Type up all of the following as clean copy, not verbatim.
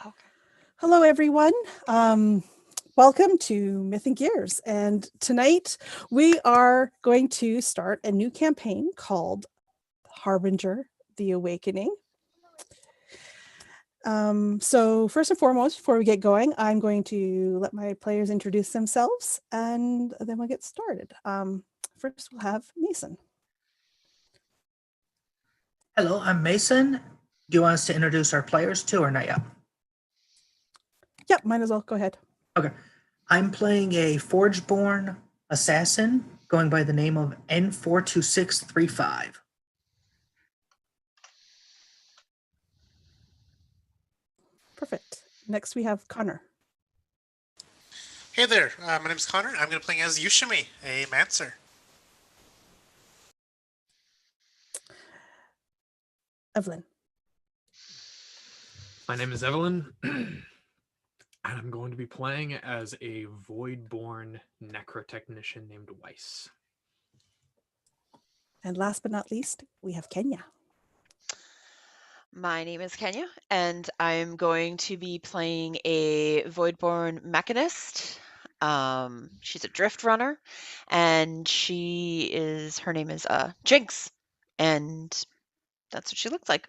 Okay. Hello, everyone. Welcome to Myth and Gears. And tonight we are going to start a new campaign called Harbinger, the Awakening. So first and foremost, before we get going, I'm going to let my players introduce themselves and then we'll get started. First, we'll have Mason. Hello, I'm Mason. Do you want us to introduce our players too, or not yet? Yep, might as well. Go ahead. Okay. I'm playing a Forge-born assassin going by the name of N42635. Perfect. Next, we have Connor. Hey there, my name's Connor. I'm going to play as Ushime, a Mancer. Evelyn. My name is Evelyn, and I'm going to be playing as a void-born necrotechnician named Weiss. And last but not least, we have Kenya. My name is Kenya, and I'm going to be playing a Voidborn Mechanist. She's a Drift Runner, and her name is Jynx, and that's what she looks like.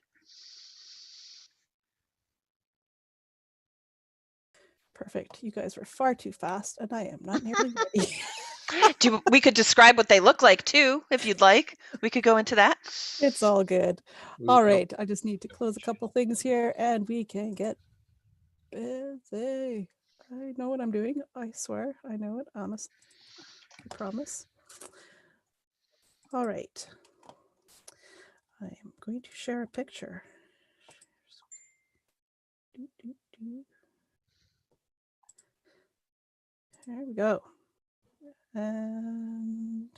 Perfect. You guys were far too fast, and I am not nearly ready. We could describe what they look like too, if you'd like. We could go into that. It's all good. All right. I just need to close a couple things here and we can get busy. I know what I'm doing. I swear. I know it. Honest. I promise. All right. I am going to share a picture. There we go. And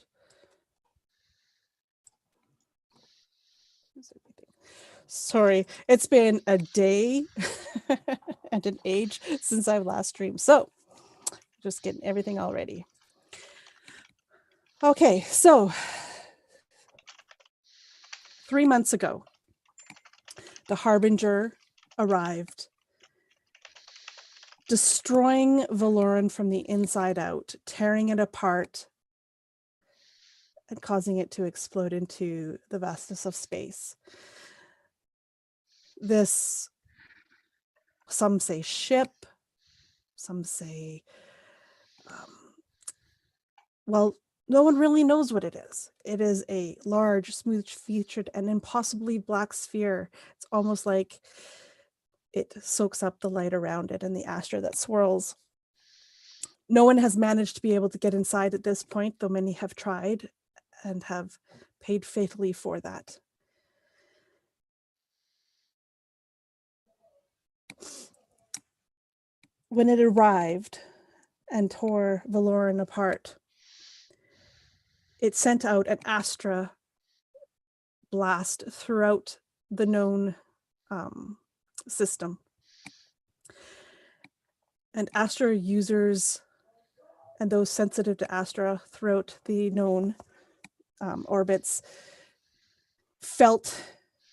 sorry, it's been a day and an age since I've last streamed. So just getting everything all ready. Okay, so 3 months ago, the Harbinger arrived, destroying Valoran from the inside out, tearing it apart, and causing it to explode into the vastness of space. This, some say ship, some say, well, no one really knows what it is. It is a large, smooth-featured, and impossibly black sphere. It's almost like it soaks up the light around it and the astra that swirls. No one has managed to be able to get inside at this point, though many have tried and have paid fatally for that. When it arrived and tore Valoran apart, it sent out an astra blast throughout the known system. And astra users and those sensitive to astra throughout the known orbits felt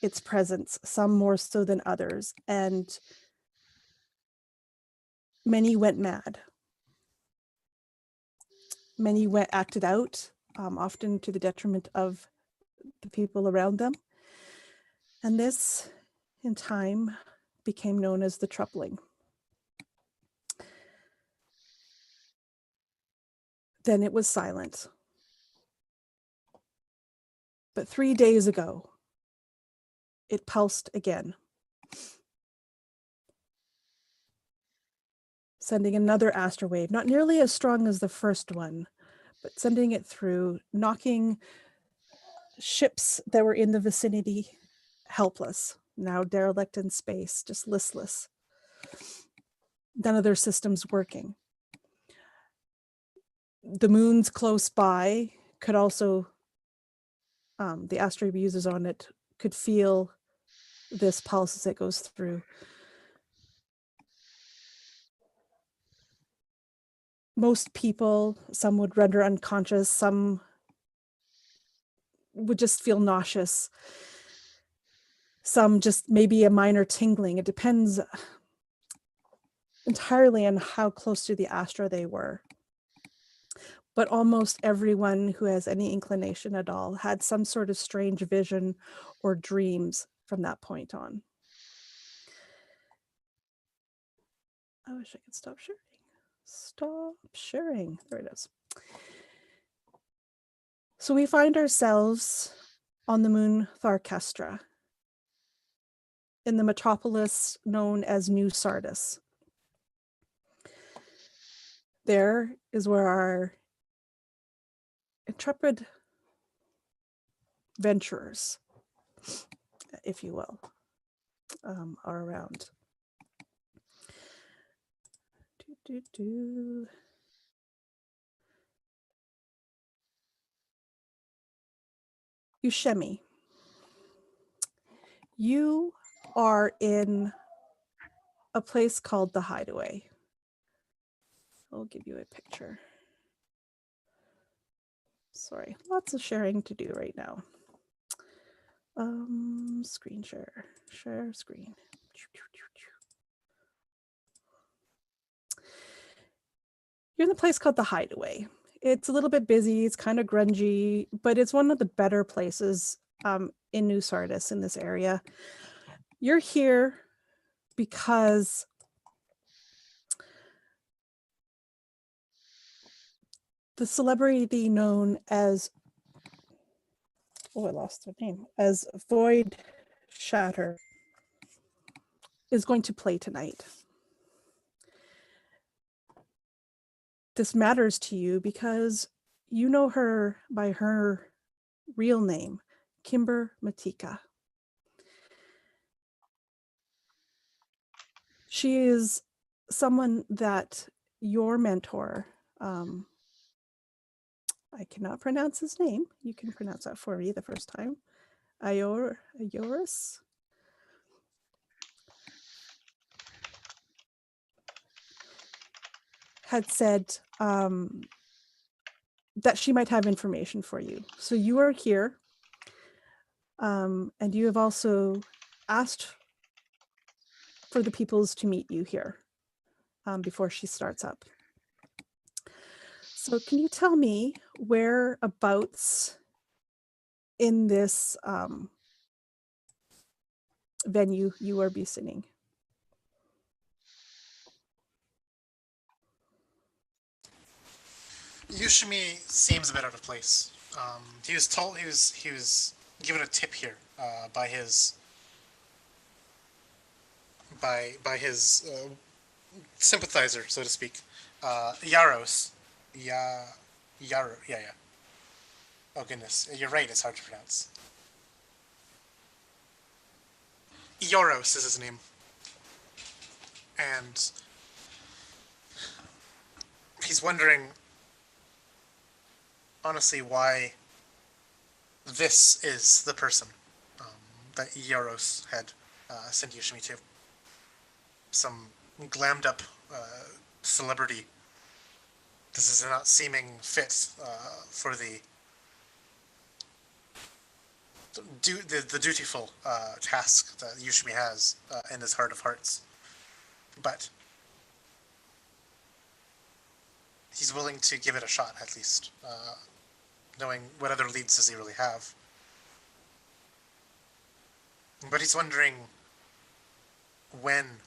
its presence, some more so than others, and many went mad. Many acted out, often to the detriment of the people around them. And this, in time, became known as the Troubling. Then it was silent. But 3 days ago, it pulsed again, sending another astral wave, not nearly as strong as the first one, but sending it through, knocking ships that were in the vicinity helpless, now derelict in space, just listless. None of their systems working. The moons close by could also, the asteroid users on it could feel this pulse as it goes through. Most people, some would render unconscious, some would just feel nauseous. Some just maybe a minor tingling. It depends entirely on how close to the Astra they were. But almost everyone who has any inclination at all had some sort of strange vision or dreams from that point on. I wish I could stop sharing. Stop sharing. There it is. So we find ourselves on the moon Tharkestra, in the metropolis known as New Sardis. There is where our intrepid venturers, if you will, are around. Ushime, you are in a place called the Hideaway. I'll give you a picture. Sorry, lots of sharing to do right now. Screen share, share screen. You're in the place called the Hideaway. It's a little bit busy, it's kind of grungy, but it's one of the better places in New Sardis, in this area. You're here because the celebrity known as, oh, I lost her name, as Void Shatter is going to play tonight. This matters to you because you know her by her real name, Kimber Matika. She is someone that your mentor, I cannot pronounce his name. You can pronounce that for me the first time. Ioris? Had said that she might have information for you. So you are here, and you have also asked for the peoples to meet you here before she starts up. So can you tell me whereabouts in this venue you are be sitting? Ushime seems a bit out of place. He was told he was given a tip here by his sympathizer, so to speak, Yaros. Yaro. Yeah. Oh goodness, you're right. It's hard to pronounce. Yoros is his name, and he's wondering, honestly, why this is the person that Yaros had sent Ushime to. Some glammed up celebrity. This is not seeming fit for the dutiful task that Ushime has in his heart of hearts. But he's willing to give it a shot, at least, knowing what other leads does he really have. But he's wondering when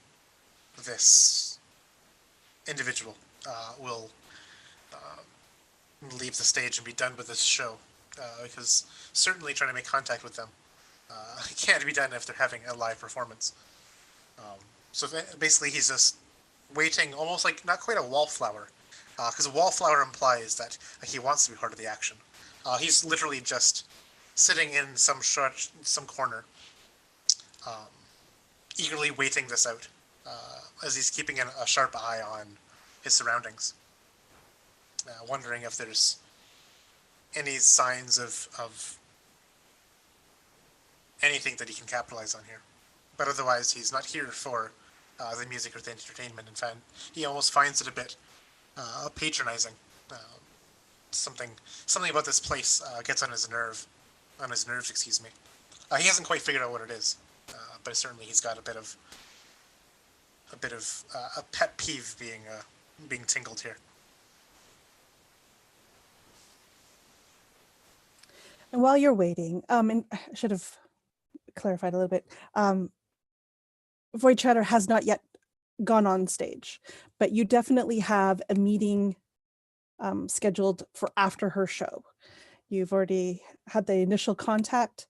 this individual will leave the stage and be done with this show, because certainly trying to make contact with them can't be done if they're having a live performance. So basically he's just waiting, almost like not quite a wallflower, because a wallflower implies that he wants to be part of the action. He's literally just sitting in some corner, eagerly waiting this out, as he's keeping a sharp eye on his surroundings, wondering if there's any signs of anything that he can capitalize on here. But otherwise, he's not here for the music or the entertainment. In fact, he almost finds it a bit patronizing. Something about this place gets on his nerves. Excuse me. He hasn't quite figured out what it is, but certainly he's got a bit of a bit of a pet peeve being tingled here. And while you're waiting, and I should have clarified a little bit, Void Chatter has not yet gone on stage, but you definitely have a meeting scheduled for after her show. You've already had the initial contact,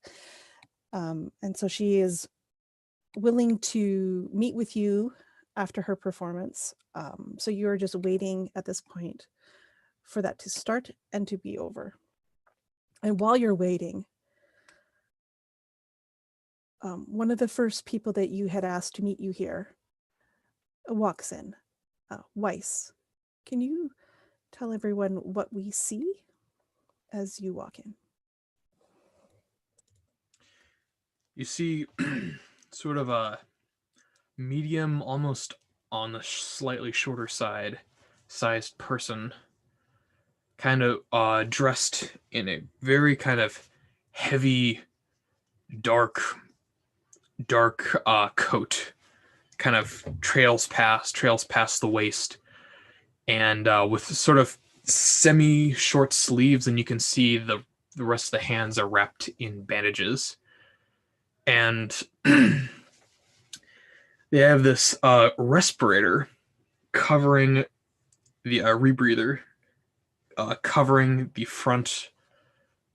and so she is willing to meet with you after her performance. So you're just waiting at this point for that to start and to be over. And while you're waiting, one of the first people that you had asked to meet you here walks in, Weiss. Can you tell everyone what we see as you walk in? You see sort of a medium, almost on the slightly shorter sized person, kind of dressed in a very kind of heavy, dark coat, kind of trails past the waist, and with sort of semi short sleeves, and you can see the rest of the hands are wrapped in bandages, and they have this respirator covering the rebreather, covering the front,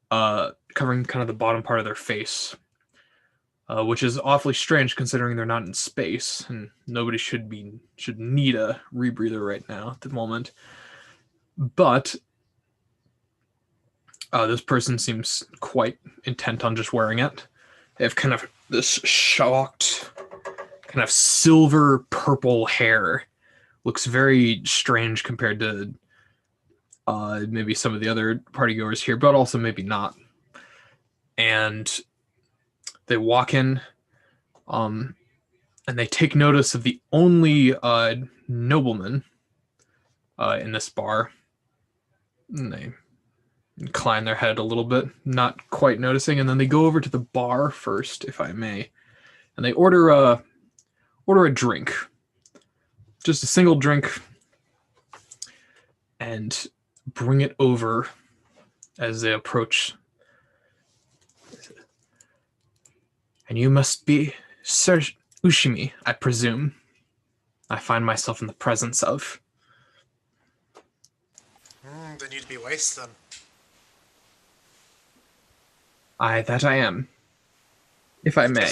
covering kind of the bottom part of their face, which is awfully strange considering they're not in space and nobody should need a rebreather right now at the moment. But this person seems quite intent on just wearing it. They have kind of this shocked, kind of silver purple hair. Looks very strange compared to maybe some of the other partygoers here, but also maybe not. And they walk in, and they take notice of the only nobleman in this bar. And they incline their head a little bit, not quite noticing, and then they go over to the bar first, if I may, and they order a drink, just a single drink, and bring it over as they approach. And you must be Sir Ushime, I presume. I find myself in the presence of. Then you'd be Weiss, then. That I am, if I may.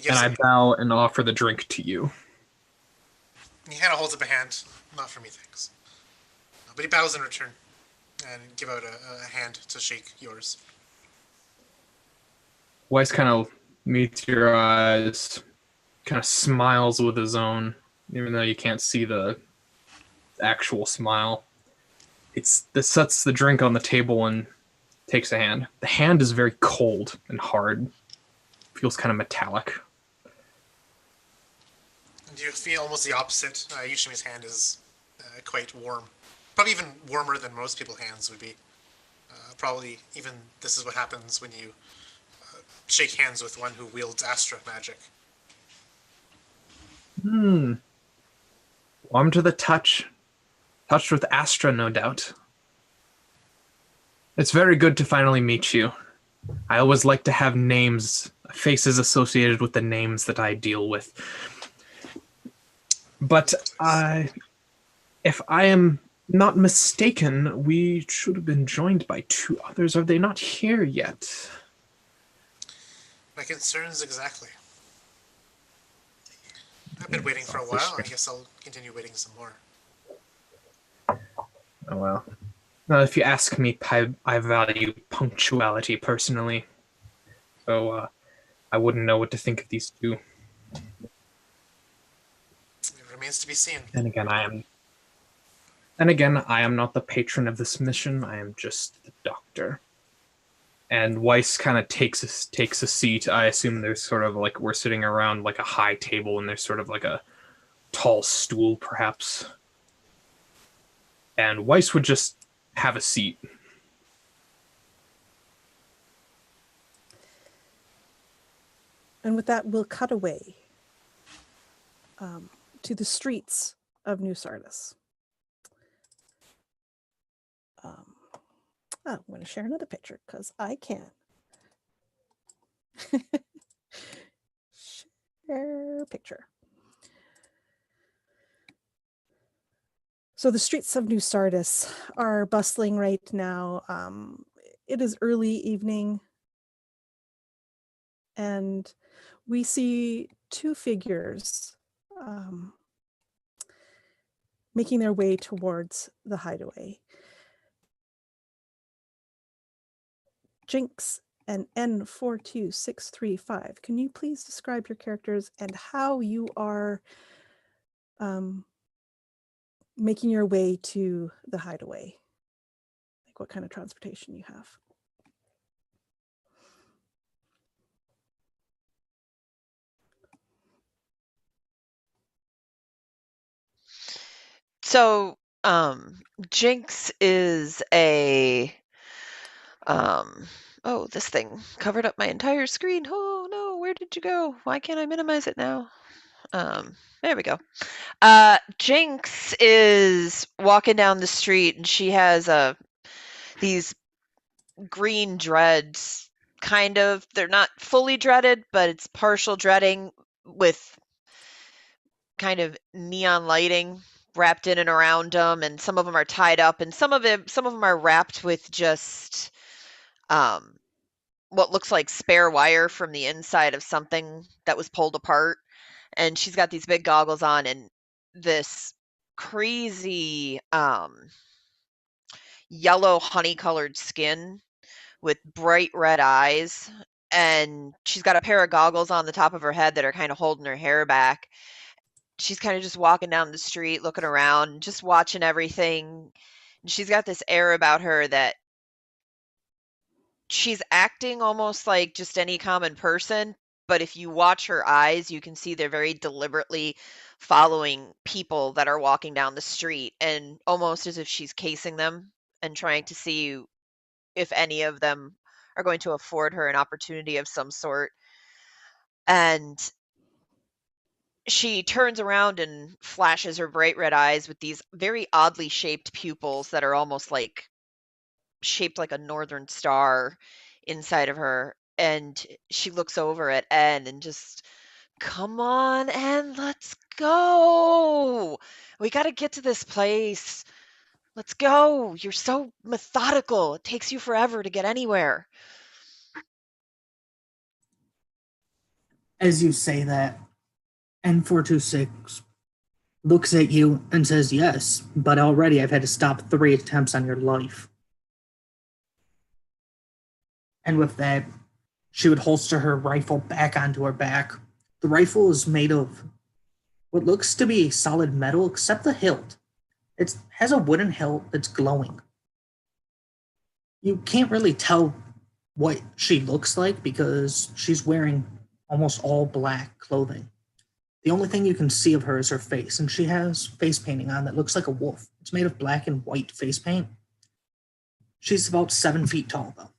And I bow and offer the drink to you. He kind of holds up a hand. Not for me, thanks. But he bows in return and give out a hand to shake yours. Weiss kind of meets your eyes, kind of smiles with his own, even though you can't see the actual smile. Sets the drink on the table and takes a hand. The hand is very cold and hard. Feels kind of metallic. And you feel almost the opposite. Yushime's hand is quite warm. Probably even warmer than most people's hands would be. Probably even this is what happens when you shake hands with one who wields Astra magic. Warm to the touch. Touched with Astra, no doubt. It's very good to finally meet you. I always like to have names, faces associated with the names that I deal with. But if I am not mistaken, we should have been joined by two others. Are they not here yet? My concerns exactly. I've been waiting for a while. I guess I'll continue waiting some more. Oh well. Well, if you ask me, I value punctuality personally. So I wouldn't know what to think of these two. It remains to be seen. And again, I am not the patron of this mission. I am just the doctor. And Weiss kind of takes a seat. I assume there's sort of like we're sitting around like a high table, and there's sort of like a tall stool, perhaps. And Weiss would just have a seat. And with that, we'll cut away to the streets of New Sardis. I'm going to share another picture because I can. Share picture. So the streets of New Sardis are bustling right now. It is early evening, and we see two figures making their way towards the hideaway. Jynx and N42635. Can you please describe your characters and how you are making your way to the hideaway? Like what kind of transportation you have? So, Jynx is a oh, this thing covered up my entire screen. Oh no, where did you go? Why can't I minimize it now? There we go. Jynx is walking down the street and she has these green dreads, kind of. They're not fully dreaded, but it's partial dreading with kind of neon lighting wrapped in and around them, and some of them are tied up, and some of them are wrapped with just what looks like spare wire from the inside of something that was pulled apart. And she's got these big goggles on and this crazy yellow honey colored skin with bright red eyes, and she's got a pair of goggles on the top of her head that are kind of holding her hair back. She's kind of just walking down the street, looking around, just watching everything. And she's got this air about her that she's acting almost like just any common person, but if you watch her eyes, you can see they're very deliberately following people that are walking down the street, and almost as if she's casing them and trying to see if any of them are going to afford her an opportunity of some sort. And she turns around and flashes her bright red eyes with these very oddly shaped pupils that are almost like shaped like a northern star inside of her. And she looks over at N and just, come on, N, let's go. We got to get to this place. Let's go. You're so methodical. It takes you forever to get anywhere. As you say that, N426 looks at you and says, yes, but already I've had to stop 3 attempts on your life. And with that, she would holster her rifle back onto her back. The rifle is made of what looks to be solid metal, except the hilt. It has a wooden hilt that's glowing. You can't really tell what she looks like because she's wearing almost all black clothing. The only thing you can see of her is her face, and she has face painting on that looks like a wolf. It's made of black and white face paint. She's about 7 feet tall, though.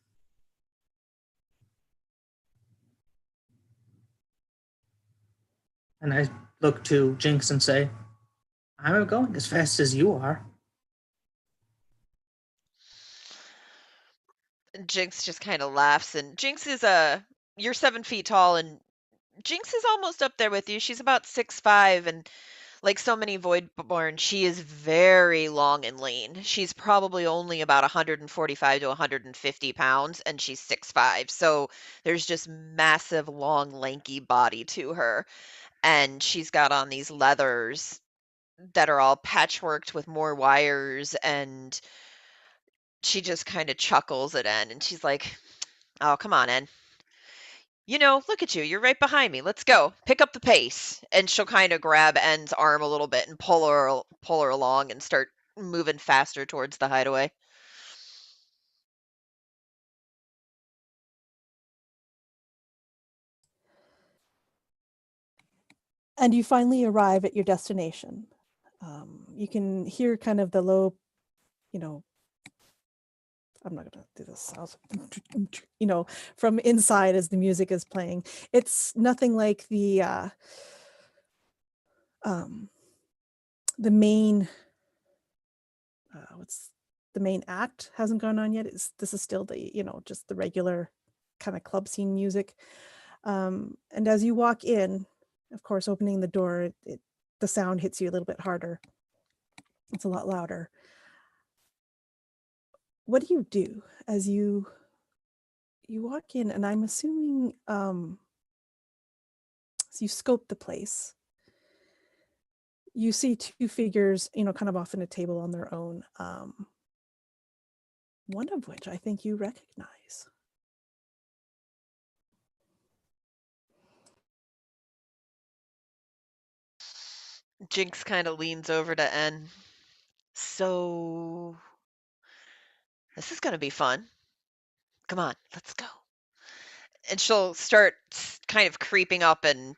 And I look to Jynx and say, I'm going as fast as you are. Jinx just kind of laughs, and Jinx is you're 7 feet tall, and Jinx is almost up there with you. She's about 6'5", and like so many Voidborn, she is very long and lean. She's probably only about 145 to 150 pounds, and she's 6'5". So there's just massive, long, lanky body to her. And she's got on these leathers that are all patchworked with more wires, and she just kind of chuckles at En, and she's like, oh, come on, En. Look at you. You're right behind me. Let's go. Pick up the pace. And she'll kind of grab En's arm a little bit and pull her along and start moving faster towards the hideaway. And you finally arrive at your destination. You can hear kind of the low, I'm not going to do this. From inside as the music is playing. It's nothing like the the main what's the main act hasn't gone on yet. This is still the, just the regular kind of club scene music. And as you walk in, of course, opening the door, the sound hits you a little bit harder. It's a lot louder. What do you do as you walk in? And I'm assuming so you scope the place. You see two figures, kind of off in a table on their own. One of which I think you recognize. Jynx kind of leans over to N. So, this is going to be fun. Come on, let's go. And she'll start kind of creeping up, and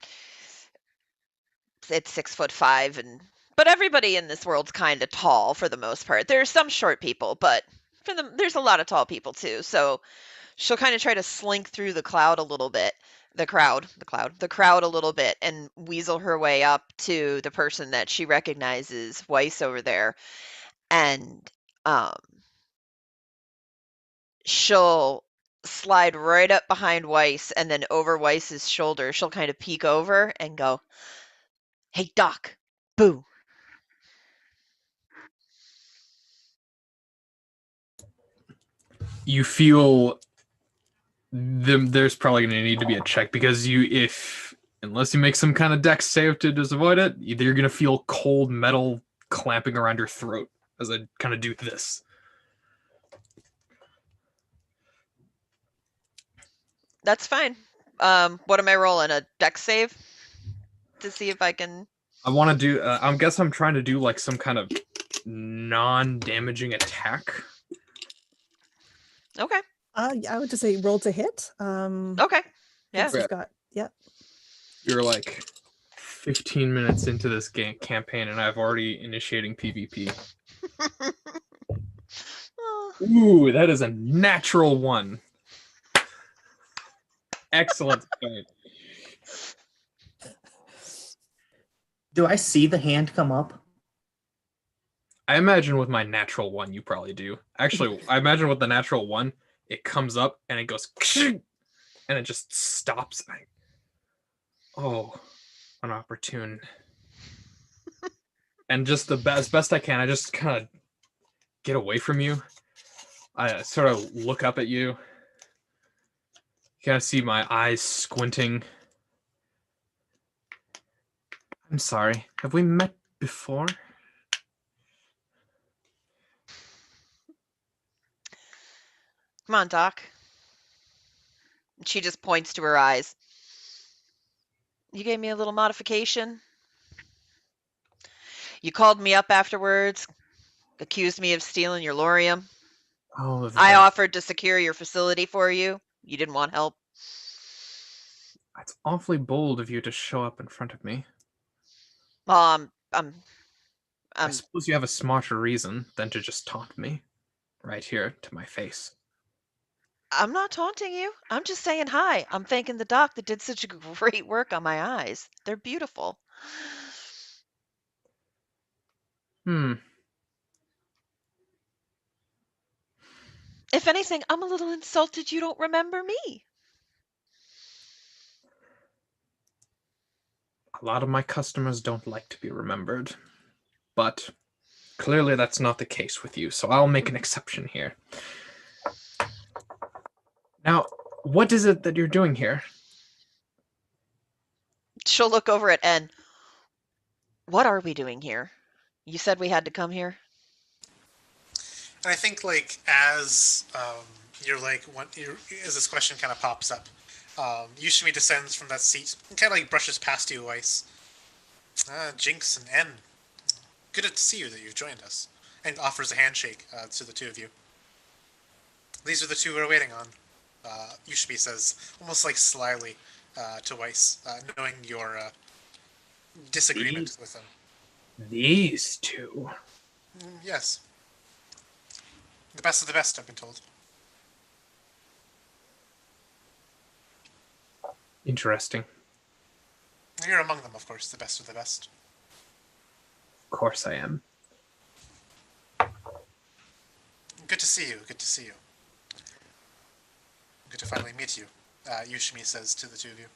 it's 6'5", but everybody in this world's kind of tall for the most part. There's some short people, but there's a lot of tall people too. So she'll kind of try to slink through the crowd a little bit, the crowd a little bit, and weasel her way up to the person that she recognizes, Weiss over there, and she'll slide right up behind Weiss, and then over Weiss's shoulder, she'll kind of peek over and go, "Hey, Doc, boo." You feel there's probably going to need to be a check because unless you make some kind of dex save to just avoid it, either you're going to feel cold metal clamping around your throat as I kind of do this. That's fine. What am I rolling? A dex save to see if I can. I want to do. I guess I'm trying to do like some kind of non-damaging attack. Okay. I would just say roll to hit. Okay. Yeah. You've got, yeah. You're like 15 minutes into this campaign, and I've already initiating PvP. Ooh, that is a natural one. Excellent. Do I see the hand come up? I imagine with my natural one, you probably do. Actually, I imagine with the natural one, it comes up and it goes, and it just stops. Oh, inopportune. And just as best I can, I just kind of get away from you. I sort of look up at you. You kind of see my eyes squinting. I'm sorry. Have we met before? Come on, Doc. She just points to her eyes. You gave me a little modification. You called me up afterwards, accused me of stealing your lorium. Oh, I offered to secure your facility for you. You didn't want help. It's awfully bold of you to show up in front of me. I suppose you have a smarter reason than to just taunt me right here to my face. I'm not taunting you. I'm just saying hi. I'm thanking the doc that did such a great work on my eyes. They're beautiful. If anything, I'm a little insulted you don't remember me. A lot of my customers don't like to be remembered, but clearly that's not the case with you, so I'll make an exception here. Now, what is it that you're doing here? She'll look over at N. What are we doing here? You said we had to come here? And I think, like, as as this question kind of pops up, Ushime descends from that seat and kind of like brushes past you, Weiss. Jynx and N. Good to see you that you've joined us. And offers a handshake to the two of you. These are the two we're waiting on, Ushime says, almost like slyly to Weiss, knowing your disagreement with them. These two? Yes. The best of the best, I've been told. Interesting. You're among them, of course, the best of the best. Of course I am. Good to see you. Good to see you. Good to finally meet you. Ushime says to the two of you.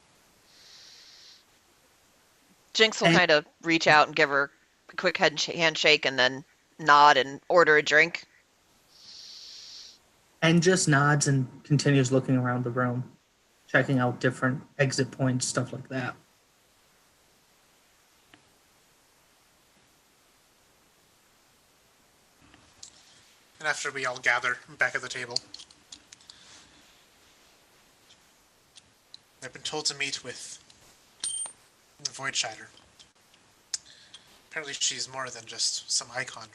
Jynx will And- kind of reach out and give her a quick handshake and then nod and order a drink. And just nods and continues looking around the room, checking out different exit points, stuff like that. And after we all gather back at the table, I've been told to meet with the Void Shatter. Apparently she's more than just some icon.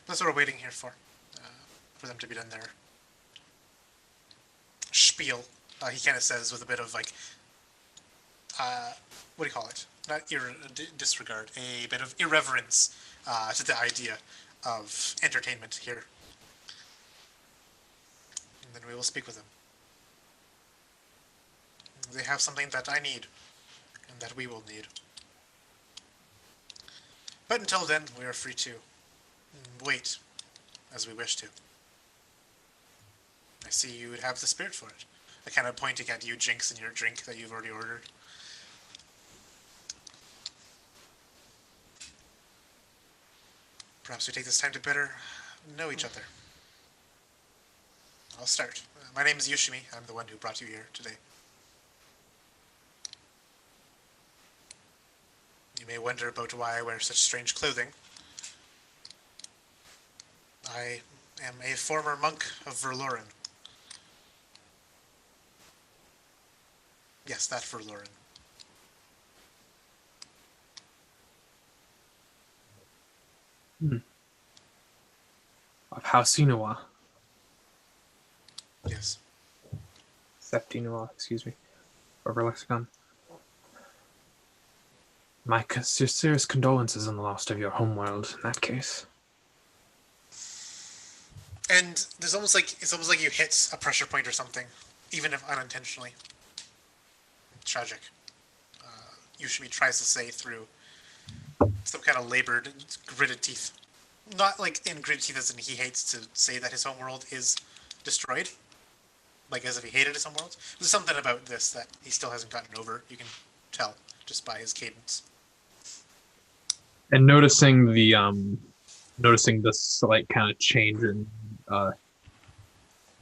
That's what we're waiting here for them to be done their spiel. He kind of says with a bit of like, what do you call it? Not disregard, a bit of irreverence to the idea of entertainment here. And then we will speak with them. They have something that I need, and that we will need. But until then, we are free to wait as we wish to. I see you would have the spirit for it. I kind of pointing at you, Jynx, and your drink that you've already ordered. Perhaps we take this time to better know each other. I'll start. My name is Ushime. I'm the one who brought you here today. You may wonder about why I wear such strange clothing. I am a former monk of Verloren. Yes, that Verloren. Of House Inuwa. Yes. Sept Inuwa, excuse me. Over lexicon. My sincerest condolences on the loss of your homeworld in that case. And it's almost like you hit a pressure point or something, even if unintentionally. Tragic. Ushimi tries to say through some kind of labored, gritted teeth. Not like in gritted teeth as in he hates to say that his homeworld is destroyed. Like as if he hated his homeworld. There's something about this that he still hasn't gotten over. You can tell just by his cadence. And noticing the slight kind of change in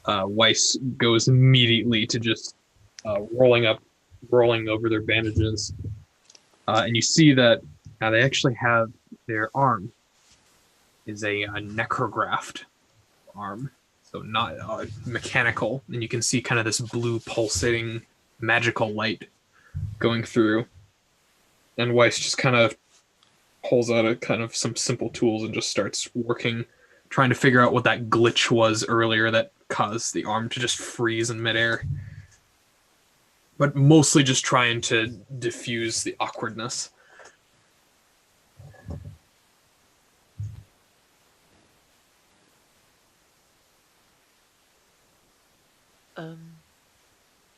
Weiss goes immediately to just rolling over their bandages, and you see that they actually have their arm is a necrographed arm, so not mechanical, and you can see kind of this blue pulsating magical light going through, and Weiss just kind of pulls out some simple tools and just starts working, trying to figure out what that glitch was earlier that caused the arm to just freeze in midair. But mostly just trying to diffuse the awkwardness.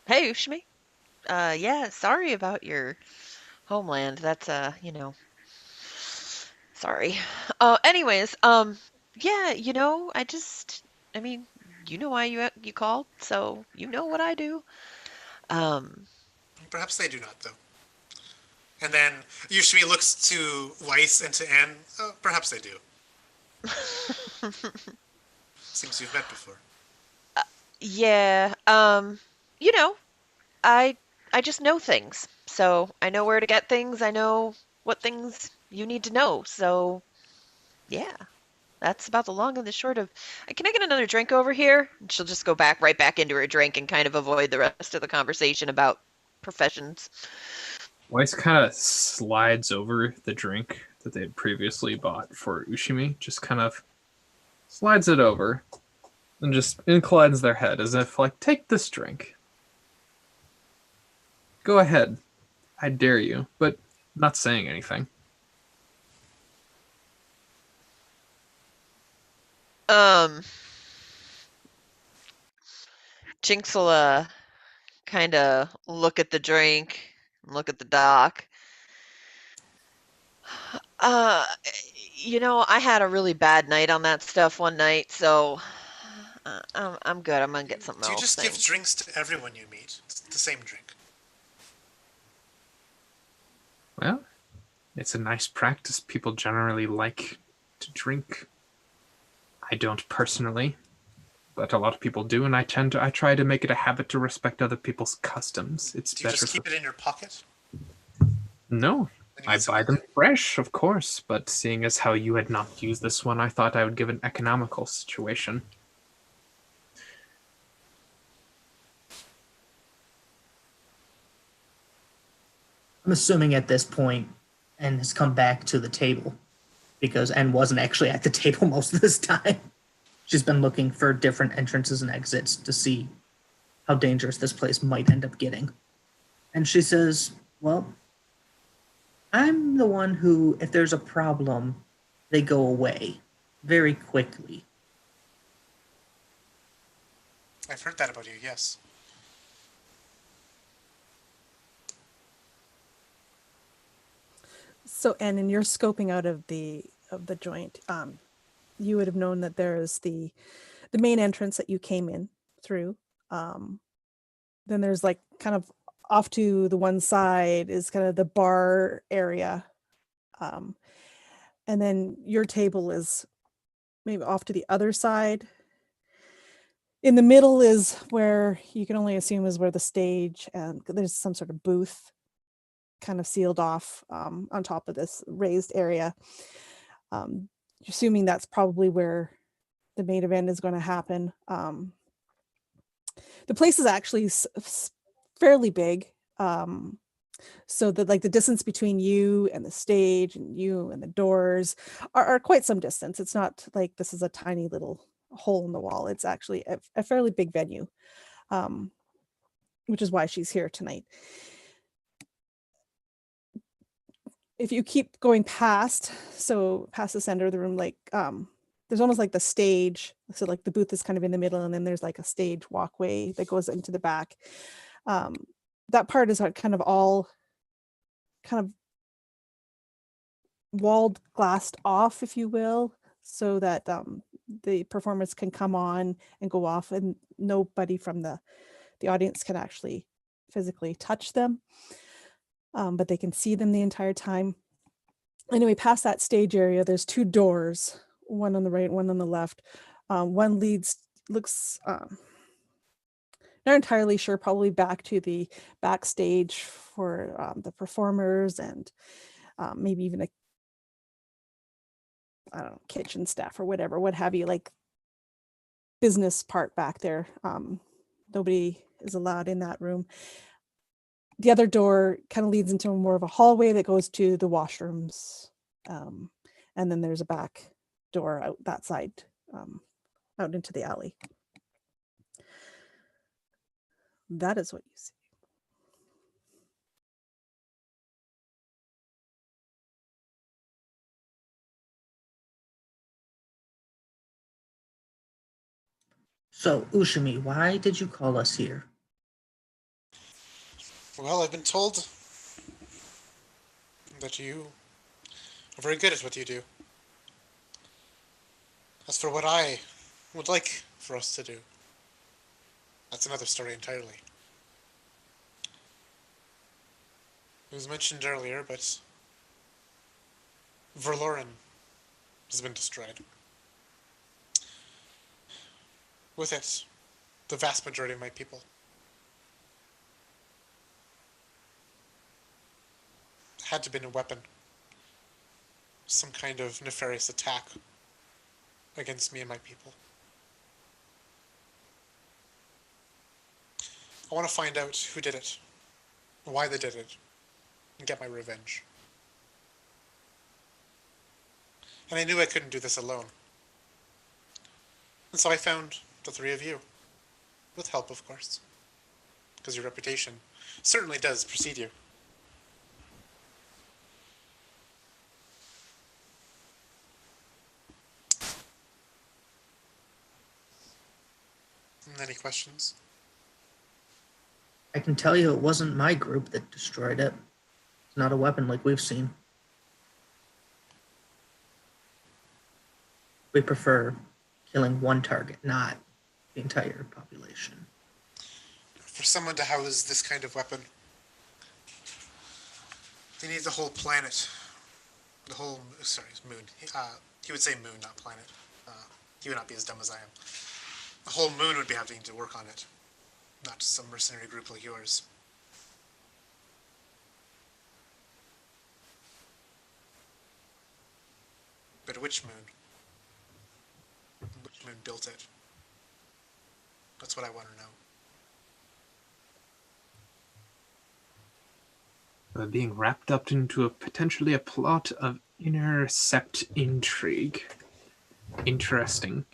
Hey, Ushime. Yeah, sorry about your homeland. That's, sorry. Anyways, yeah, I mean, you know why you called, so you know what I do. Um, Perhaps they do not, though. And then Ushimi looks to Weiss and to Anne. Oh, perhaps they do. Seems we've met before. yeah, you know, I I just know things. So I know where to get things. I know what things you need to know. So yeah, that's about the long and the short of. Can I get another drink over here? And she'll just go right back into her drink and kind of avoid the rest of the conversation about professions. Weiss kind of slides over the drink that they had previously bought for Ushimi, just kind of slides it over and just inclines their head as if, like, take this drink. Go ahead. I dare you, but not saying anything. Um, Jinx will kind of look at the drink, look at the dock. Uh, I had a really bad night on that stuff one night, so I'm good. I'm gonna get something Do you else. just give Thanks. drinks to everyone you meet? It's the same drink. Well, it's a nice practice. People generally like to drink. I don't personally, but a lot of people do, and I try to make it a habit to respect other people's customs. It's Do you better just for... keep it in your pocket? No, When you I meet buy someone them fresh, of course, but seeing as how you had not used this one, I thought I would give an economical situation. I'm assuming at this point, N has come back to the table because N wasn't actually at the table most of this time. She's been looking for different entrances and exits to see how dangerous this place might end up getting. And she says, well, I'm the one who, if there's a problem, they go away very quickly. I've heard that about you, yes. So, and in your scoping out of the joint, you would have known that there is the main entrance that you came in through. Then there's like kind of off to the one side is kind of the bar area. And then your table is maybe off to the other side. In the middle is where you can only assume is where the stage, and there's some sort of booth kind of sealed off on top of this raised area. Assuming that's probably where the main event is going to happen. The place is actually fairly big. So that like the distance between you and the stage and you and the doors are quite some distance. It's not like this is a tiny little hole in the wall. It's actually a fairly big venue, which is why she's here tonight. If you keep going past the center of the room, like there's almost like the stage. So like the booth is kind of in the middle, and then there's like a stage walkway that goes into the back. That part is kind of all kind of walled, glassed off, if you will, so that the performers can come on and go off, and nobody from the audience can actually physically touch them, but they can see them the entire time. Anyway, past that stage area, there's two doors, one on the right, one on the left. One looks not entirely sure, probably back to the backstage for the performers, and maybe even a, I don't know, kitchen staff or whatever, what have you, like business part back there. Nobody is allowed in that room. The other door kind of leads into more of a hallway that goes to the washrooms. And then there's a back door out that side, out into the alley. That is what you see. So, Ushime, why did you call us here? Well, I've been told that you are very good at what you do. As for what I would like for us to do, that's another story entirely. It was mentioned earlier, but Verloren has been destroyed. With it, the vast majority of my people. It had to have been a weapon. Some kind of nefarious attack against me and my people. I want to find out who did it, why they did it, and get my revenge. And I knew I couldn't do this alone. And so I found the three of you. With help, of course. Because your reputation certainly does precede you. Any questions? I can tell you it wasn't my group that destroyed it. It's not a weapon like we've seen. We prefer killing one target, not the entire population. For someone to house this kind of weapon, they need the whole planet. The whole, sorry, moon. He would say moon, not planet. He would not be as dumb as I am. The whole moon would be having to work on it, not just some mercenary group like yours. But which moon? Which moon built it? That's what I want to know. We're being wrapped up into potentially a plot of intercept intrigue. Interesting.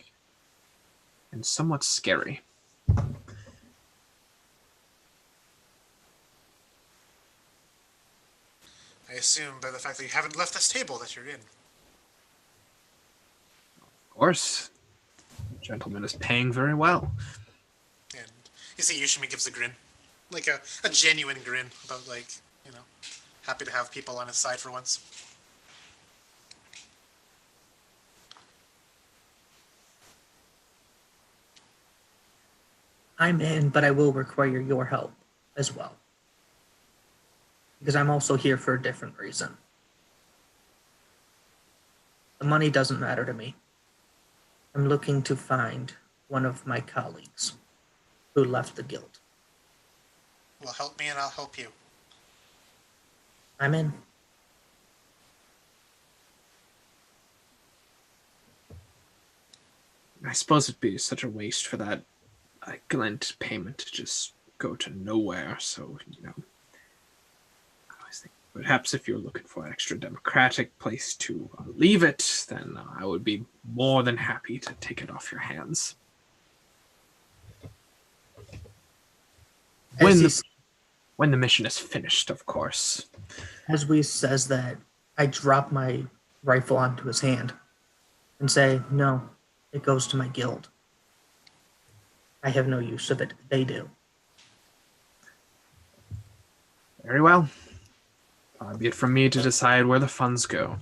And somewhat scary. I assume by the fact that you haven't left this table that you're in. Of course. The gentleman is paying very well. And you see Ushime gives a grin. Like a genuine grin about, like, you know, happy to have people on his side for once. I'm in, but I will require your help as well. Because I'm also here for a different reason. The money doesn't matter to me. I'm looking to find one of my colleagues who left the guild. Well, help me and I'll help you. I'm in. I suppose it'd be such a waste for that Glint payment to just go to nowhere, so, I always think perhaps if you're looking for an extra democratic place to leave it, then I would be more than happy to take it off your hands. When the mission is finished, of course. As Weiss says that, I drop my rifle onto his hand and say, no, it goes to my guild. I have no use of it. They do. Very well. Far be it from me to decide where the funds go.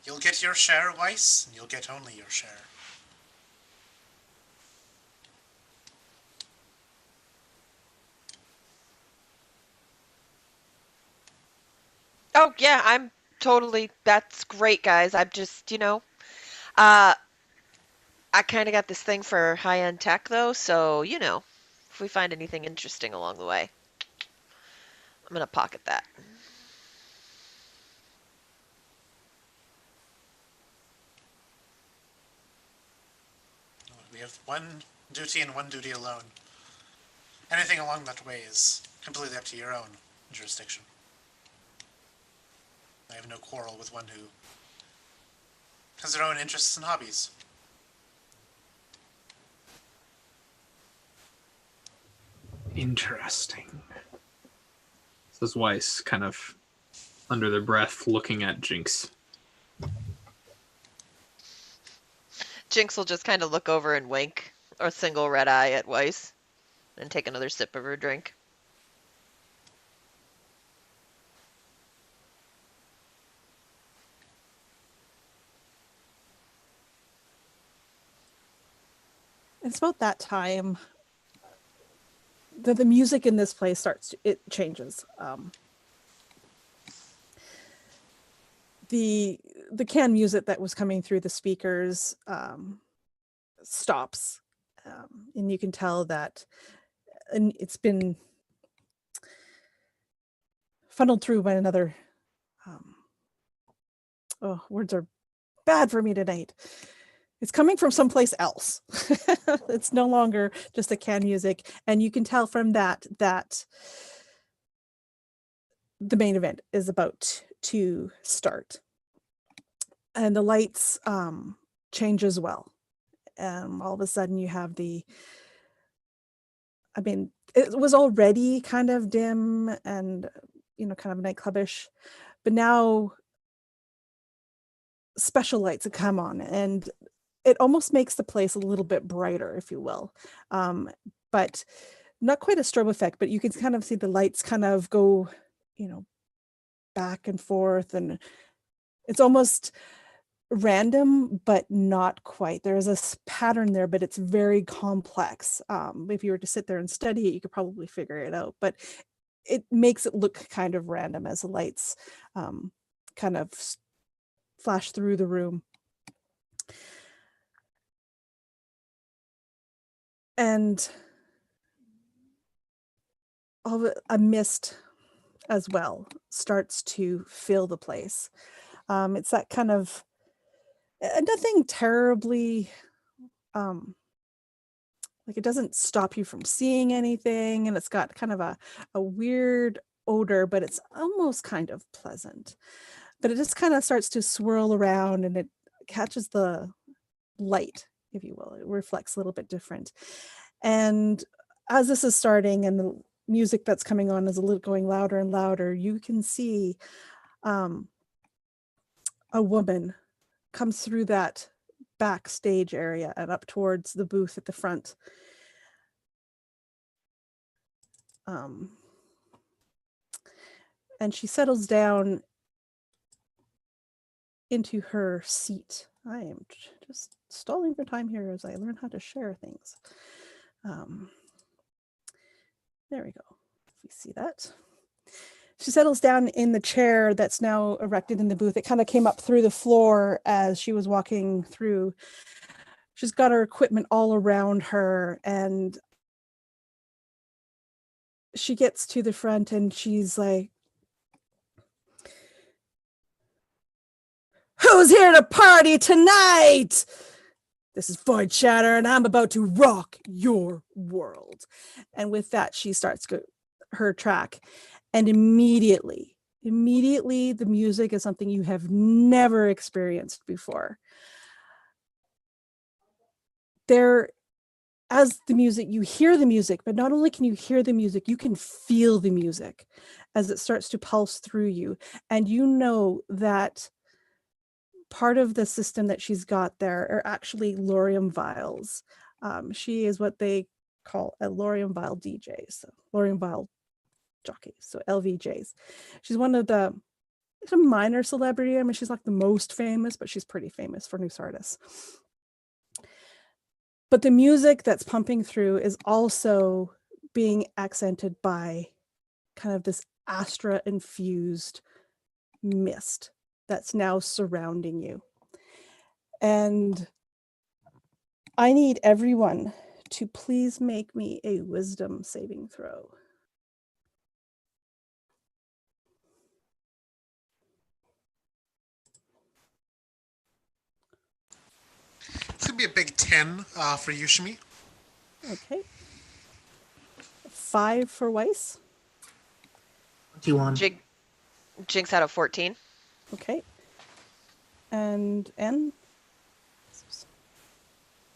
You'll get your share, Weiss, and you'll get only your share. Oh, yeah, that's great, guys. I'm just, I kind of got this thing for high-end tech, though, so, if we find anything interesting along the way, I'm going to pocket that. We have one duty and one duty alone. Anything along that way is completely up to your own jurisdiction. I have no quarrel with one who has their own interests and hobbies. Interesting. Says Weiss, kind of under their breath, looking at Jynx. Jynx will just kind of look over and wink, or single red eye at Weiss, and take another sip of her drink. It's about that time that the music in this place it changes. The canned music that was coming through the speakers stops, and you can tell that it's been funneled through by another. Words are bad for me tonight. It's coming from someplace else. It's no longer just a canned music, and you can tell from that the main event is about to start, and the lights change as well. All of a sudden, you have it was already kind of dim and kind of nightclubish, but now special lights have come on, and it almost makes the place a little bit brighter, if you will, but not quite a strobe effect, but you can kind of see the lights kind of go back and forth, and It's almost random, but not quite. There's a pattern there, but it's very complex. If you were to sit there and study it, you could probably figure it out, but it makes it look kind of random as the lights kind of flash through the room. And a mist as well starts to fill the place. It's that kind of nothing terribly like it doesn't stop you from seeing anything, and it's got kind of a weird odor, but it's almost kind of pleasant. But it just kind of starts to swirl around, and it catches the light, if you will. It reflects a little bit different. And as this is starting and the music that's coming on is a little going louder and louder, you can see a woman comes through that backstage area and up towards the booth at the front. And she settles down into her seat. I am just stalling for time here as I learn how to share things. There we go. If we see that. She settles down in the chair that's now erected in the booth. It kind of came up through the floor as she was walking through. She's got her equipment all around her, and she gets to the front and she's like, "Who's here to party tonight? This is Void Shatter, and I'm about to rock your world." And with that, she starts her track. And immediately, the music is something you have never experienced before. As the music, you hear the music, but not only can you hear the music, you can feel the music as it starts to pulse through you. And you know that part of the system that she's got there are actually Lorium vials. She is what they call a Lorium vial DJ, so Lorium vial jockey, so LVJs. She's one of the, it's a minor celebrity. I mean, she's like the most famous, but she's pretty famous for New Sardis. But the music that's pumping through is also being accented by kind of this Astra-infused mist that's now surrounding you. And I need everyone to please make me a wisdom saving throw. It's going to be a big 10 for Ushime. Okay. 5 for Weiss. 21. Jynx out of 14. Okay. And N?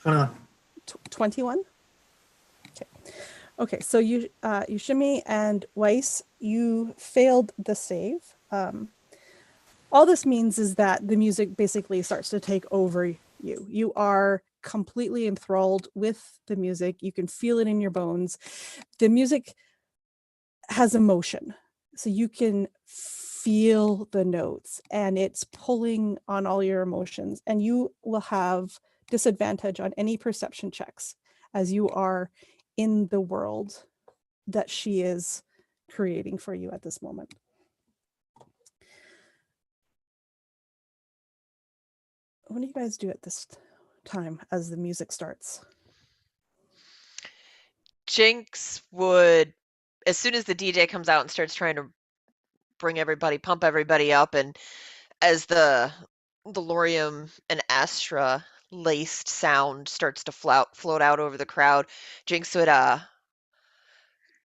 21. 21? Okay. Okay, so you, Ushime and Weiss, you failed the save. All this means is that the music basically starts to take over you. You are completely enthralled with the music. You can feel it in your bones. The music has emotion, so you can feel the notes, and it's pulling on all your emotions, and you will have disadvantage on any perception checks as you are in the world that she is creating for you at this moment. What do you guys do at this time as the music starts? Jynx would, as soon as the DJ comes out and starts trying to pump everybody up, and as the Lorium and Astra laced sound starts to float out over the crowd, Jynx would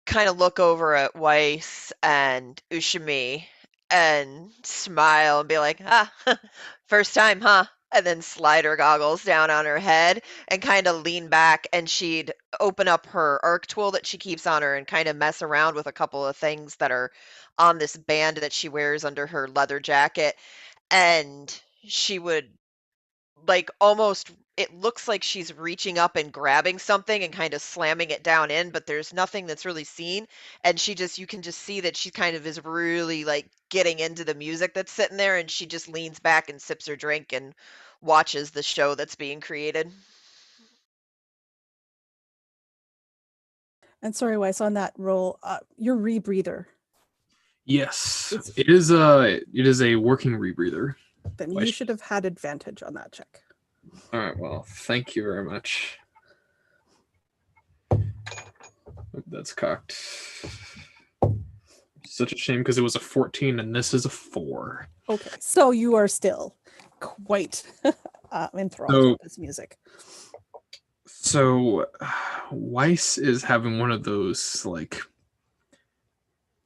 kind of look over at Weiss and Ushime and smile and be like, "Ah, first time, huh?" And then slide her goggles down on her head and kind of lean back, and she'd open up her arc tool that she keeps on her and kind of mess around with a couple of things that are on this band that she wears under her leather jacket. And she would like almost, it looks like she's reaching up and grabbing something and kind of slamming it down in, but there's nothing that's really seen. And you can just see that she kind of is really like getting into the music that's sitting there, and she just leans back and sips her drink and watches the show that's being created. And sorry, Weiss, on that roll, your rebreather. Yes, It's- it is a working rebreather. Then Weiss. you should have had advantage on that check. All right, well, thank you very much. That's cocked. Such a shame because it was a 14 and this is a 4. Okay, so you are still quite enthralled So- with this music. So Weiss is having one of those, like,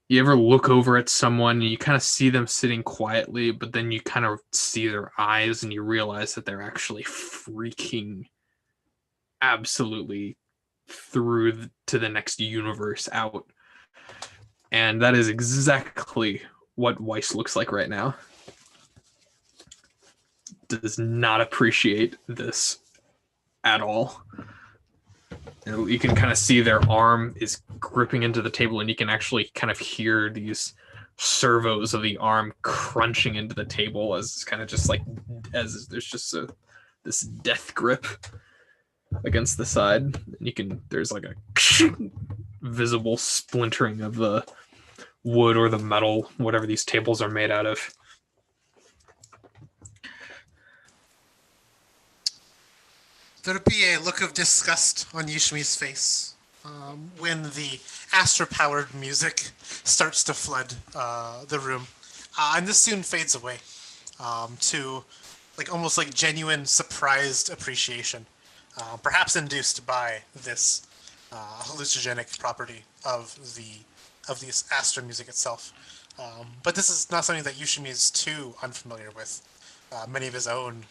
you ever look over at someone and you kind of see them sitting quietly, but then you kind of see their eyes and you realize that they're actually freaking absolutely through to the next universe out. And that is exactly what Weiss looks like right now. Does not appreciate this at all. And you can kind of see their arm is gripping into the table, and you can actually kind of hear these servos of the arm crunching into the table as it's kind of just like, as there's just this death grip against the side. And you can, there's like a visible splintering of the wood or the metal, whatever these tables are made out of. There'd be a look of disgust on Ushime's face when the Astra-powered music starts to flood the room. And this soon fades away to like almost like genuine surprised appreciation, perhaps induced by this hallucinogenic property of the Astra music itself. But this is not something that Ushime is too unfamiliar with. Many of his own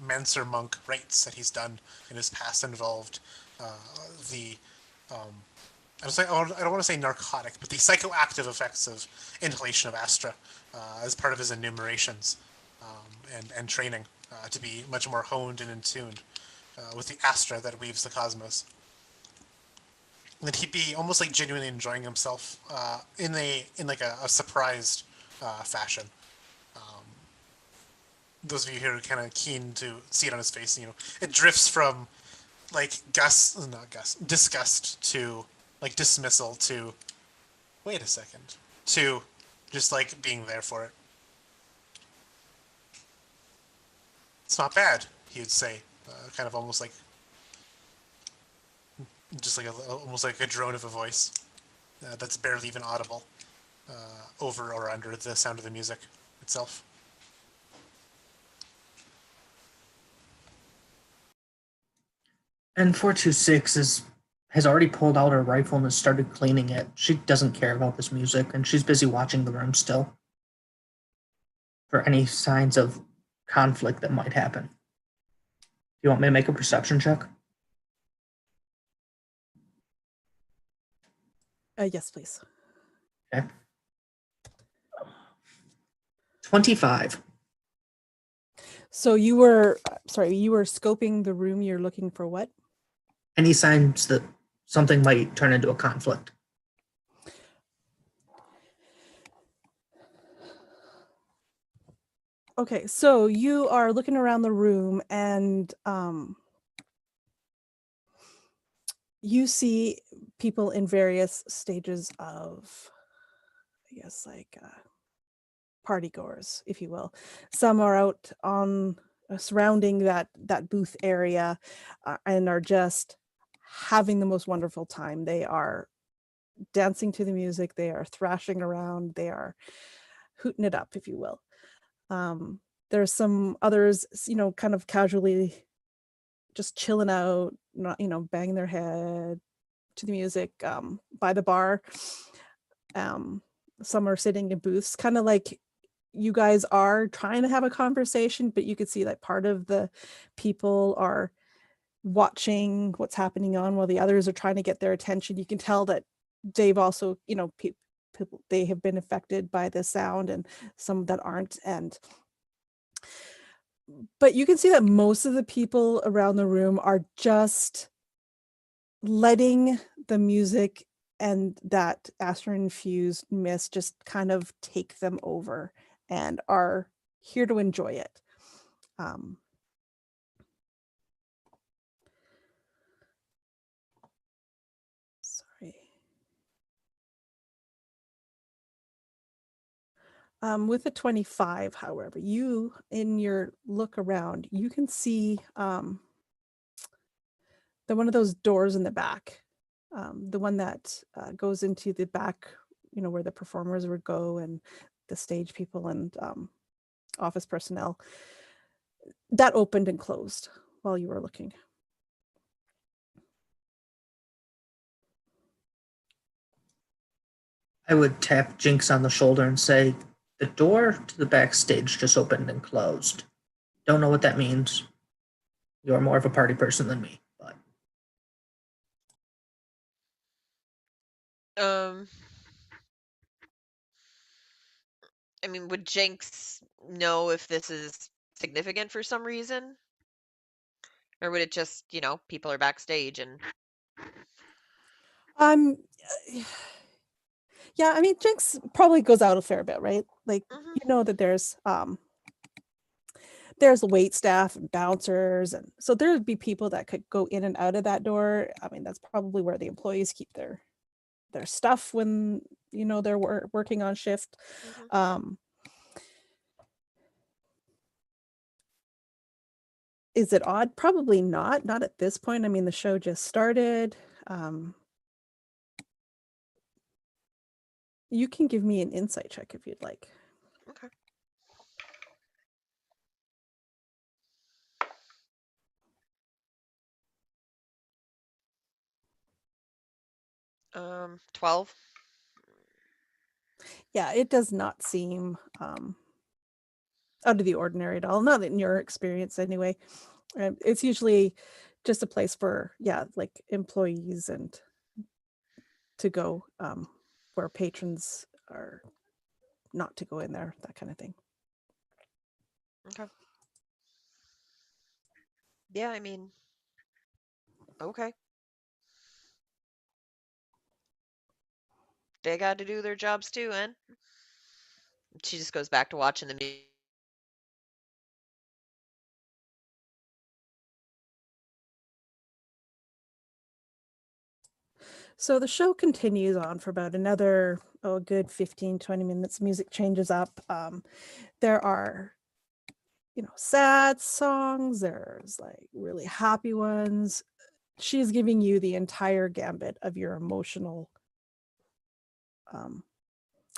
Mancer monk rites that he's done in his past involved the I don't want to say narcotic, but the psychoactive effects of inhalation of Astra as part of his enumerations and training to be much more honed and in tune with the Astra that weaves the cosmos. And then he'd be almost like genuinely enjoying himself in like a surprised fashion. Those of you here are kind of keen to see it on his face. You know, it drifts from like disgust to like dismissal to wait a second to just like being there for it. It's not bad, he would say, kind of almost like just like almost like a drone of a voice that's barely even audible over or under the sound of the music itself. And 426 has already pulled out her rifle and has started cleaning it. She doesn't care about this music, and she's busy watching the room still for any signs of conflict that might happen. Do you want me to make a perception check? Yes, please. Okay. 25. So you were scoping the room. You're looking for what? Any signs that something might turn into a conflict? Okay, so you are looking around the room and you see people in various stages of, I guess, like party goers, if you will. Some are out on surrounding that booth area and are just having the most wonderful time. They are dancing to the music. They are thrashing around. They are hooting it up, if you will. There's some others, kind of casually just chilling out, not, banging their head to the music by the bar. Some are sitting in booths, kind of like you guys are trying to have a conversation, but you could see that part of the people are watching what's happening on while the others are trying to get their attention. You can tell that they've also, people, they have been affected by the sound, and some that aren't. But you can see that most of the people around the room are just letting the music and that astro-infused mist just kind of take them over and are here to enjoy it. Sorry. With a 25, however, you, in your look around, you can see the one of those doors in the back, the one that goes into the back, where the performers would go and the stage people and office personnel. That opened and closed while you were looking. I would tap Jynx on the shoulder and say, the door to the backstage just opened and closed. Don't know what that means. You're more of a party person than me, but I mean, would Jynx know if this is significant for some reason? Or would it just, people are backstage and Um, yeah, I mean, Jynx probably goes out a fair bit, right? Like, Mhm. that there's wait staff and bouncers, and so there would be people that could go in and out of that door. I mean, that's probably where the employees keep their stuff when they're working on shift. Mhm. Is it odd? Probably not at this point. I mean, the show just started. You can give me an insight check if you'd like. Okay. 12. Yeah, it does not seem out of the ordinary at all. Not in your experience anyway. It's usually just a place for, like employees and to go, where patrons are not to go in there, that kind of thing. Okay. Yeah, I mean, okay. They got to do their jobs too, and she just goes back to watching the music. So the show continues on for about another, a good 15-20 minutes. Music changes up. There are, sad songs. There's like really happy ones. She's giving you the entire gambit of your emotional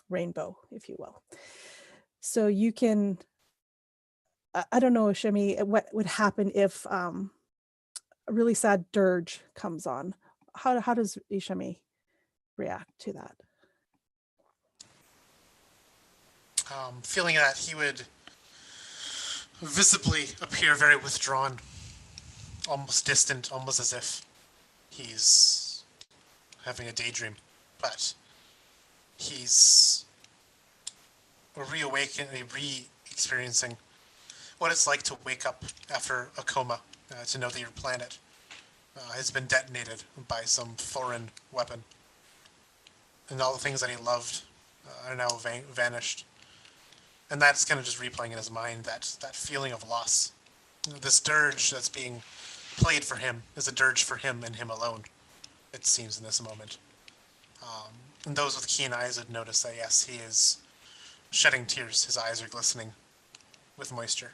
rainbow, if you will. So you can, I don't know, Ushime, what would happen if a really sad dirge comes on? How does Ushime react to that? Feeling that he would visibly appear very withdrawn, almost distant, almost as if he's having a daydream. But he's re-experiencing what it's like to wake up after a coma, to know that your planet has been detonated by some foreign weapon. And all the things that he loved are now vanished. And that's kind of just replaying in his mind that feeling of loss. This dirge that's being played for him is a dirge for him and him alone, it seems, in this moment. And those with keen eyes would notice that, yes, he is shedding tears. His eyes are glistening with moisture.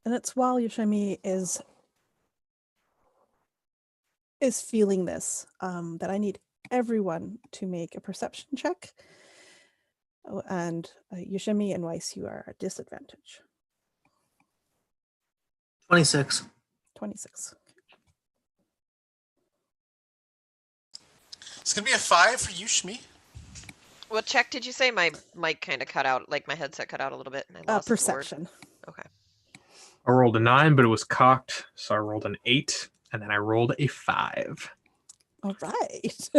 And it's while Ushime is feeling this that I need everyone to make a perception check. Oh, and Ushime and Weiss, you are at disadvantage. 26. 26. It's going to be a 5 for you, Shmi. What check did you say? My mic kind of cut out, like my headset cut out a little bit, and I lost the word. Perception. Okay. I rolled a 9, but it was cocked, so I rolled an 8, and then I rolled a 5. All right.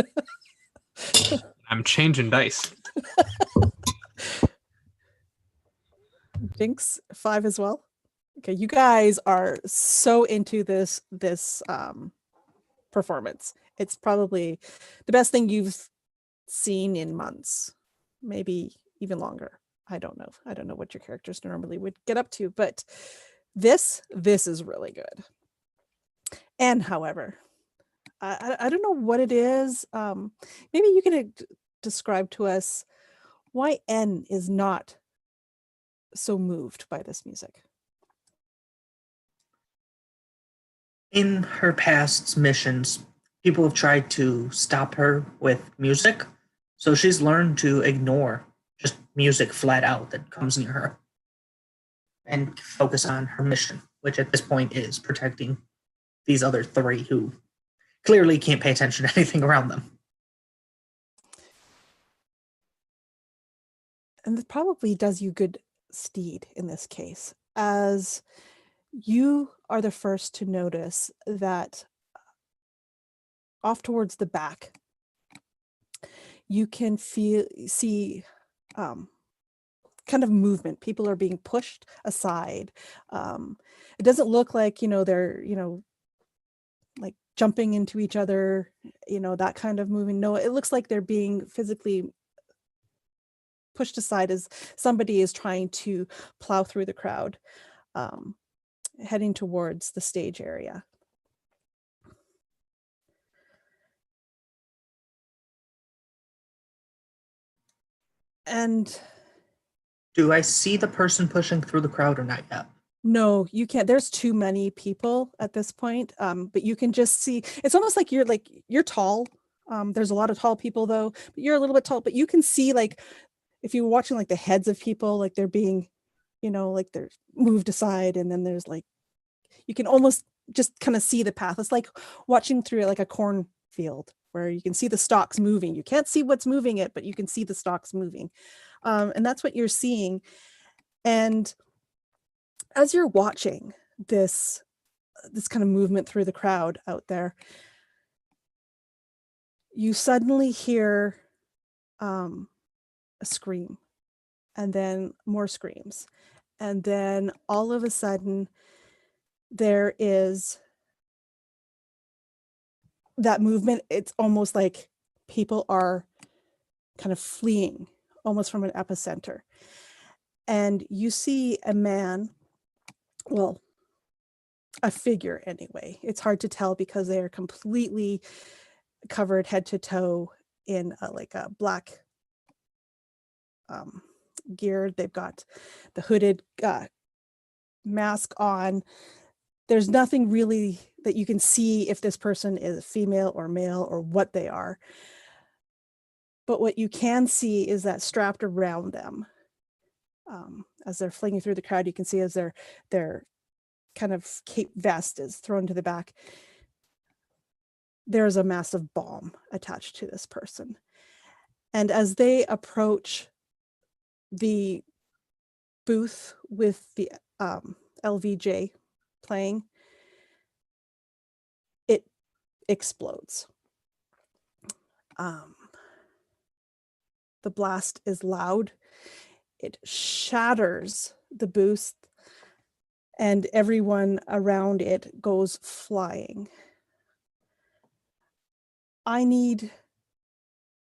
I'm changing dice. Jynx, 5 as well. Okay, you guys are so into this performance. It's probably the best thing you've seen in months, maybe even longer. I don't know what your characters normally would get up to, but this is really good. And however, I don't know what it is. Maybe you can describe to us why N is not so moved by this music. In her past missions, people have tried to stop her with music, so she's learned to ignore just music flat out that comes near her and focus on her mission, which at this point is protecting these other three who clearly can't pay attention to anything around them. And it probably does you good steed in this case, as you are the first to notice that off towards the back, you can see kind of movement. People are being pushed aside. It doesn't look like, they're, like jumping into each other, that kind of moving. No, it looks like they're being physically pushed aside as somebody is trying to plow through the crowd, heading towards the stage area. And do I see the person pushing through the crowd or not yet? No, you can't. There's too many people at this point. But you can just see, it's almost like you're tall. There's a lot of tall people though, but you're a little bit tall, but you can see, like, if you're watching like the heads of people, like they're being, like they're moved aside, and then there's like, you can almost just kind of see the path. It's like watching through like a cornfield where you can see the stalks moving. You can't see what's moving it, but you can see the stalks moving. And that's what you're seeing. And as you're watching this kind of movement through the crowd out there, you suddenly hear a scream, and then more screams. And then all of a sudden, there is that movement. It's almost like people are kind of fleeing almost from an epicenter. And you see a man, well, a figure anyway. It's hard to tell because they are completely covered head to toe in like a black gear. They've got the hooded mask on. There's nothing really that you can see if this person is female or male or what they are. But what you can see is that strapped around them, as they're flinging through the crowd, you can see as their kind of cape vest is thrown to the back, there's a massive bomb attached to this person. And as they approach the booth with the LVJ playing, it explodes. The blast is loud. It shatters the booth, and everyone around it goes flying. I need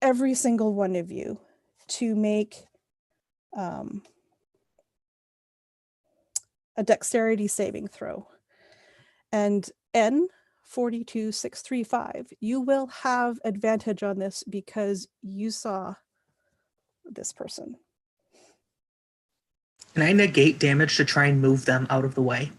every single one of you to make a dexterity saving throw. And N 42635, you will have advantage on this because you saw this person. Can I negate damage to try and move them out of the way?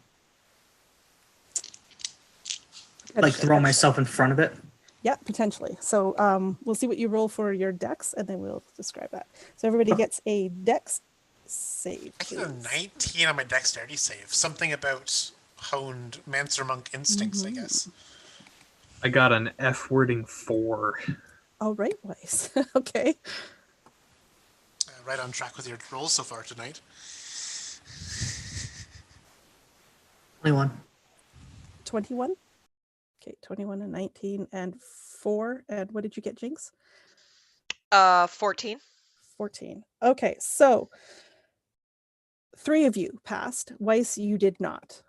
Like throw myself in front of it? Yeah, potentially. So we'll see what you roll for your dex, and then we'll describe that. So everybody gets a dex save. I get a 19 on my dexterity save. Something about honed Mancer Monk instincts, I guess. I got an F wording 4. All right, Weiss. Okay. Right on track with your rolls so far tonight. 21. 21. Okay, 21 and 19 and 4. And what did you get, Jynx? 14. 14. Okay, so 3 of you passed. Weiss, you did not.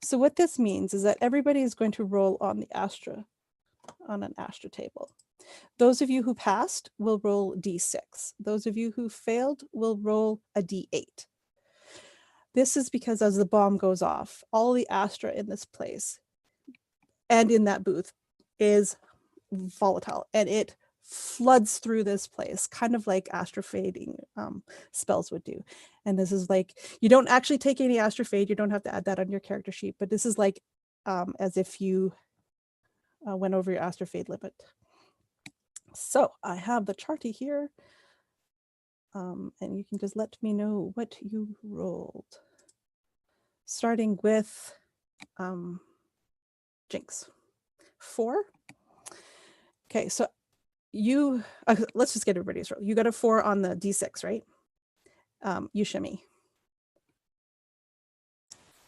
So what this means is that everybody is going to roll on an Astra table. Those of you who passed will roll D6. Those of you who failed will roll a D8. This is because as the bomb goes off, all the Astra in this place and in that booth is volatile, and it floods through this place, kind of like Astra fading spells would do. And this is like, you don't actually take any Astra fade, you don't have to add that on your character sheet, but this is like as if you went over your Astra fade limit. So I have the charty here, and you can just let me know what you rolled. Starting with Jynx. 4. Okay, so you, let's just get everybody's roll. You got a 4 on the D6, right? Ushime.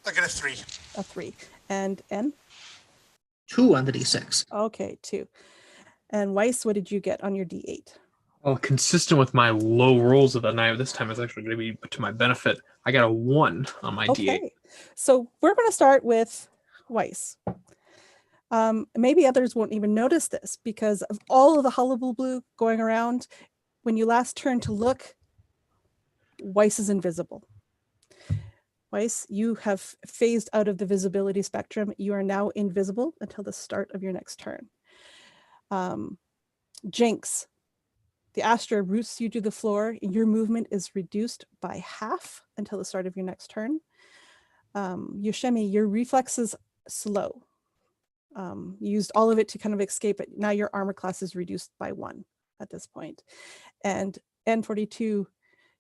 I got a 3. A 3. And N? 2 on the D6. Okay, 2. And Weiss, what did you get on your D8? Well, consistent with my low rolls of the night, this time it's actually going to be to my benefit. I got a 1 on my D8. Okay, so we're going to start with Weiss. Maybe others won't even notice this because of all of the hullabaloo going around. When you last turn to look, Weiss is invisible. Weiss, you have phased out of the visibility spectrum. You are now invisible until the start of your next turn. Jynx, the Astra roots you to the floor. Your movement is reduced by half until the start of your next turn. Ushime, your reflexes slow. You used all of it to kind of escape it. Now your armor class is reduced by 1 at this point. And N42,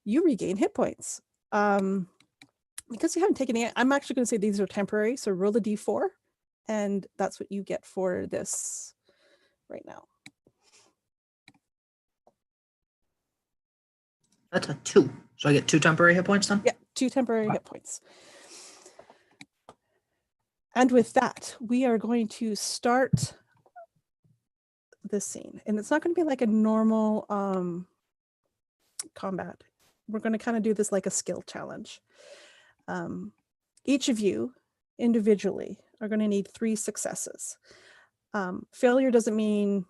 you regain hit points. Because you haven't taken any, I'm actually going to say these are temporary. So roll a D4, and that's what you get for this right now. That's a 2. So I get 2 temporary hit points then? Yeah, 2 temporary hit points. And with that, we are going to start this scene. And it's not going to be like a normal combat. We're going to kind of do this like a skill challenge. Each of you individually are going to need 3 successes. Failure doesn't mean,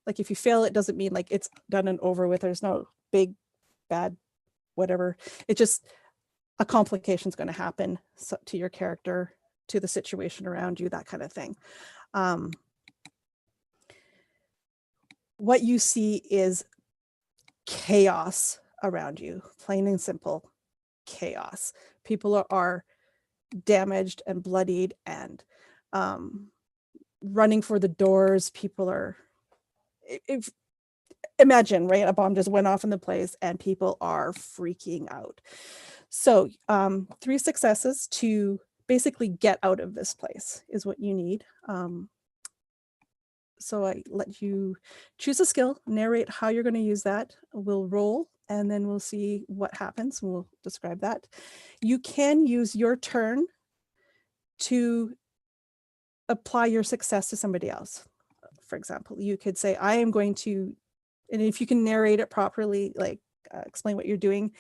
like if you fail, it doesn't mean like it's done and over with. There's no big, bad, whatever. It's just a complication is going to happen to your character, to the situation around you, that kind of thing. What you see is chaos around you, plain and simple chaos. People are damaged and bloodied and running for the doors. People are, imagine, right? A bomb just went off in the place and people are freaking out. So 3 successes to basically get out of this place is what you need. So I let you choose a skill, narrate how you're going to use that. We'll roll and then we'll see what happens. We'll describe that. You can use your turn to apply your success to somebody else. For example, you could say, I am going to, and if you can narrate it properly, like explain what you're doing.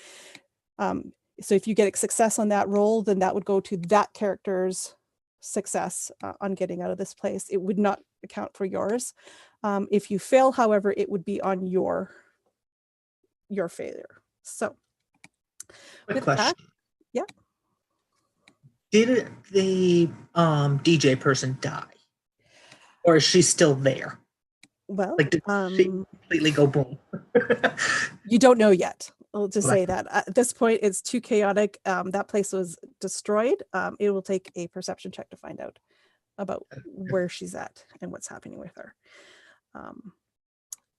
So if you get a success on that roll, then that would go to that character's success on getting out of this place. It would not account for yours. If you fail, however, it would be on your failure. So Quick question. That, yeah. Did the DJ person die? Or is she still there? Well, Like, did she completely go boom? You don't know yet. I'll just say that at this point it's too chaotic. That place was destroyed. It will take a perception check to find out about where she's at and what's happening with her.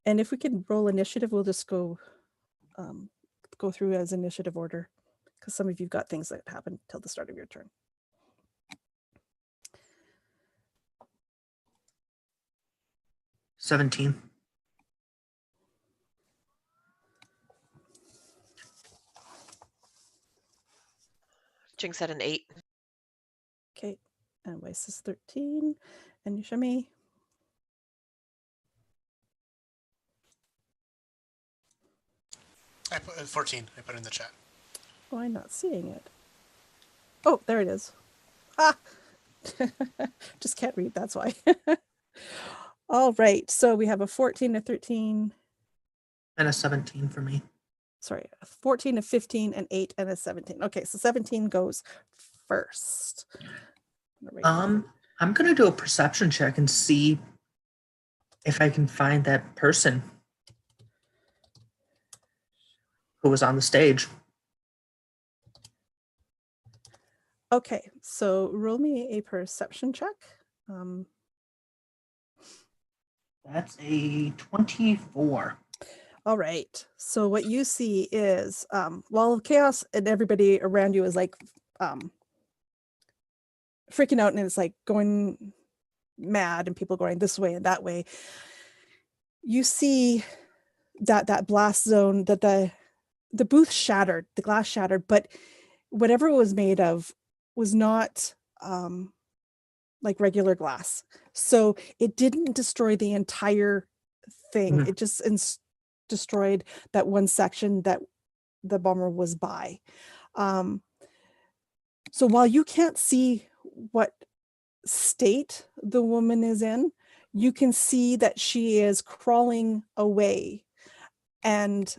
And if we can roll initiative, we'll just go through as initiative order, because some of you've got things that happen till the start of your turn. $17. Jynx had an 8. Okay, and Weiss is 13, and Ushime. I put 14. I put in the chat. Oh, I'm not seeing it. Oh, there it is. Ah! Just can't read, that's why. All right, so we have a 14, a 13, And a 17 for me. sorry, a 14, a 15, an 8, and a 17. Okay, so 17 goes first. I'm gonna do a perception check and see if I can find that person who was on the stage. Okay, so roll me a perception check. That's a 24. All right. So what you see is while chaos and everybody around you is like freaking out and it's like going mad and people going this way and that way, you see that blast zone, that the booth shattered, the glass shattered, but whatever it was made of was not like regular glass. So it didn't destroy the entire thing. It just destroyed that one section that the bomber was by. So while you can't see what state the woman is in, you can see that she is crawling away, and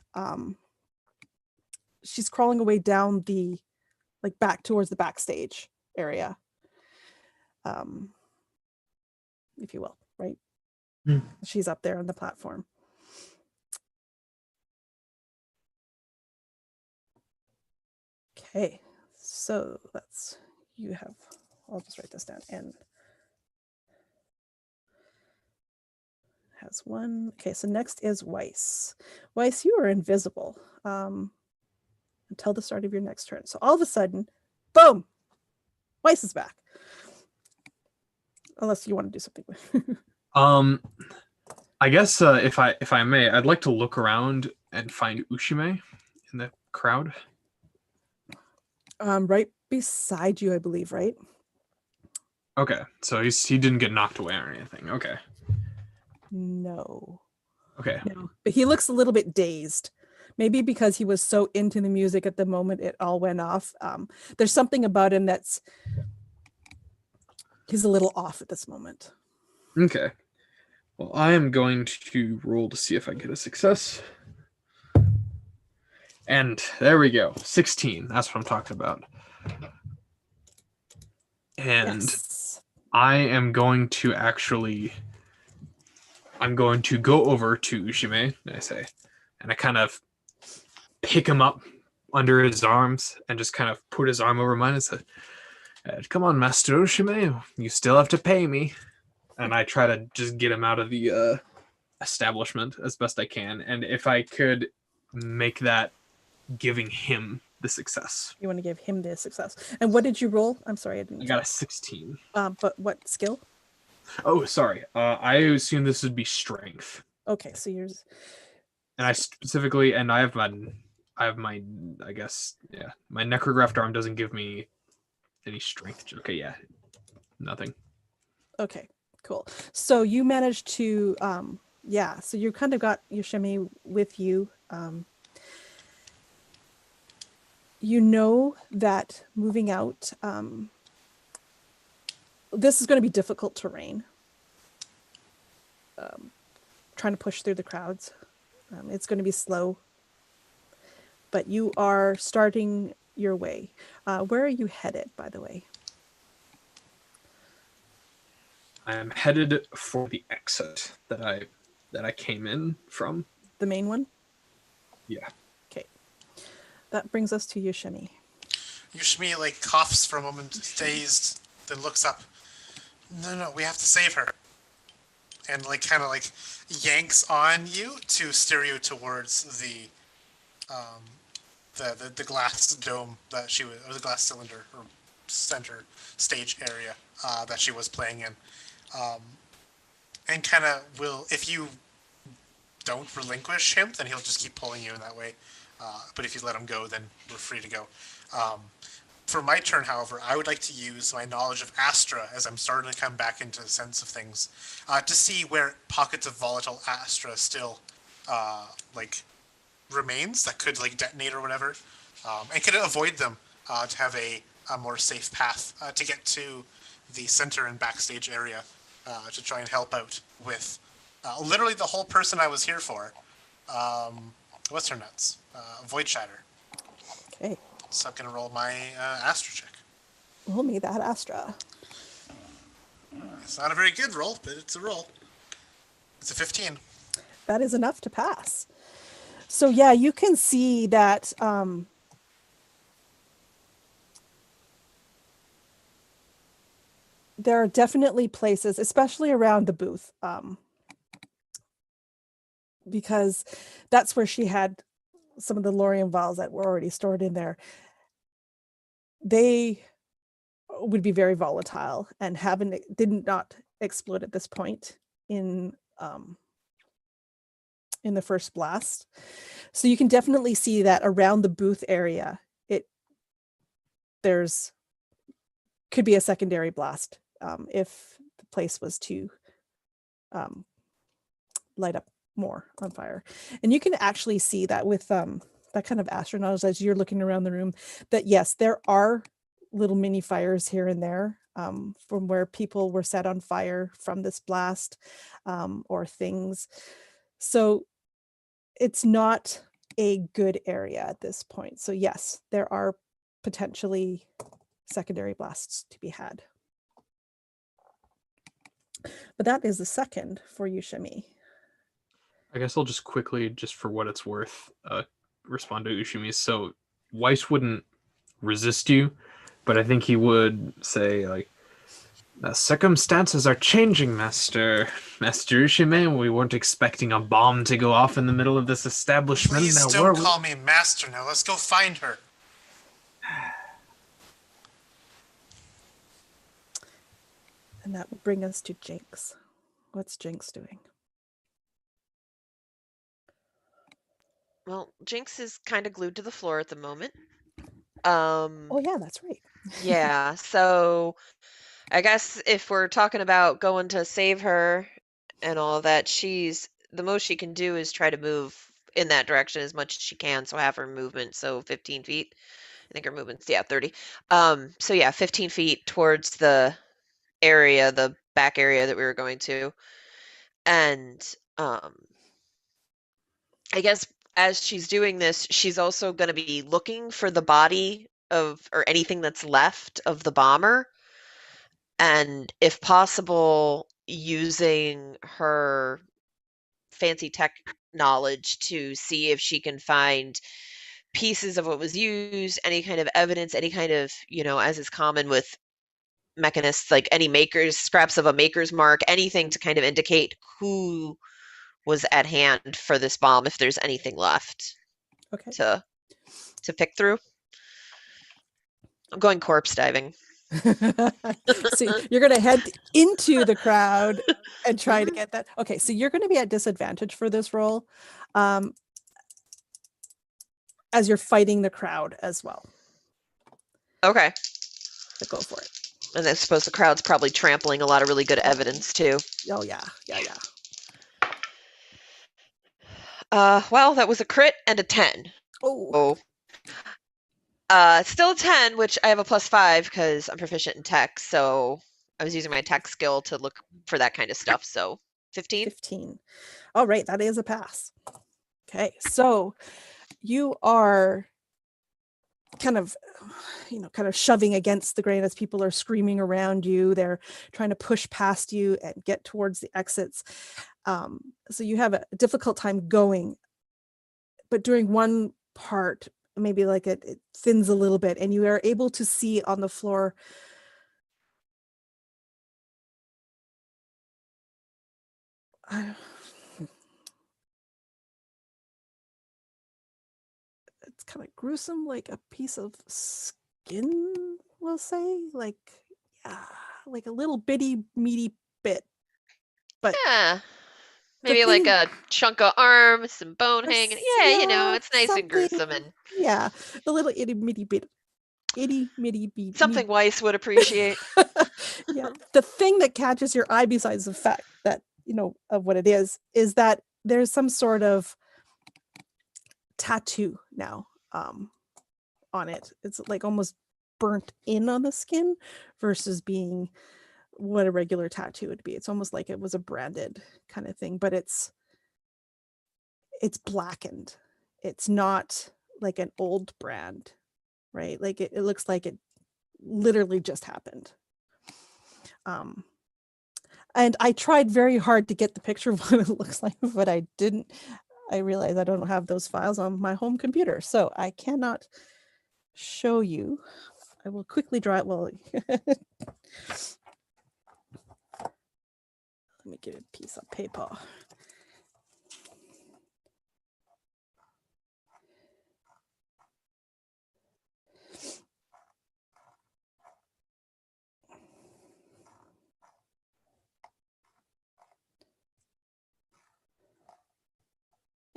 she's crawling away down the, like, back towards the backstage area, if you will, right? She's up there on the platform. Okay, so you have, I'll just write this down. N has one. Okay, so next is Weiss. Weiss, you are invisible until the start of your next turn. So all of a sudden, boom, Weiss is back. Unless you want to do something. I guess if I may, I'd like to look around and find Ushime in the crowd. Right beside you, I believe, right? Okay, so he didn't get knocked away or anything. Okay. No. Okay. No, but he looks a little bit dazed. Maybe because he was so into the music at the moment it all went off. There's something about him he's a little off at this moment. Okay. Well, I am going to roll to see if I get a success. And there we go. 16. That's what I'm talking about. And Yes. I am going to I'm going to go over to Ushime, and I kind of pick him up under his arms and just kind of put his arm over mine and say, come on, Master Ushime, you still have to pay me. And I try to just get him out of the establishment as best I can. And if I could make that giving him the success. You want to give him the success. And what did you roll? I'm sorry, I didn't. I got a 16. But what skill? Oh, sorry. I assume this would be strength. Okay, so yours. And I specifically, and I have my, I guess, yeah, my necrographed arm doesn't give me any strength. Okay, yeah, nothing. Okay, cool. So you managed to, yeah, so you kind of got Ushime with you. You know that moving out, this is going to be difficult terrain. Trying to push through the crowds. It's going to be slow. But you are starting your way. Where are you headed, by the way? I am headed for the exit that I came in from. The main one? Yeah. Okay. That brings us to Ushime. Ushime, like, coughs for a moment, dazed, then looks up. No, we have to save her. And, like, kind of, like, yanks on you to steer you towards the glass dome that she was, or the glass cylinder, or center stage area that she was playing in. And kind of will, if you don't relinquish him, then he'll just keep pulling you in that way. But if you let him go, then we're free to go. For my turn, however, I would like to use my knowledge of Astra as I'm starting to come back into the sense of things to see where pockets of volatile Astra still like remains that could like detonate or whatever and can avoid them to have a more safe path to get to the center and backstage area to try and help out with literally the whole person I was here for. What's her nuts? Void Shatter. Okay. So I'm going to roll my Astra check. Roll me that Astra. It's not a very good roll, but it's a roll. It's a 15. That is enough to pass. So yeah, you can see that there are definitely places, especially around the booth, because that's where she had some of the Lorium vials that were already stored in there. They would be very volatile and did not explode at this point in the first blast. So you can definitely see that around the booth area, could be a secondary blast if the place was to light up more on fire. And you can actually see that with that kind of astronauts as you're looking around the room, that yes, there are little mini fires here and there from where people were set on fire from this blast or things. So it's not a good area at this point. So yes, there are potentially secondary blasts to be had. But that is the second for Ushime. I guess I'll just quickly, just for what it's worth, respond to Ushime. So Weiss wouldn't resist you, but I think he would say, like, the circumstances are changing, Master Ushime. We weren't expecting a bomb to go off in the middle of this establishment. Please Now, don't call me Master now. Let's go find her. And that will bring us to Jynx. What's Jynx doing? Well, Jynx is kind of glued to the floor at the moment. Oh yeah, that's right. Yeah, so I guess if we're talking about going to save her and all of that, the most she can do is try to move in that direction as much as she can. So have her movement, so 15 feet. I think her movement's 30. So yeah, 15 feet towards the area, the back area that we were going to. And I guess as she's doing this, she's also going to be looking for the body or anything that's left of the bomber. And if possible, using her fancy tech knowledge to see if she can find pieces of what was used, any kind of evidence, any kind of, as is common with mechanists, like any scraps of a maker's mark, anything to kind of indicate who was at hand for this bomb, if there's anything left to pick through. I'm going corpse diving. So you're going to head into the crowd and try to get that. Okay, so you're going to be at disadvantage for this roll as you're fighting the crowd as well. Okay. So go for it. And I suppose the crowd's probably trampling a lot of really good evidence too. Oh yeah. Well, that was a crit and a 10. Oh. Still a 10, which I have a +5 because I'm proficient in tech. So I was using my tech skill to look for that kind of stuff. So 15. 15. All right, that is a pass. Okay, so you are kind of shoving against the grain as people are screaming around you. They're trying to push past you and get towards the exits. So you have a difficult time going, but during one part, maybe like it thins a little bit, and you are able to see on the floor it's kind of gruesome, like a piece of skin, we'll say, like a little bitty meaty bit, but yeah, maybe like a chunk of arm, some bone hanging. Yeah, it's nice and gruesome, and a little itty bitty bit. Something Weiss would appreciate. Yeah, the thing that catches your eye, besides the fact that of what it is that there's some sort of tattoo now on it. It's like almost burnt in on the skin versus being what a regular tattoo would be. It's almost like it was a branded kind of thing, but it's blackened. It's not like an old brand, right? Like it looks like it literally just happened. And I tried very hard to get the picture of what it looks like, but I didn't. I realized I don't have those files on my home computer, so I cannot show you. I will quickly draw it. Well, let me get a piece of paper.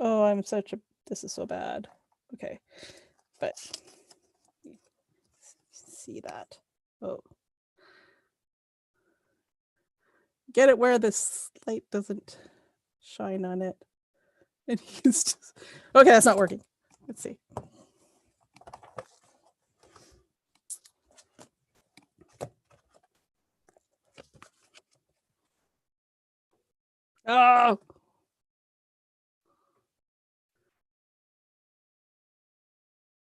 Oh, I'm such a, this is so bad. Okay, but see that. Oh, get it where this light doesn't shine on it. And he's just, okay, that's not working. Let's see. Oh,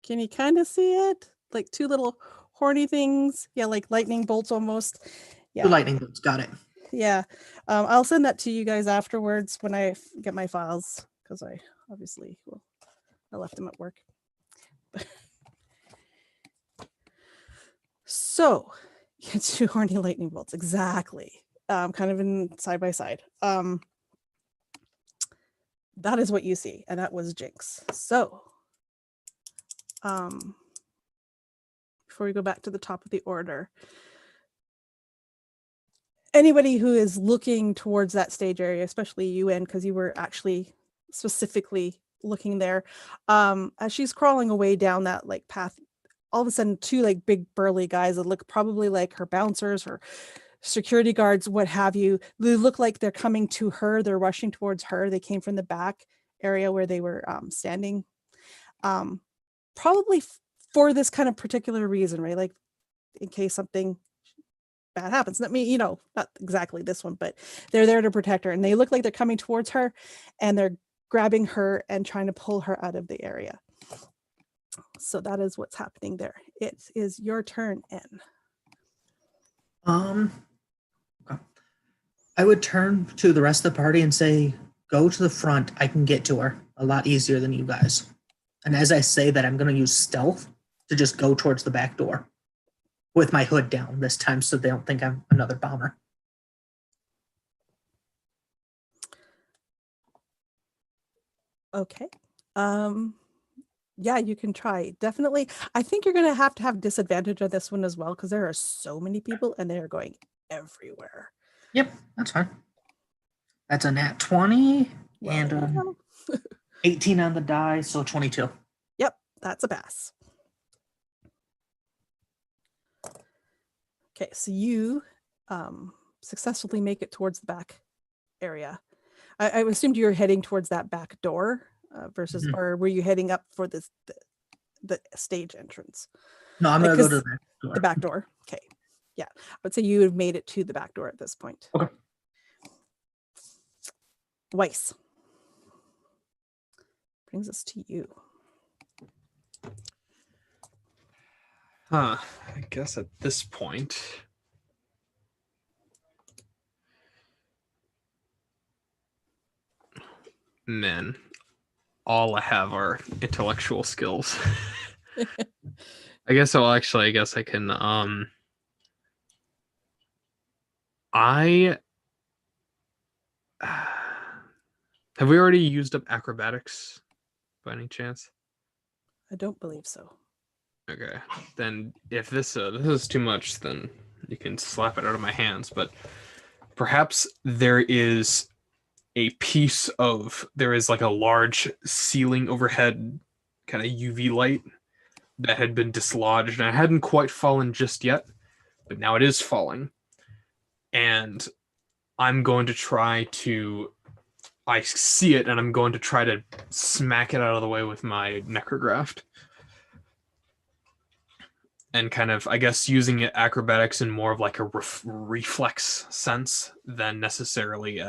can you kind of see it? Like two little horny things. Yeah, like lightning bolts almost. Yeah. The lightning bolts, got it. Yeah. I'll send that to you guys afterwards when I get my files, because I obviously, well, I left them at work. So, yeah, two horny lightning bolts, exactly. Kind of in side by side. That is what you see, and that was Jynx. So, before we go back to the top of the order, anybody who is looking towards that stage area, especially you, Anne, because you were actually specifically looking there, as she's crawling away down that like path, all of a sudden two like big burly guys that look probably like her bouncers or security guards, what have you, they look like they're coming to her. They're rushing towards her. They came from the back area where they were standing, probably for this kind of particular reason, right? Like in case something bad happens. Not me, not exactly this one, but they're there to protect her, and they look like they're coming towards her and they're grabbing her and trying to pull her out of the area. So that is what's happening there. It is your turn, N. Okay. I would turn to the rest of the party and say, go to the front. I can get to her a lot easier than you guys. And as I say that, I'm going to use stealth to just go towards the back door with my hood down this time so they don't think I'm another bomber. Okay. Yeah, you can try. Definitely. I think you're going to have disadvantage on this one as well, because there are so many people and they are going everywhere. Yep, that's fine. That's a nat 20 Well, and 18 on the die, so 22. Yep, that's a pass. Okay, so you successfully make it towards the back area. I assumed you were heading towards that back door versus, or were you heading up for the stage entrance? No, I'm going to go to the back door. The back door. Okay. Yeah. I would say you have made it to the back door at this point. Okay. Weiss. Brings us to you. I guess at this point, man, all I have are intellectual skills. I guess I can have we already used up acrobatics by any chance? I don't believe so. Okay, then if this is too much, then you can slap it out of my hands. But perhaps there is like a large ceiling overhead kind of UV light that had been dislodged, and it hadn't quite fallen just yet, but now it is falling. And I'm going to try to, I see it, and I'm going to try to smack it out of the way with my necrograft. and kind of, I guess, using acrobatics in more of like a reflex sense than necessarily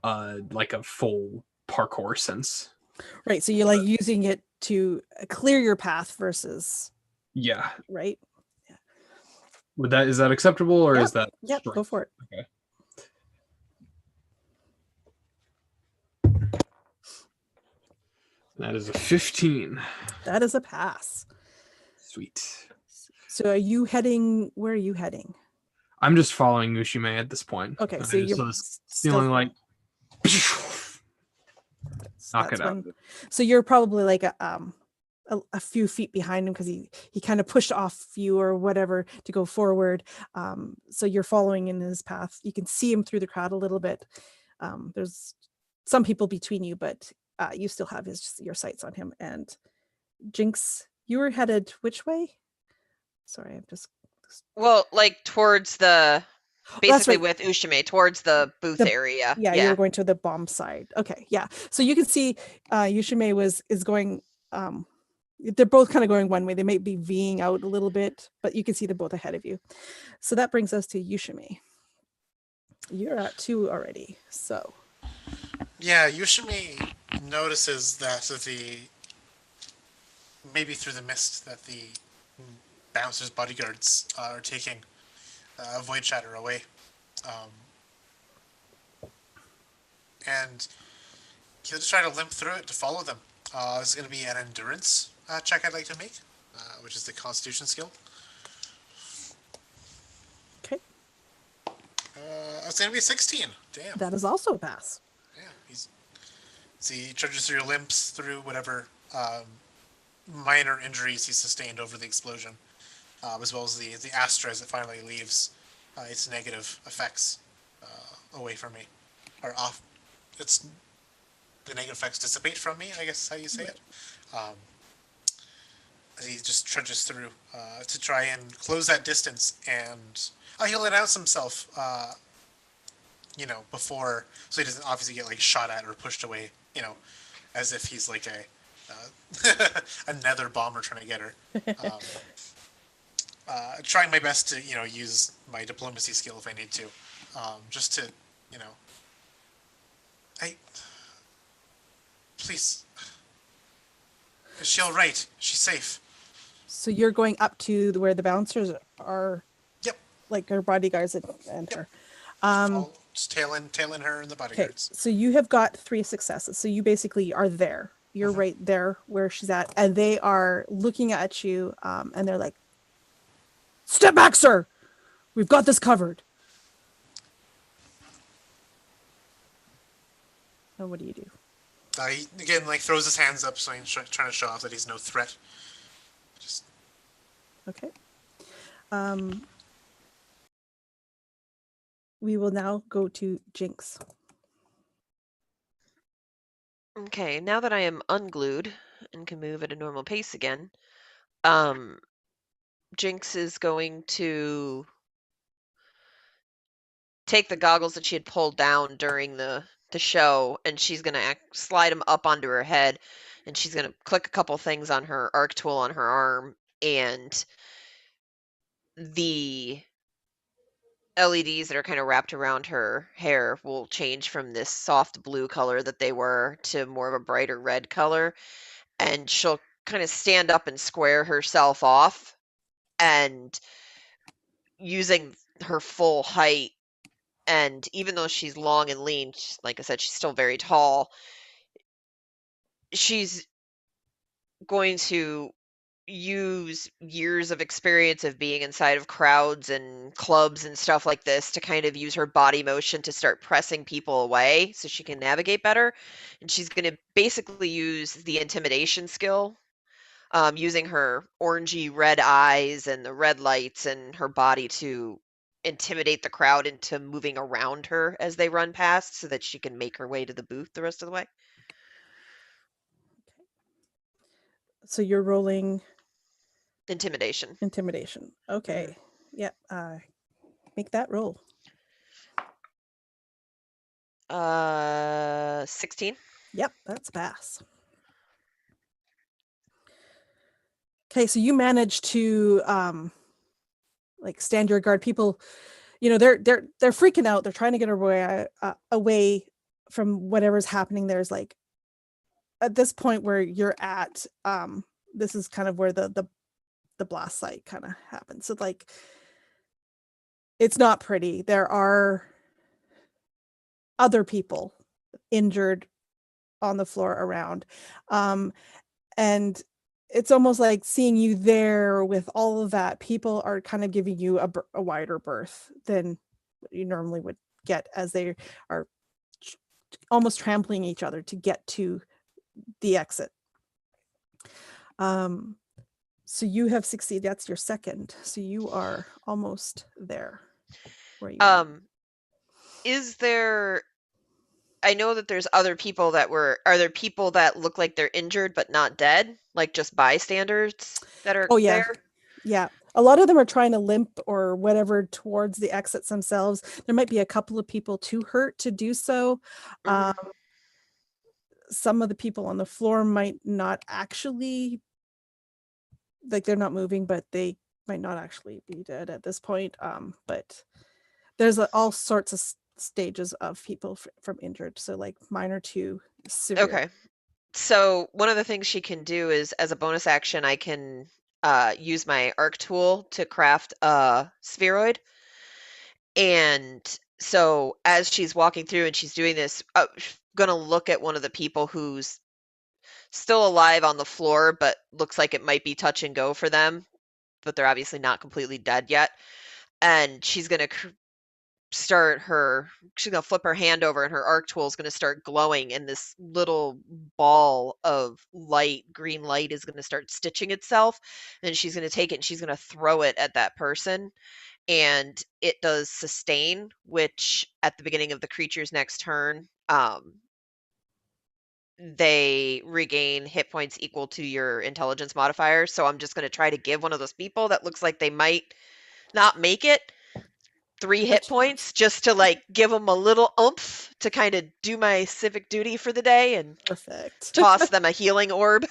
like a full parkour sense. Right. So you're like using it to clear your path versus, Yeah. right? Is that acceptable, or is that Yep, go strength? for it. Okay. That is a 15. That is a pass. Sweet. So are you heading, where are you heading? I'm just following Ushime at this point. Okay, And so I just you're saw this still feeling like knock that's it out. when, so you're probably like a few feet behind him because he kind of pushed off you or whatever to go forward. So you're following in his path. You can see him through the crowd a little bit. There's some people between you, but you still have your sights on him. And Jynx, you were headed which way? Sorry, I'm just. Well, like towards the That's basically right. with Ushime towards the booth area. Yeah, you were going to the bomb side. Okay, yeah. So you can see Ushime is going. They're both kind of going one way. They may be Ving out a little bit, but you can see they're both ahead of you. So that brings us to Ushime. You're at 2 already. So Yeah, Ushimi notices that maybe through the mist that the bouncer's bodyguards are taking Void Shatter away. And he'll just try to limp through it to follow them. This is going to be an endurance check I'd like to make, which is the Constitution skill. okay, It's going to be a 16. Damn. that is also a pass. Yeah, so he trudges through, limps through whatever minor injuries he sustained over the explosion, as well as the Astra as it finally leaves its negative effects away from me, or off. It's the negative effects dissipate from me, I guess is how you say it. He just trudges through to try and close that distance, and he'll announce himself, before, so he doesn't obviously get like shot at or pushed away, as if he's like a nether bomber trying to get her. Trying my best to, use my diplomacy skill if I need to, just to, please, is she all right? She's safe. So you're going up to where the bouncers are. Yep. Like her bodyguards and her. Just tail in her and the Okay, bodyguards. so you have got 3 successes. So you basically are there. You're right there where she's at, and they are looking at you, and they're like, "Step back, sir. We've got this covered." And what do you do? He again throws his hands up, so he's trying to show off that he's no threat. Just Okay. We will now go to Jynx. Okay, now that I am unglued and can move at a normal pace again, Jynx is going to take the goggles that she had pulled down during the show, and she's going to slide them up onto her head, and she's going to click a couple things on her arc tool on her arm, and the LEDs that are kind of wrapped around her hair will change from this soft blue color that they were to more of a brighter red color, and she'll kind of stand up and square herself off, and using her full height, and even though she's long and lean, like I said, she's still very tall, she's going to use years of experience of being inside of crowds and clubs and stuff like this to kind of use her body motion to start pressing people away so she can navigate better. And she's going to basically use the intimidation skill, using her orangey red eyes and the red lights and her body to intimidate the crowd into moving around her as they run past so that she can make her way to the booth the rest of the way. So you're rolling Intimidation. Okay. Yep. Make that roll. 16. Yep, that's a pass. Okay, so you manage to like stand your guard. People, you know, they're freaking out. They're trying to get away from whatever's happening. There's like at this point where you're at, this is kind of where the blast site kind of happens. So like it's not pretty. There are other people injured on the floor around. And it's almost like seeing you there with all of that. People are kind of giving you a wider berth than you normally would get, as they are almost trampling each other to get to the exit. So you have succeeded. That's your second. So you are almost there. Where you are. Is there, I know that there's other people are there people that look like they're injured but not dead? Like just bystanders that are yeah. there? Yeah. A lot of them are trying to limp or whatever towards the exits themselves. There might be a couple of people too hurt to do so. Some of the people on the floor might not actually, like they're not moving, but they might not actually be dead at this point. But there's all sorts of stages of people from injured. So like minor to severe. Okay. So one of the things she can do is, as a bonus action, I can use my arc tool to craft a spheroid. And so as she's walking through and she's doing this, going to look at one of the people who's still alive on the floor, but looks like it might be touch and go for them, but they're obviously not completely dead yet. And she's going to she's going to flip her hand over, and her arc tool is going to start glowing, and this little ball of green light is going to start stitching itself, and she's going to take it and she's going to throw it at that person. And it does sustain, which at the beginning of the creature's next turn, they regain hit points equal to your intelligence modifier. So I'm just going to try to give one of those people that looks like they might not make it 3 hit points, just to like give them a little oomph to kind of do my civic duty for the day and Perfect. toss them a healing orb.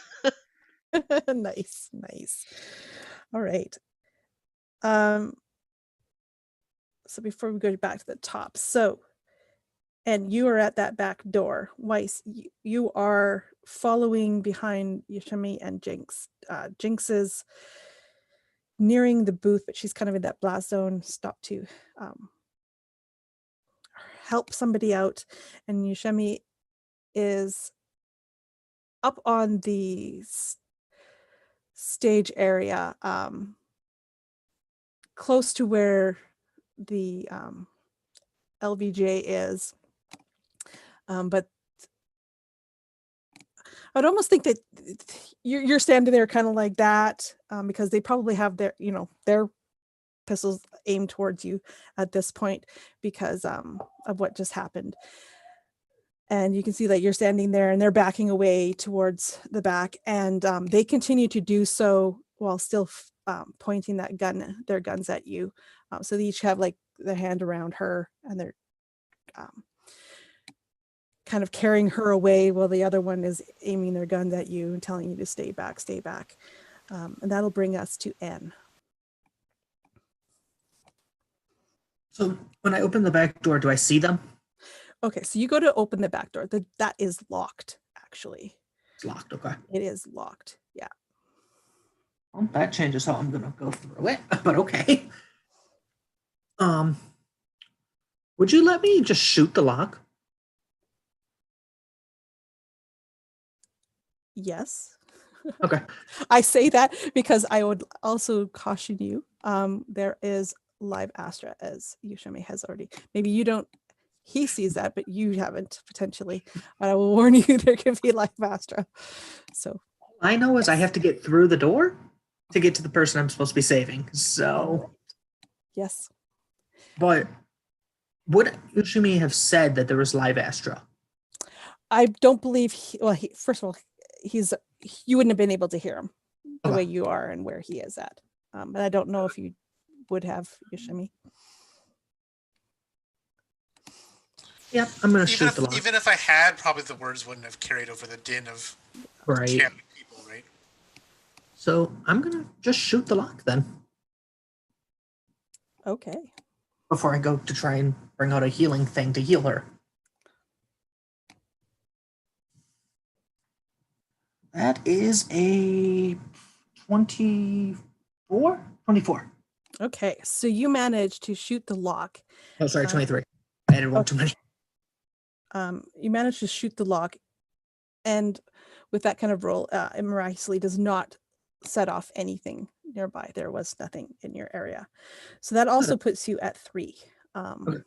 Nice. All right. So before we go back to the top, and you are at that back door, Weiss, you are following behind Ushime and Jynx. Jynx is nearing the booth, but she's kind of in that blast zone, stop to help somebody out. And Ushime is up on the stage area, close to where the LVJ is. But I'd almost think that you're standing there kind of like that, because they probably have their pistols aimed towards you at this point because of what just happened. And you can see that you're standing there and they're backing away towards the back, and they continue to do so while still pointing their guns at you. So they each have like their hand around her, and they're kind of carrying her away while the other one is aiming their guns at you and telling you to stay back. And that'll bring us to N. So when I open the back door, do I see them? Okay, so you go to open the back door. That is locked, actually. It's locked, okay. It is locked, yeah. Well, that changes how I'm gonna go through it, but okay. Would you let me just shoot the lock? Yes. Okay. I say that because I would also caution you. There is live Astra, as Ushime has already. Maybe you don't. He sees that, but you haven't potentially. But I will warn you, there can be live Astra. So all I know is I have to get through the door to get to the person I'm supposed to be saving. So yes. But would Ushime have said that there was live Astra? I don't believe first of all, you wouldn't have been able to hear him the way you are and where he is at. But I don't know if you would have, Ushime. Yep, I'm going to shoot the lock. Even if I had, probably the words wouldn't have carried over the din of right. people, right? So I'm gonna just shoot the lock then Okay. before I go to try and bring out a healing thing to heal her. That is a 24? 24. Okay. So you managed to shoot the lock. Oh, sorry, 23. I added one too many. You managed to shoot the lock, and with that kind of roll, it miraculously does not set off anything nearby. There was nothing in your area. So that also puts you at 3. Okay.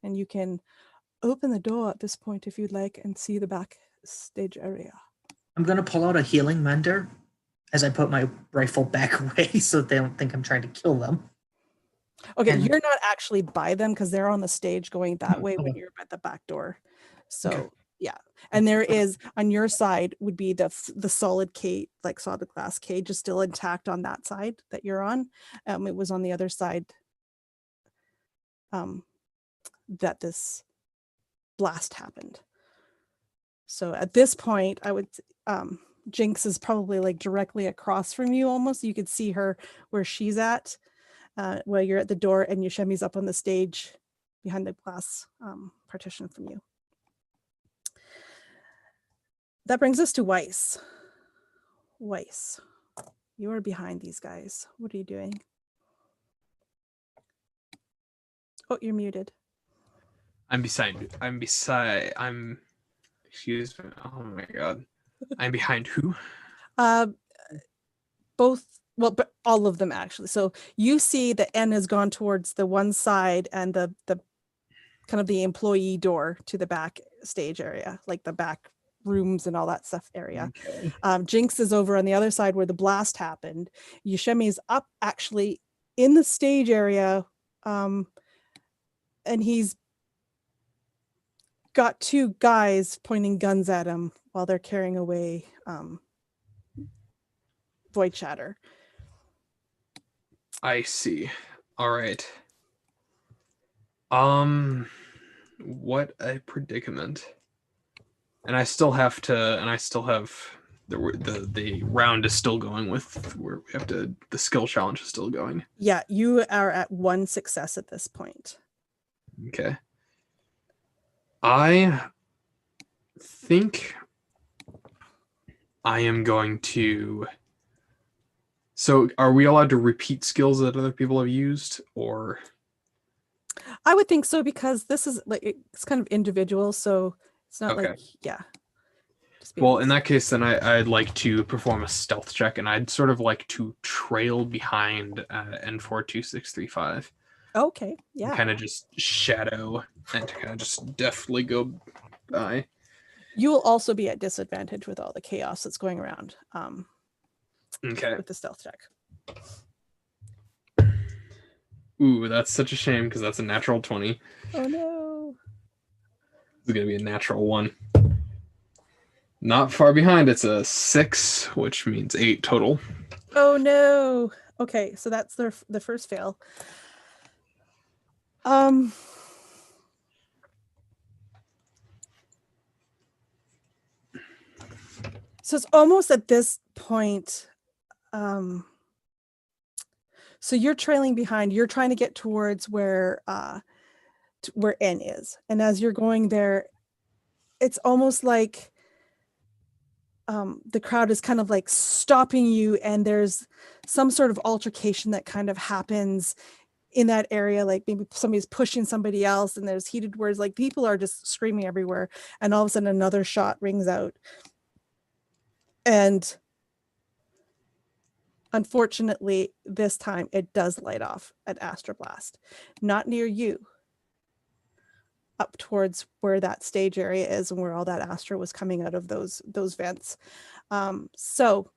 And you can open the door at this point if you'd like and see the back stage area. I'm gonna pull out a healing mender as I put my rifle back away so they don't think I'm trying to kill them. Okay, And- you're not actually by them because they're on the stage going that way when Okay. you're at the back door. So Okay. yeah, and there is on your side would be the solid cage, like solid glass cage, is still intact on that side that you're on. It was on the other side that this blast happened. So at this point, I would Jynx is probably like directly across from you almost. You could see her where she's at. While you're at the door and Ushime's up on the stage behind the glass partition from you. That brings us to Weiss. Weiss, you are behind these guys. What are you doing? Oh, you're muted. Excuse me. Oh my god. I'm behind who? Both. Well, but all of them actually. So you see the N has gone towards the one side and the kind of the employee door to the back stage area, like the back rooms and all that stuff area. Okay. Jynx is over on the other side where the blast happened. Ushime is up actually in the stage area, and he's got 2 guys pointing guns at him while they're carrying away Void Shatter. I see. All right. What a predicament. And I still have the round is still going with where we have to, the skill challenge is still going. Yeah, you are at 1 success at this point. Okay. I think I am going to. So, are we allowed to repeat skills that other people have used, or? I would think so because this is like it's kind of individual, so it's not Okay. like Just be Well, honest. in that case, then I'd like to perform a stealth check, and I'd sort of like to trail behind N42635. Okay, yeah. Kind of just shadow and to kind of just deftly go by. You will also be at disadvantage with all the chaos that's going around. Okay. With the stealth check. Ooh, that's such a shame because that's a natural 20. Oh no. It's going to be a natural 1. Not far behind, it's a 6, which means 8 total. Oh no. Okay, so that's the first fail. So it's almost at this point. So you're trailing behind. You're trying to get towards where N is, and as you're going there, it's almost like the crowd is kind of like stopping you, and there's some sort of altercation that kind of happens in that area, like maybe somebody's pushing somebody else, and there's heated words, like people are just screaming everywhere, and all of a sudden another shot rings out. And unfortunately, this time it does light off an Astra Blast. Not near you, up towards where that stage area is and where all that Astra was coming out of those vents. So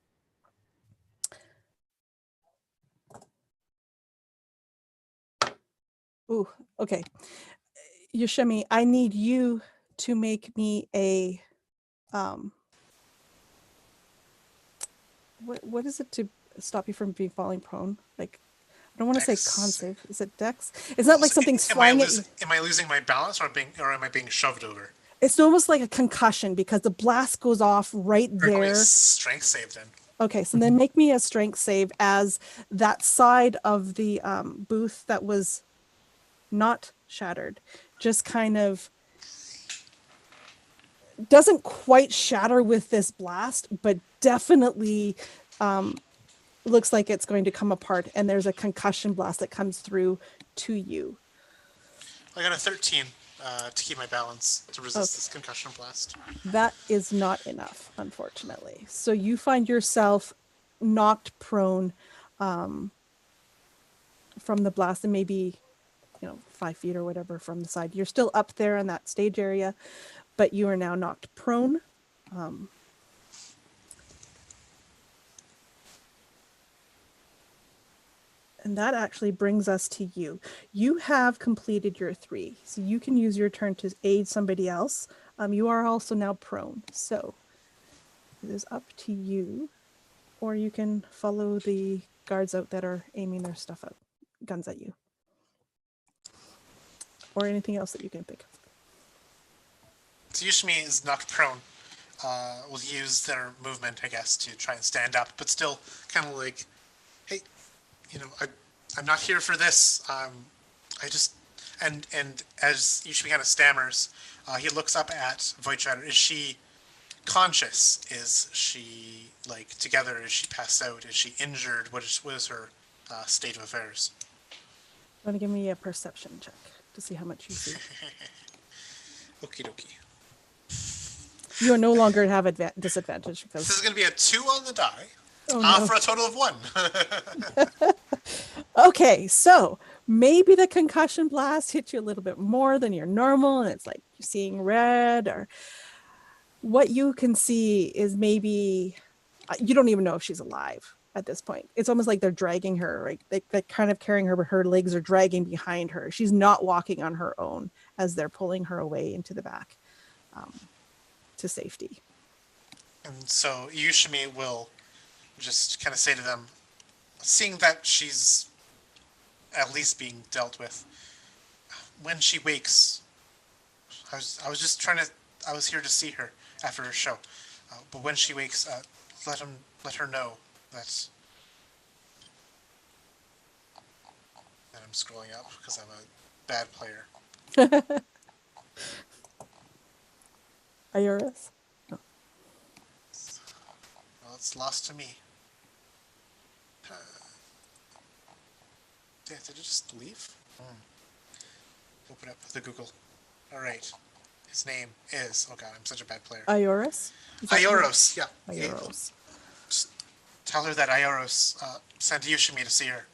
ooh, okay. Ushime, I need you to make me a what is it to stop you from being falling prone? Like, I don't want to say con save. Is it Dex? Is that like something's flying at you? Am I losing my balance, or am I being shoved over? It's almost like a concussion because the blast goes off right Or there. strength save then. Okay, so then make me a strength save as that side of the booth that was not shattered just kind of doesn't quite shatter with this blast, but definitely looks like it's going to come apart, and there's a concussion blast that comes through to you. I got a 13 to keep my balance to resist Okay. this concussion blast. That is not enough, unfortunately. So you find yourself knocked prone from the blast, and maybe 5 feet or whatever from the side. You're still up there in that stage area, but you are now knocked prone. And that actually brings us to you. You have completed your 3, so you can use your turn to aid somebody else. You are also now prone, so it is up to you, or you can follow the guards out that are aiming their guns at you, or anything else that you can think of. So Ushime is knocked prone. Will use their movement, I guess, to try and stand up, but still kind of like, hey, I'm not here for this. I just and as Ushime kind of stammers, he looks up at Voidshatter. Is she conscious? Is she together? Is she passed out? Is she injured? What is her state of affairs? You want to give me a perception check to see how much you see? Okie dokie. You are no longer have disadvantage because This is going to be a 2 on the die. Oh, no. For a total of 1. Okay, so maybe the concussion blast hit you a little bit more than your normal, and it's like you're seeing red, or what you can see is maybe you don't even know if she's alive at this point. It's almost like they're dragging her, right? They're kind of carrying her, but her legs are dragging behind her. She's not walking on her own as they're pulling her away into the back to safety. And so Ushime will just kind of say to them, seeing that she's at least being dealt with, when she wakes, I was here to see her after her show, but when she wakes, let her know that. And I'm scrolling up because I'm a bad player. Ioris? Well, it's lost to me. Did it just leave? Open up the Google. Alright. His name is... Oh god, I'm such a bad player. Ioris? Ioros, yeah. Ioros. Just tell her that Ioros sent Ushime to see her.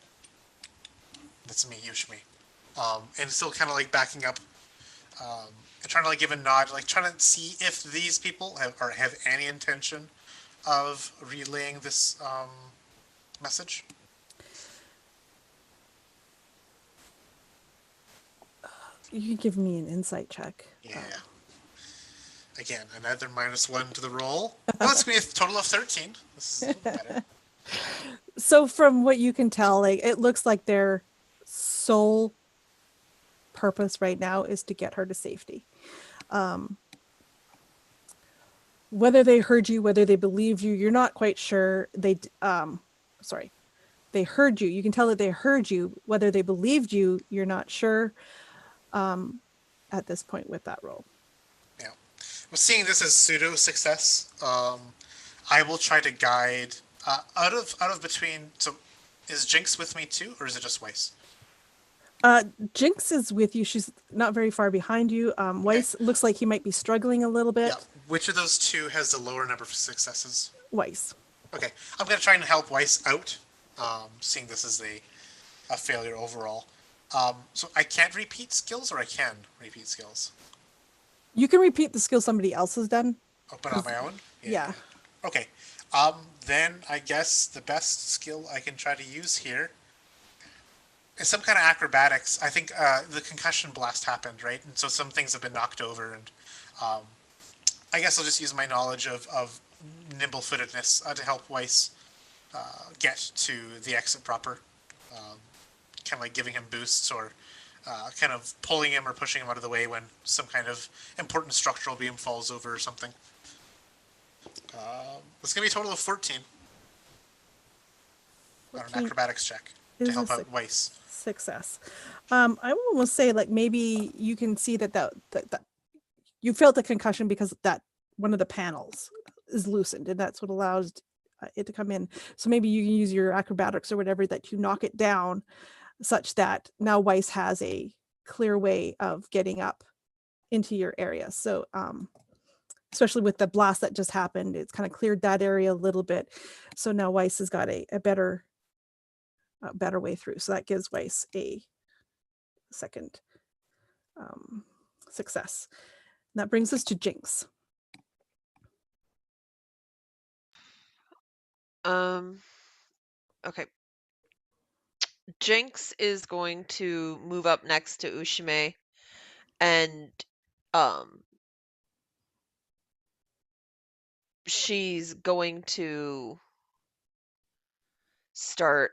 That's me, Ushime. And still kind of backing up and trying to give a nod, trying to see if these people have any intention of relaying this message. You can give me an insight check. Yeah. Again, another -1 to the roll. Well, it's going to be a total of 13. This is a little better. So from what you can tell, it looks like their sole purpose right now is to get her to safety. Whether they heard you, whether they believed you, you're not quite sure. They heard you. You can tell that they heard you. Whether they believed you, you're not sure at this point with that roll. Yeah. Well, seeing this as pseudo success, I will try to guide out of between. So, is Jynx with me too, or is it just Weiss? Jynx is with you. She's not very far behind you. Weiss looks like he might be struggling a little bit. Yeah. Which of those two has the lower number of successes? Weiss. Okay. I'm going to try and help Weiss out, seeing this as a failure overall. So I can't repeat skills, or I can repeat skills? You can repeat the skill somebody else has done. Oh, but on my own? Yeah. Okay. Then I guess the best skill I can try to use here is some kind of acrobatics. I think the concussion blast happened, right? And so some things have been knocked over, and I guess I'll just use my knowledge of nimble-footedness to help Weiss get to the exit proper. Kind of giving him boosts, or kind of pulling him or pushing him out of the way when some kind of important structural beam falls over or something. It's going to be a total of 14. on an 14 acrobatics check to is help a out Weiss. success. I would almost say like maybe you can see that you felt the concussion because that one of the panels is loosened, and that's what allows it to come in. So maybe you can use your acrobatics or whatever that you knock it down, such that now Weiss has a clear way of getting up into your area. So especially with the blast that just happened, it's kind of cleared that area a little bit. So now Weiss has got a better way through. So that gives Weiss a second success. And that brings us to Jynx. Okay. Jynx is going to move up next to Ushime and she's going to start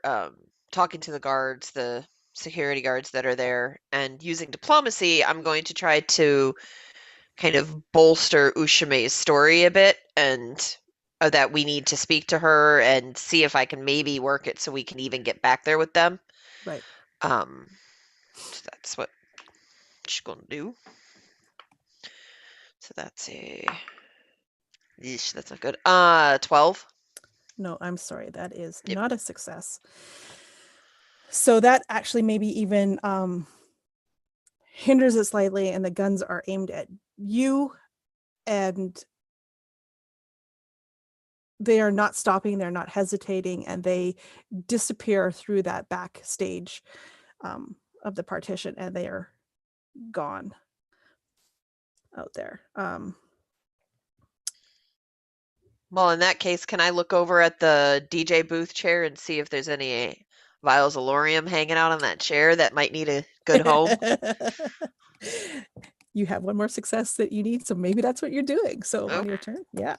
talking to the guards, the security guards that are there, and using diplomacy, I'm going to try to kind of bolster Ushime's story a bit, and that we need to speak to her and see if I can maybe work it so we can even get back there with them. Right. So that's what she's gonna do. So that's a yeesh, that's not good. 12. No, I'm sorry. That is Yep. not a success. So that actually maybe even hinders it slightly, and the guns are aimed at you, and they are not stopping, they're not hesitating, and they disappear through that back stage of the partition, and they are gone out there. Well, in that case, can I look over at the DJ booth chair and see if there's any vials of Lorium hanging out on that chair that might need a good home? You have one more success that you need, so maybe that's what you're doing. So on your Okay. turn, yeah.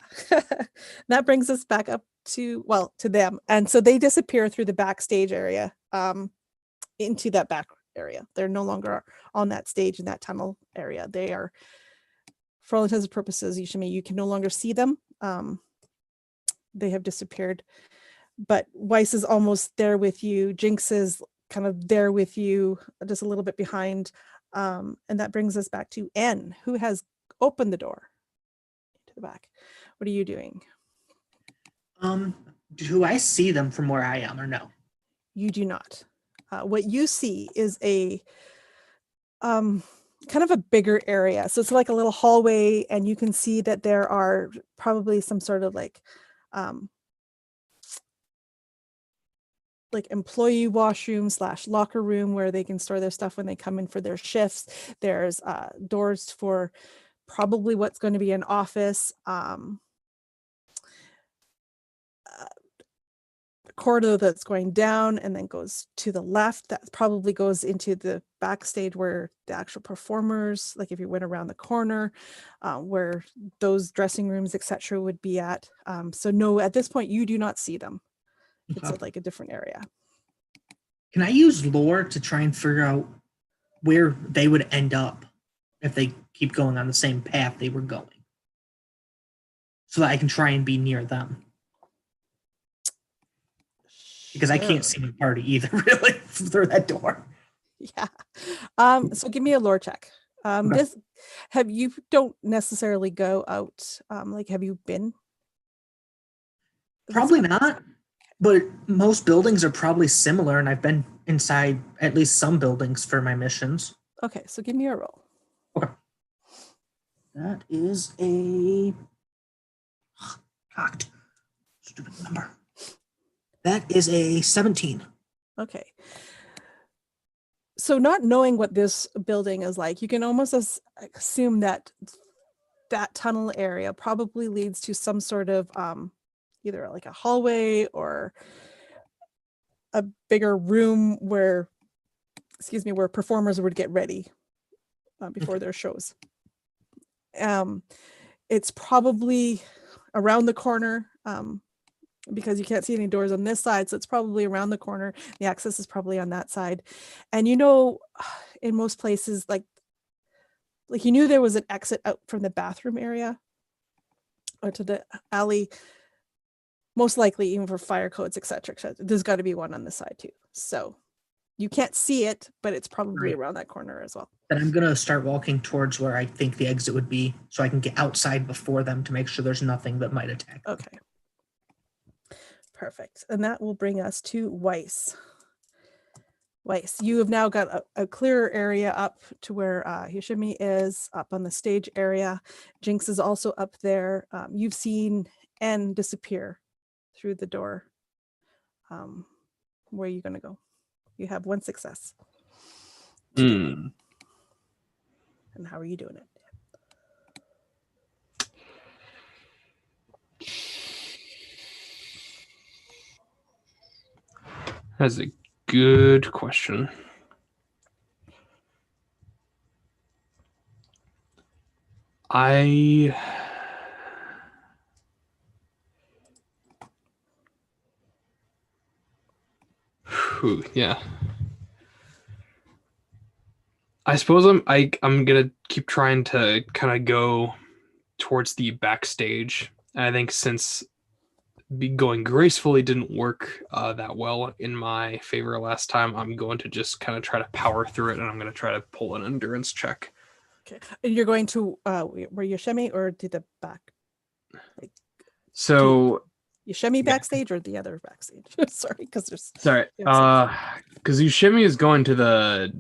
That brings us back up to them, and so they disappear through the backstage area into that back area. They're no longer on that stage in that tunnel area. They are, for all intents and purposes, Ushime, you can no longer see them. They have disappeared, but Weiss is almost there with you. Jynx is kind of there with you, just a little bit behind. And that brings us back to N, who has opened the door to the back. What are you doing? Do I see them from where I am or no? You do not. What you see is a kind of a bigger area. So it's like a little hallway, and you can see that there are probably some sort of like employee washroom / locker room where they can store their stuff when they come in for their shifts. There's doors for probably what's going to be an office, corridor that's going down and then goes to the left. That probably goes into the backstage where the actual performers, like if you went around the corner, where those dressing rooms, etc., would be at. So no, at this point, you do not see them. It's like a different area. Can I use lore to try and figure out where they would end up if they keep going on the same path they were going, so that I can try and be near them? Because I can't see my party either, really, through that door. Yeah. So give me a lore check. Okay. You don't necessarily go out. Like, have you been? Probably not, but most buildings are probably similar, and I've been inside at least some buildings for my missions. Okay, so give me a roll. Okay. That is a cocked stupid number. That is a 17. Okay. So not knowing what this building is like, you can almost assume that that tunnel area probably leads to some sort of either like a hallway or a bigger room where performers would get ready before their shows. It's probably around the corner, because you can't see any doors on this side, so it's probably around the corner. The access is probably on that side. And in most places, like you knew there was an exit out from the bathroom area or to the alley. most likely even for fire codes, etc., there's got to be one on the side too. So you can't see it, but it's probably Right. around that corner as well. Then I'm going to start walking towards where I think the exit would be so I can get outside before them to make sure there's nothing that might attack them. Okay. Perfect. And that will bring us to Weiss. Weiss, you have now got a clearer area up to where Ushime is, up on the stage area. Jynx is also up there. You've seen N disappear through the door. Where are you going to go? You have 1 success. And how are you doing it? That's a good question. Yeah. I suppose I'm gonna keep trying to kind of go towards the backstage. And I think since going gracefully didn't work that well in my favor last time, I'm going to just kind of try to power through it, and I'm going to try to pull an endurance check. Okay. And you're going to where Ushime or to the back? So Ushime backstage or the other backstage? Sorry, because there's because Ushime is going to the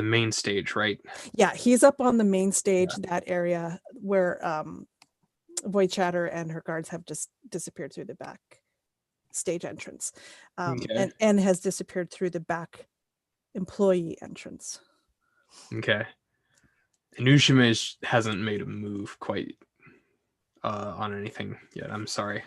main stage, right? Yeah, he's up on the main stage, that area where Void Chatter and her guards have just disappeared through the back stage entrance. And N has disappeared through the back employee entrance. Okay. And Ushime hasn't made a move quite on anything yet. I'm sorry.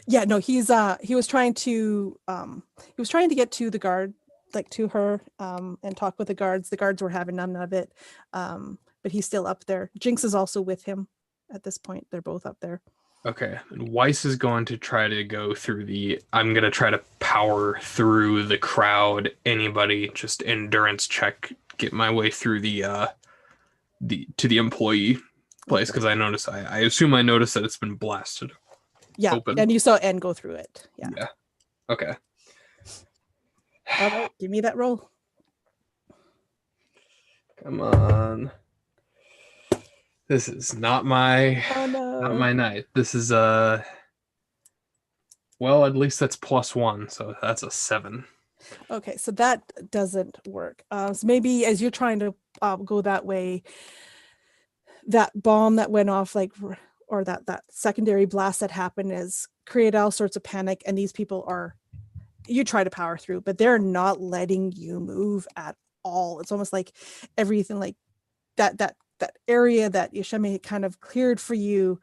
Yeah, no, he was trying to get to the guard, like to her, and talk with the guards. The guards were having none of it. But he's still up there. Jynx is also with him at this point. They're both up there. Okay. And Weiss is going to try to go through I'm going to try to power through the crowd. Anybody, just endurance check, get my way through to the employee place, because I assume I noticed that it's been blasted. Yeah, open. And you saw N go through it. Yeah. Okay. All right, give me that roll. Come on. This is not my not my night. This is well, at least that's +1, so that's a 7. Okay, so that doesn't work. So maybe as you're trying to go that way, that bomb that went off, or that secondary blast that happened, has created all sorts of panic, and these people you try to power through, but they're not letting you move at all. It's almost like everything, like that area that Ushime kind of cleared for you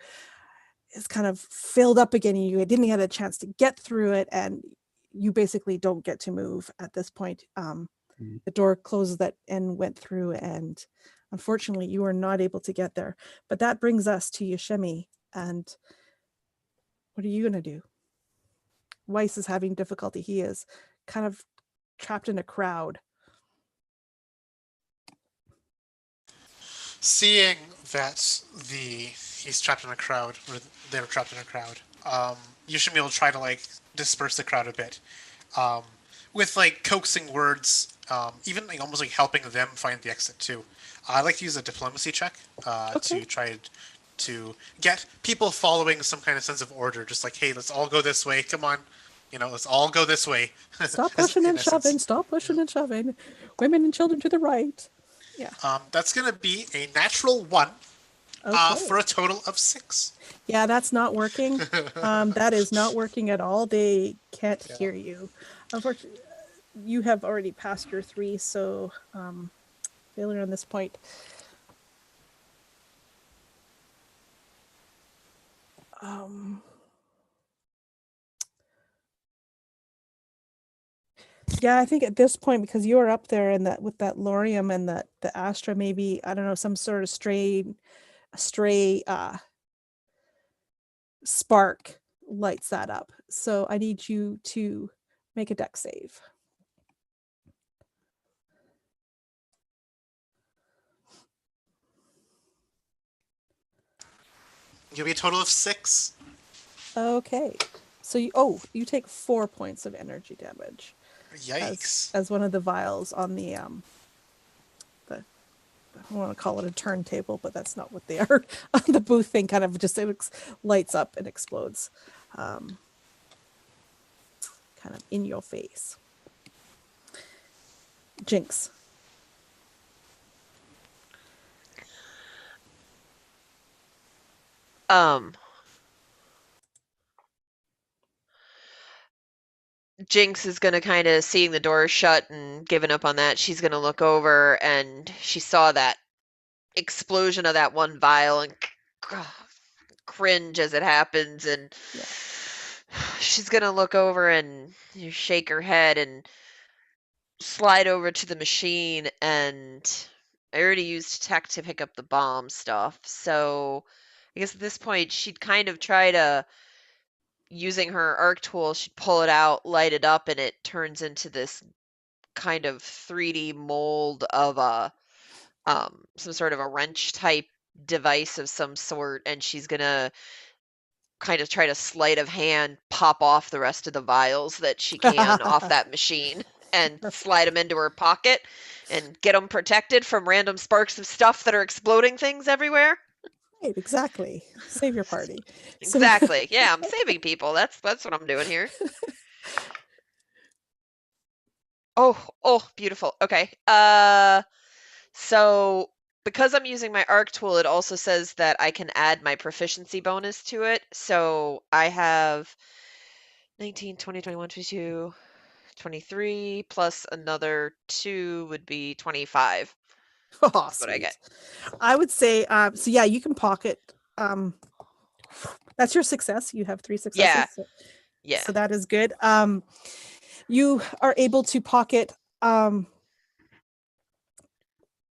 is kind of filled up again. You didn't get a chance to get through it, and you basically don't get to move at this point. The door closes that N went through, and unfortunately you are not able to get there. But that brings us to Ushime, and what are you going to do? Weiss is having difficulty. He is kind of trapped in a crowd. Seeing that he's trapped in a crowd, or they're trapped in a crowd, Ushime will try to disperse the crowd a bit, with coaxing words, even almost helping them find the exit too. I like to use a diplomacy check to try to get people following some kind of sense of order. Just hey, let's all go this way. Come on, let's all go this way. Stop pushing and shoving. Stop pushing and shoving. Women and children to the right. Yeah. That's gonna be a natural 1 for a total of 6. Yeah, that's not working. That is not working at all. They can't hear you. Unfortunately, you have already passed your 3, so failure on this point. Yeah, I think at this point, because you are up there and that with that Lorium and the Astra, maybe, I don't know, some sort of stray spark lights that up. So I need you to make a dex save. Give me a total of 6. Okay. So you take 4 points of energy damage Yikes. as one of the vials on the I don't want to call it a turntable, but that's not what they are. The booth thing kind of just lights up and explodes, kind of in your face. Jynx. Jynx is gonna kind of seeing the door shut and giving up on that. She's gonna look over and she saw that explosion of that one vial and cringe as it happens, and Yeah. she's gonna look over and shake her head and slide over to the machine. And I already used tech to pick up the bomb stuff, so I guess at this point she'd kind of try to, using her arc tool, she'd pull it out, light it up, and it turns into this kind of 3D mold of a some sort of a wrench type device of some sort, and she's gonna kind of try to sleight of hand pop off the rest of the vials that she can off that machine and slide them into her pocket and get them protected from random sparks of stuff that are exploding things everywhere. Right, exactly. Save your party. So Exactly. Yeah, I'm saving people. That's what I'm doing here. Oh, beautiful. Okay. So because I'm using my arc tool, it also says that I can add my proficiency bonus to it. So I have 19, 20, 21, 22, 23 plus another 2 would be 25. oh, That's what I sweet. get. I would say so yeah, you can pocket that's your success. You have 3 successes. Yeah. Yeah. So that is good. You are able to pocket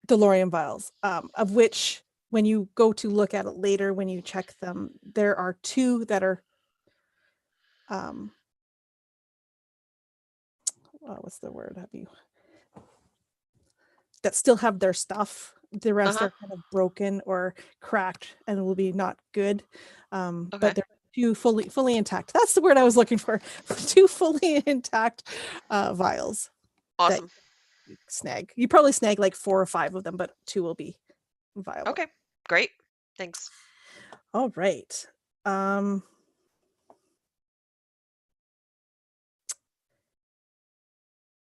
DeLorean vials, of which when you go to look at it later, when you check them, there are 2 that are what's the word? That still have their stuff. The rest Uh-huh. are kind of broken or cracked and will be not good. Okay. But they're 2 fully intact. That's the word I was looking for. 2 fully intact vials that Awesome. you snag. You probably snag like 4 or 5 of them, but 2 will be viable. Okay. Great. Thanks. All right.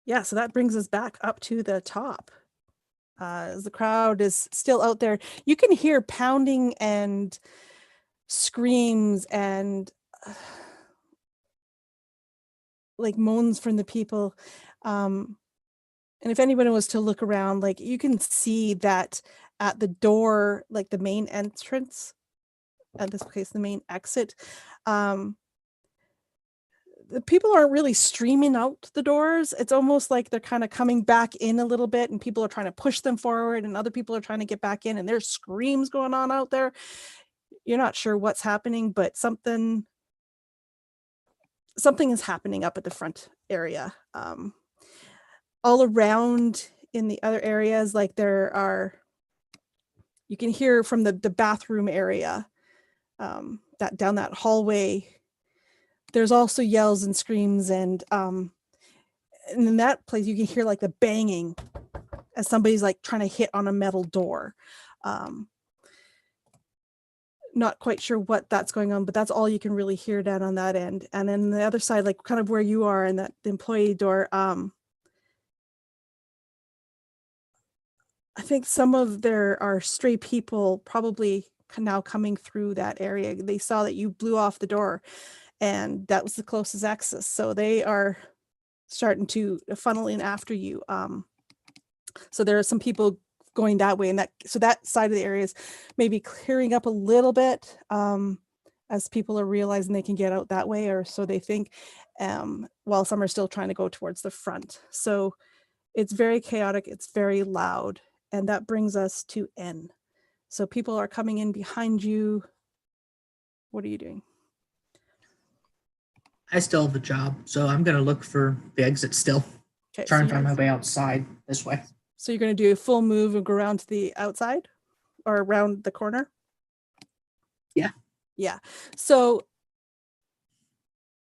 Yeah, so that brings us back up to the top. As the crowd is still out there, you can hear pounding and screams and like moans from the people. And if anyone was to look around, like you can see that at the door, like the main entrance, at this case, the main exit, the people aren't really streaming out the doors. It's almost like they're kind of coming back in a little bit and people are trying to push them forward and other people are trying to get back in and there's screams going on out there. You're not sure what's happening, but something is happening up at the front area. All around in the other areas, like you can hear from the bathroom area, that down that hallway, there's also yells and screams, and in that place you can hear like the banging as somebody's like trying to hit on a metal door. Not quite sure what that's going on, but that's all you can really hear down on that end. And then the other side, like kind of where you are in that employee door, I think some of there are stray people probably now coming through that area. They saw that you blew off the door and that was the closest access. So they are starting to funnel in after you. So there are some people going that way, and that side of the area is maybe clearing up a little bit as people are realizing they can get out that way, or so they think, while some are still trying to go towards the front. So it's very chaotic, it's very loud, and that brings us to N. So people are coming in behind you. What are you doing? I still have a job, so I'm going to look for the exit still. Okay, Try and find my way outside this way. So you're going to do a full move and go around to the outside or around the corner? Yeah. Yeah. So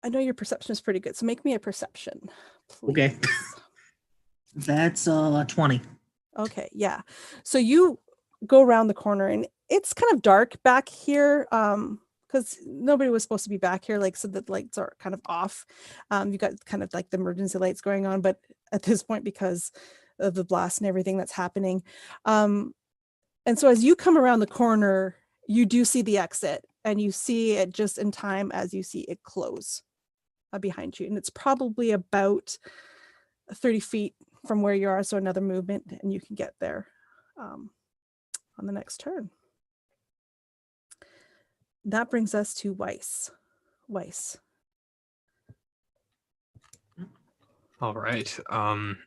I know your perception is pretty good, so make me a perception, please. Okay. That's 20. Okay, yeah. So you go around the corner and it's kind of dark back here because nobody was supposed to be back here, like, so the lights are kind of off. You got kind of like the emergency lights going on, but at this point, because of the blast and everything that's happening. And so as you come around the corner, you do see the exit, and you see it just in time as you see it close behind you. And it's probably about 30 feet from where you are, so another movement, and you can get there on the next turn. That brings us to Weiss. Weiss. All right. I'm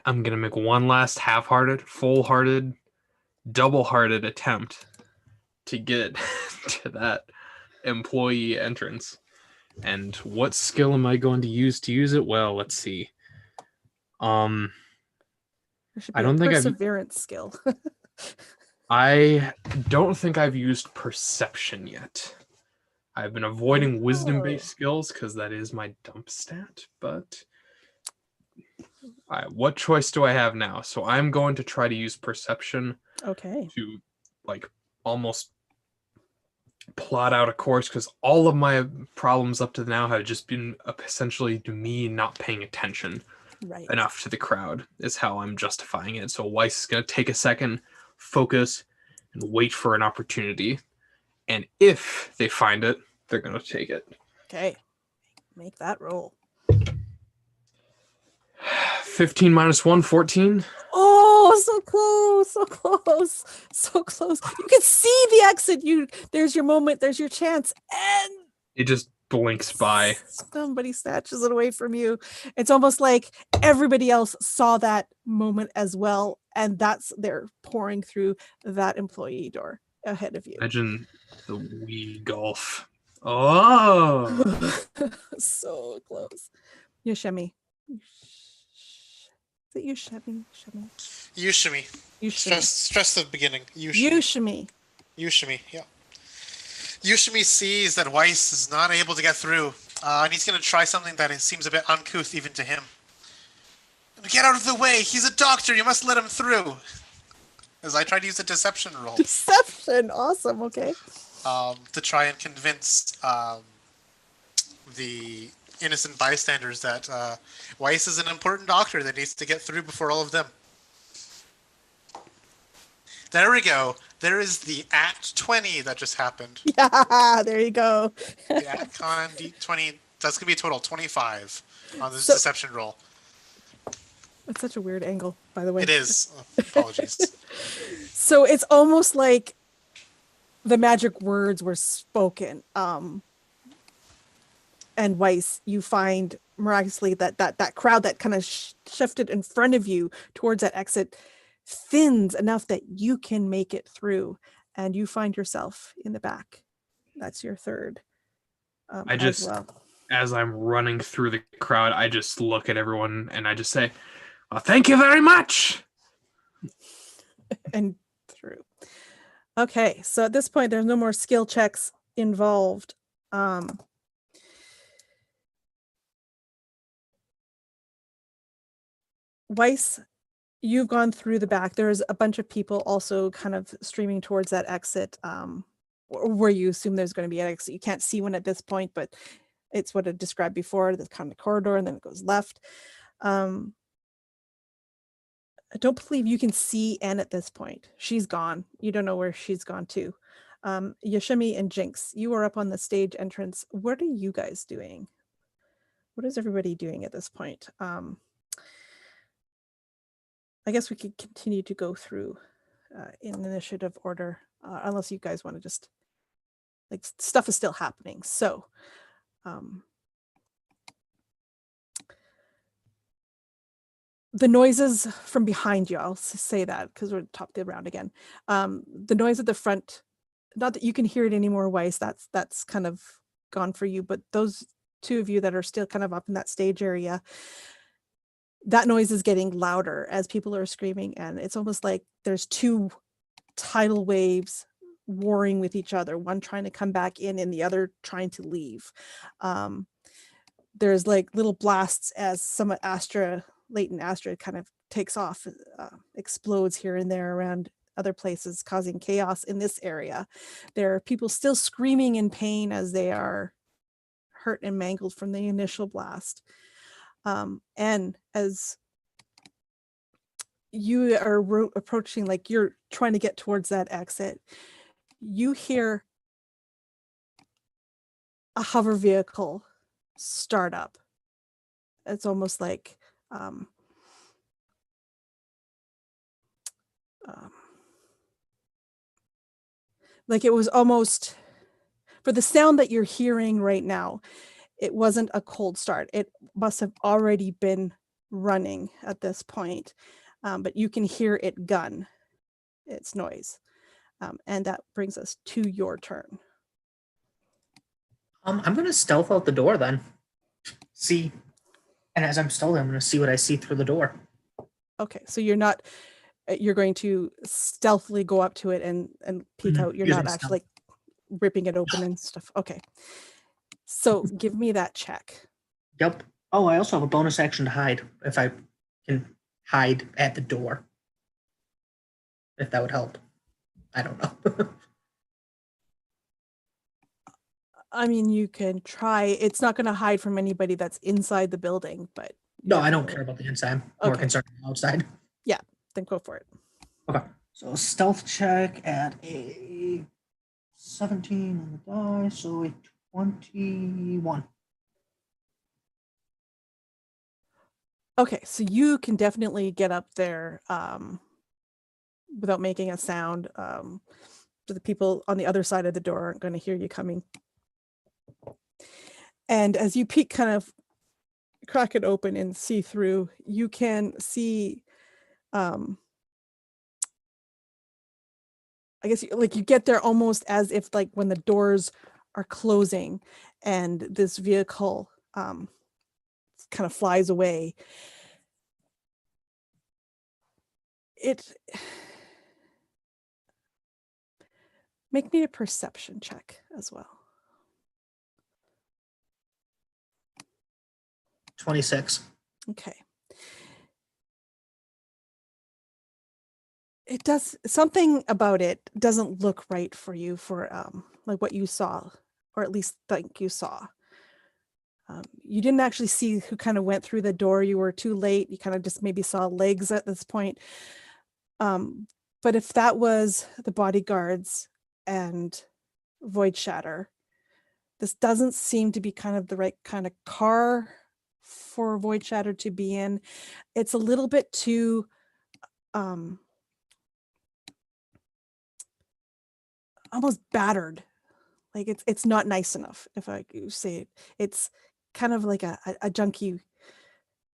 gonna make one last half-hearted, full-hearted, double-hearted attempt to get to that employee entrance. And what skill am I going to use it? Well, let's see. There should be I don't think I've perseverance skill. I don't think I've used perception yet. I've been avoiding wisdom-based skills because that is my dump stat, but what choice do I have now? So I'm going to try to use perception Okay. to like almost plot out a course, because all of my problems up to now have just been essentially to me not paying attention enough to the crowd is how I'm justifying it. So Weiss is going to take a second, focus, and wait for an opportunity. And if they find it, they're going to take it. Okay. Make that roll. 15 minus 1, 14. Oh, so close, so close, so close. You can see the exit. There's your moment, there's your chance, and it just blinks by. Somebody snatches it away from you. It's almost like everybody else saw that moment as well, and they're pouring through that employee door ahead of you. Imagine the Wii golf. Oh, so close. Ushime. Is it Ushime? Ushime. Stress the beginning. Ushime, yeah. Ushime sees that Weiss is not able to get through, and he's going to try something that seems a bit uncouth even to him. Get out of the way! He's a doctor! You must let him through! As I try to use a deception roll. Deception! Awesome, okay. To try and convince the innocent bystanders that Weiss is an important doctor that needs to get through before all of them. There we go. There is the at 20 that just happened. Yeah, there you go. The at con D20. That's going to be a total 25 on this deception roll. It's such a weird angle, by the way. It is. Apologies. So it's almost like the magic words were spoken. And Weiss, you find miraculously that crowd that kind of shifted in front of you towards that exit thins enough that you can make it through, and you find yourself in the back. That's your third. As I'm running through the crowd, I just look at everyone and I just say, well, thank you very much. And through. Okay, so at this point, there's no more skill checks involved. Weiss, you've gone through the back. There's a bunch of people also kind of streaming towards that exit, where you assume there's going to be an exit. You can't see one at this point, but it's what I described before, the kind of corridor, and then it goes left. I don't believe you can see Anne at this point. She's gone. You don't know where she's gone to. Ushime and Jynx, you are up on the stage entrance. What are you guys doing? What is everybody doing at this point? I guess we could continue to go through in initiative order, unless you guys want to just, like, stuff is still happening. So, the noises from behind you, I'll say that because we're at the top of the round again. The noise at the front, not that you can hear it anymore, Weiss, that's kind of gone for you, but those two of you that are still kind of up in that stage area, that noise is getting louder as people are screaming, and it's almost like there's two tidal waves warring with each other, one trying to come back in and the other trying to leave. There's like little blasts as some latent Astra kind of takes off, explodes here and there around other places, causing chaos in this area. There are people still screaming in pain as they are hurt and mangled from the initial blast. And as you are approaching, like you're trying to get towards that exit, you hear a hover vehicle start up. It's almost like it was almost, for the sound that you're hearing right now, it wasn't a cold start. It must have already been running at this point, but you can hear it gun its noise. And that brings us to your turn. I'm going to stealth out the door then. See, and as I'm stealthing, I'm going to see what I see through the door. Okay, so you're going to stealthily go up to it and peek out. You're not actually like ripping it open and stuff. Okay. So give me that check. Yep. Oh, I also have a bonus action to hide if I can hide at the door. If that would help. I don't know. I mean, you can try. It's not going to hide from anybody that's inside the building, but... No, I don't care about the inside. I'm more concerned with the outside. Yeah, then go for it. Okay. So stealth check at a 17 on the die, so a 21. Okay, so you can definitely get up there without making a sound. So the people on the other side of the door aren't going to hear you coming. And as you peek, kind of crack it open and see through, you can see, I guess you get there almost as if like when the doors are closing and this vehicle kind of flies away. Make me a perception check as well. 26. Okay. It does, something about it doesn't look right for you for like what you saw, or at least think you saw. You didn't actually see who kind of went through the door. You were too late. You kind of just maybe saw legs at this point. But if that was the bodyguards and Void Shatter, this doesn't seem to be kind of the right kind of car for Void Shatter to be in. It's a little bit too almost battered. Like it's not nice enough, if I say it. It's kind of like a junky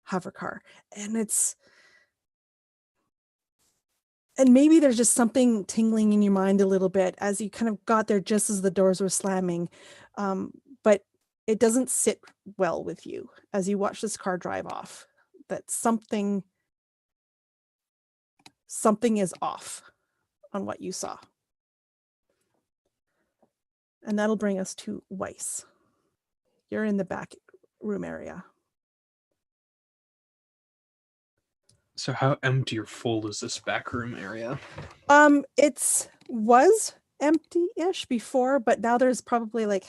hover car. And maybe there's just something tingling in your mind a little bit as you kind of got there just as the doors were slamming. But it doesn't sit well with you as you watch this car drive off. That something is off on what you saw. And that'll bring us to Weiss. You're in the back room area. So how empty or full is this back room area? It was empty-ish before, but now there's probably like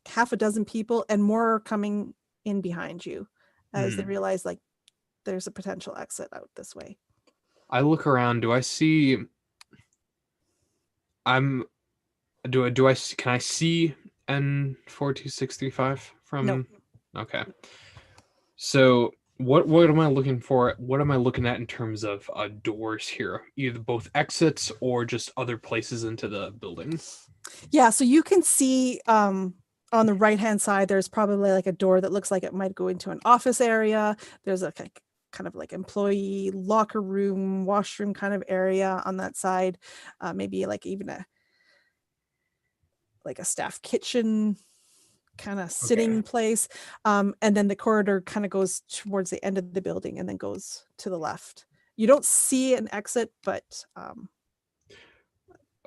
half a dozen people and more coming in behind you as they realize like there's a potential exit out this way. I look around. Do I see? Can I see N42635 from? No. Okay. So what am I looking for? What am I looking at in terms of doors here? Either both exits or just other places into the building? Yeah, so you can see on the right-hand side, there's probably like a door that looks like it might go into an office area. There's a kind of like employee locker room, washroom kind of area on that side. Maybe like even a staff kitchen kind of sitting place. And then the corridor kind of goes towards the end of the building and then goes to the left. You don't see an exit, but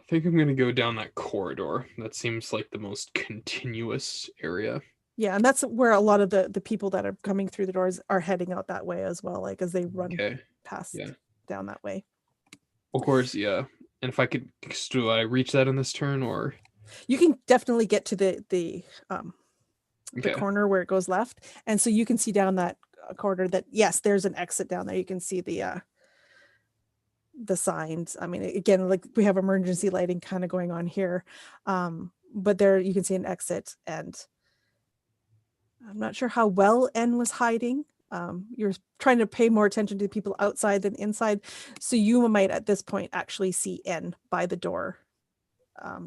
think I'm going to go down that corridor. That seems like the most continuous area. Yeah, and that's where a lot of the people that are coming through the doors are heading out that way as well, like as they run Okay. past Yeah. down that way. Of course, yeah. And if I could, do I reach that in this turn or? You can definitely get to the Okay. corner where it goes left, and so you can see down that corridor that yes, there's an exit down there. You can see the signs. I mean, again, like we have emergency lighting kind of going on here, but there you can see an exit, and I'm not sure how well N was hiding. You're trying to pay more attention to the people outside than inside, so you might at this point actually see N by the door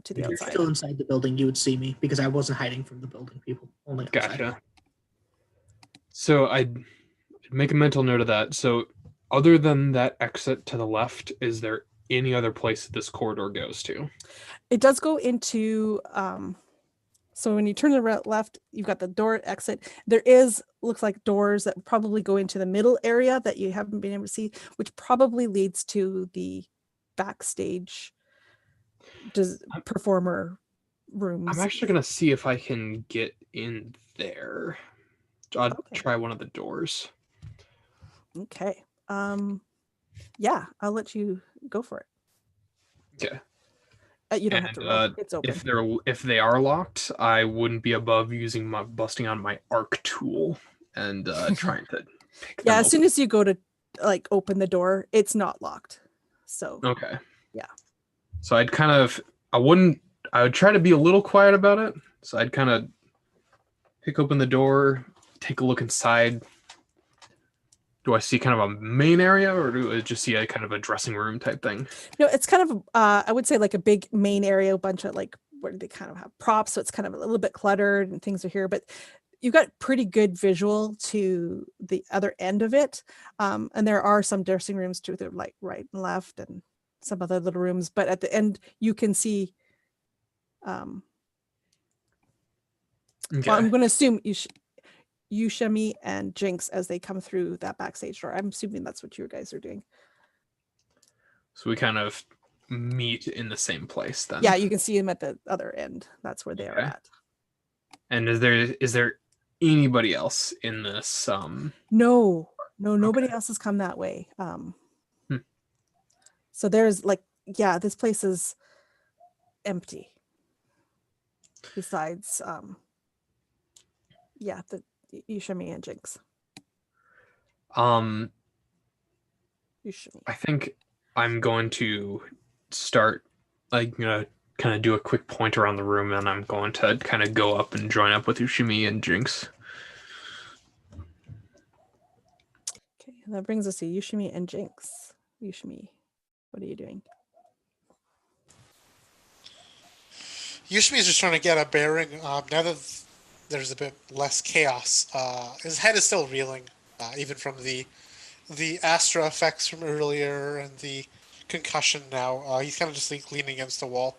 to the If you're outside. still inside the building, you would see me because I wasn't hiding from the building people. Only outside. Gotcha. So I'd make a mental note of that. So other than that exit to the left, is there any other place that this corridor goes to? It does go into so when you turn the left, you've got the door exit. There looks like doors that probably go into the middle area that you haven't been able to see, which probably leads to the backstage performer rooms. I'm actually going to see if I can get in there. I'll try one of the doors. Okay. Yeah, I'll let you go for it. Okay. You don't have to roll. It's open. If they are locked, I wouldn't be above busting on my arc tool and trying to pick them as soon open. as you go to like open the door, it's not locked. So Okay. Yeah. So I would try to be a little quiet about it. So I'd kind of pick open the door, take a look inside. Do I see kind of a main area, or do I just see a kind of a dressing room type thing? No, it's kind of I would say like a big main area, a bunch of like where they kind of have props, so it's kind of a little bit cluttered and things are here, but you've got pretty good visual to the other end of it. And there are some dressing rooms to the like right and left and some other little rooms, but at the end you can see well, I'm going to assume Ushime and Jynx as they come through that backstage door. I'm assuming that's what you guys are doing. So we kind of meet in the same place then. Yeah, you can see them at the other end. That's where they are at. And is there anybody else in this? No, nobody else has come that way. So there's like, yeah, this place is empty. Besides, the Ushime and Jynx. Ushime. I think I'm going to start, like, kind of do a quick point around the room, and I'm going to kind of go up and join up with Ushime and Jynx. Okay, that brings us to Ushime and Jynx. Ushime, what are you doing? Ushime is just trying to get a bearing. Now that there's a bit less chaos, his head is still reeling, even from the Astra effects from earlier and the concussion now. He's kind of just like leaning against the wall,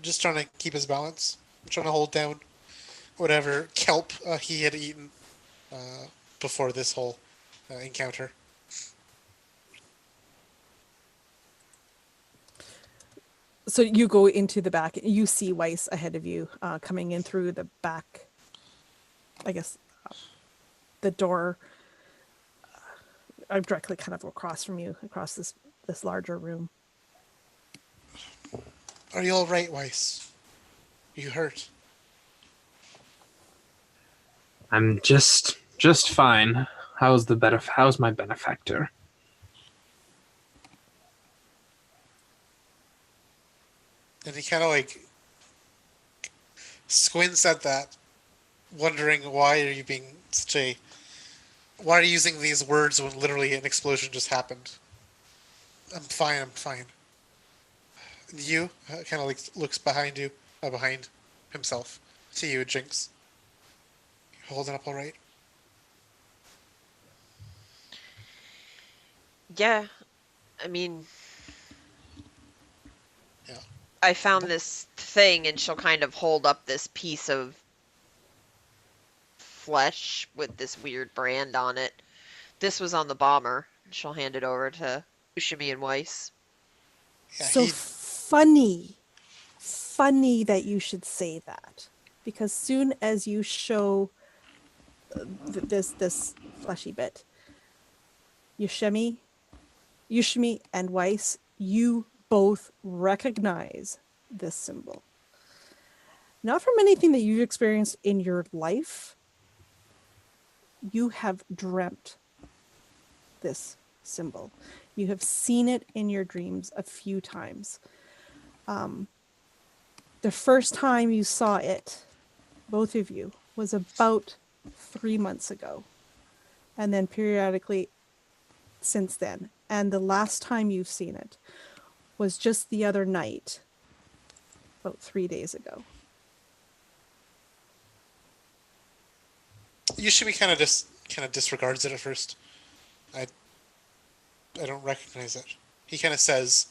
just trying to keep his balance, trying to hold down whatever kelp he had eaten before this whole encounter. So you go into the back, you see Weiss ahead of you, coming in through the back, I guess, the door directly kind of across from you, across this larger room. Are you all right, Weiss? You hurt? I'm just fine. How's my benefactor? And he kind of like squints at that, wondering why are you being why are you using these words when literally an explosion just happened? I'm fine. You kind of like looks behind you, behind himself, to you, Jynx. You holding up all right? Yeah, I mean, Yeah. I found this thing, and she'll kind of hold up this piece of flesh with this weird brand on it. This was on the bomber. She'll hand it over to Ushime and Weiss. Yeah, So funny that you should say that, because soon as you show this fleshy bit, Ushime and Weiss, you both recognize this symbol. Not from anything that you've experienced in your life. You have dreamt this symbol. You have seen it in your dreams a few times. The first time you saw it, both of you, was about 3 months ago. And then periodically since then. And the last time you've seen it was just the other night, about 3 days ago. Ushimi kind of disregards it at first. I don't recognize it. He kind of says,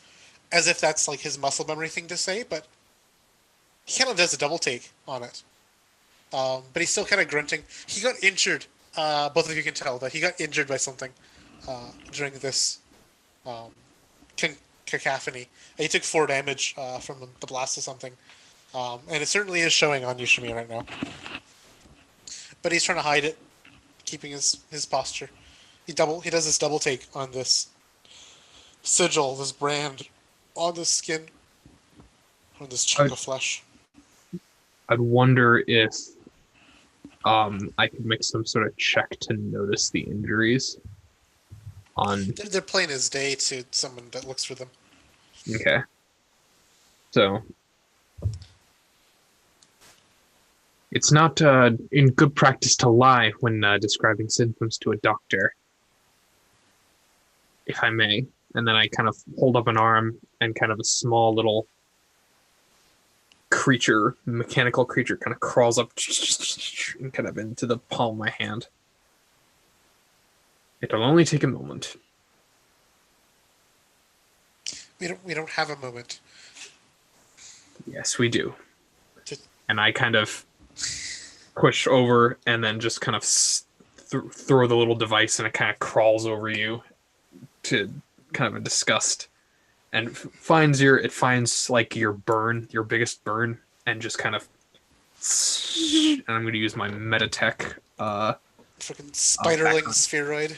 as if that's like his muscle memory thing to say, but he kind of does a double take on it. But he's still kind of grunting. He got injured. Both of you can tell that he got injured by something during this cacophony. He took 4 damage from the blast of something, and it certainly is showing on Ushimi right now. But he's trying to hide it, keeping his posture. He does this double take on this sigil, this brand, on the skin, on this chunk of flesh. I'd wonder if I could make some sort of check to notice the injuries on. They're plain as day to someone that looks for them. Okay. So it's not in good practice to lie when describing symptoms to a doctor, if I may. And then I kind of hold up an arm, and kind of a small little creature, mechanical creature, kind of crawls up and kind of into the palm of my hand. It'll only take a moment. We don't have a moment. Yes, we do. And I kind of push over and then just kind of throw the little device, and it kind of crawls over you to kind of a disgust, and it finds like your biggest burn, and just kind of, and I'm going to use my Metatech. Freaking spiderling spheroid.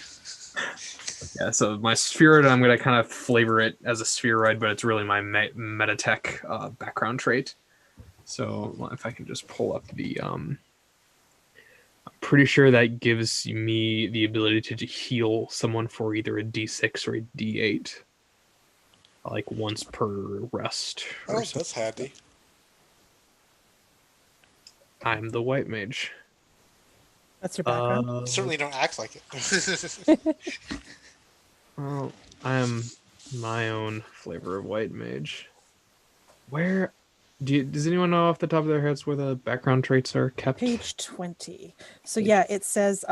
Yeah, so my spheroid, I'm going to kind of flavor it as a spheroid, but it's really my Metatech background trait. So if I can just pull up the, I'm pretty sure that gives me the ability to heal someone for either a D6 or a D8, like once per rest. Oh, that's handy. I'm the white mage. That's your background? Certainly don't act like it. Well, I am my own flavor of white mage. Where does anyone know off the top of their heads where the background traits are kept? Page 20. So yeah, it says,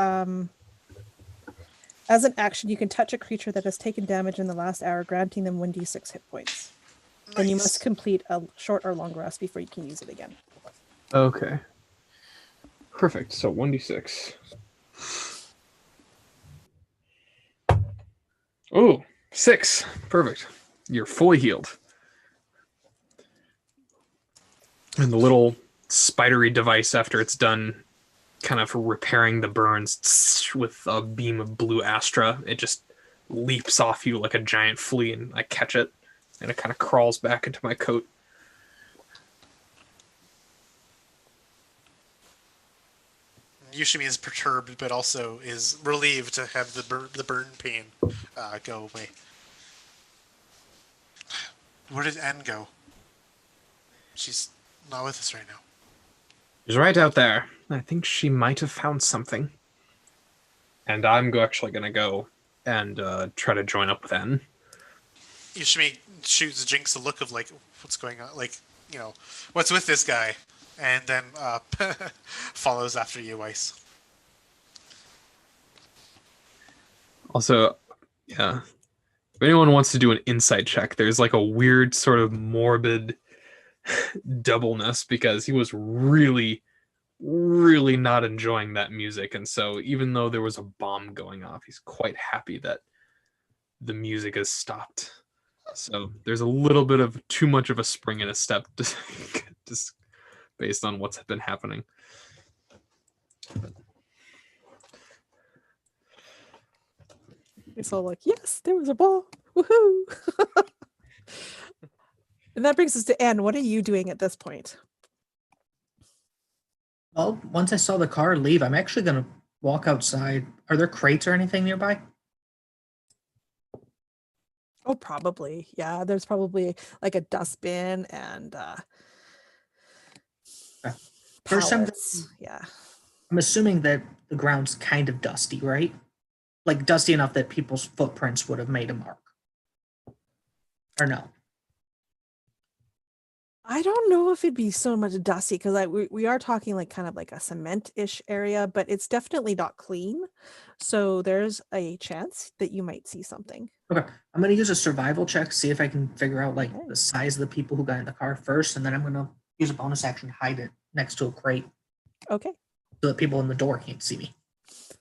as an action, you can touch a creature that has taken damage in the last hour, granting them 1d6 hit points. Nice. And you must complete a short or long rest before you can use it again. Okay. Perfect. So 1d6. Oh, 6. Perfect. You're fully healed. And the little spidery device, after it's done kind of repairing the burns with a beam of blue Astra, it just leaps off you like a giant flea, and I catch it, and it kind of crawls back into my coat. Ushimi is perturbed, but also is relieved to have the burn pain go away. Where did Anne go? She's not with us right now. She's right out there. I think she might have found something. And I'm actually going to go and try to join up with Anne. Ushimi shoots Jynx a look of like, what's going on? Like, what's with this guy? And then follows after you, Weiss. Also, yeah, if anyone wants to do an insight check, there's like a weird sort of morbid doubleness, because he was really, really not enjoying that music. And so even though there was a bomb going off, he's quite happy that the music has stopped. So there's a little bit of too much of a spring in a step, just based on what's been happening. It's all like, yes, there was a ball. Woohoo! And that brings us to Anne. What are you doing at this point? Well, once I saw the car leave, I'm actually going to walk outside. Are there crates or anything nearby? Oh, probably. Yeah, there's probably like a dustbin and First, pallets. Yeah. I'm assuming that the ground's kind of dusty, right? Like dusty enough that people's footprints would have made a mark. Or no? I don't know if it'd be so much dusty because we are talking like kind of like a cement-ish area, but it's definitely not clean. So there's a chance that you might see something. Okay. I'm going to use a survival check, see if I can figure out like Okay. the size of the people who got in the car first, and then I'm going to use a bonus action to hide it next to a crate Okay. so that people in the door can't see me.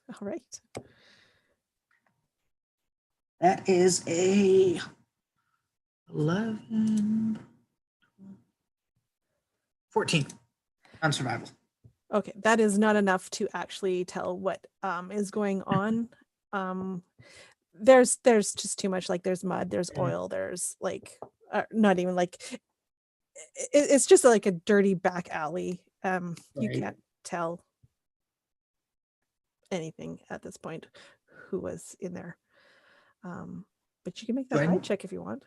All right. That is a 11, 14 on survival. Okay, that is not enough to actually tell what is going on. There's just too much. Like there's mud, there's oil, there's like not even like it's just like a dirty back alley. You Right. can't tell anything at this point who was in there. But you can make that Right. hide check if you want.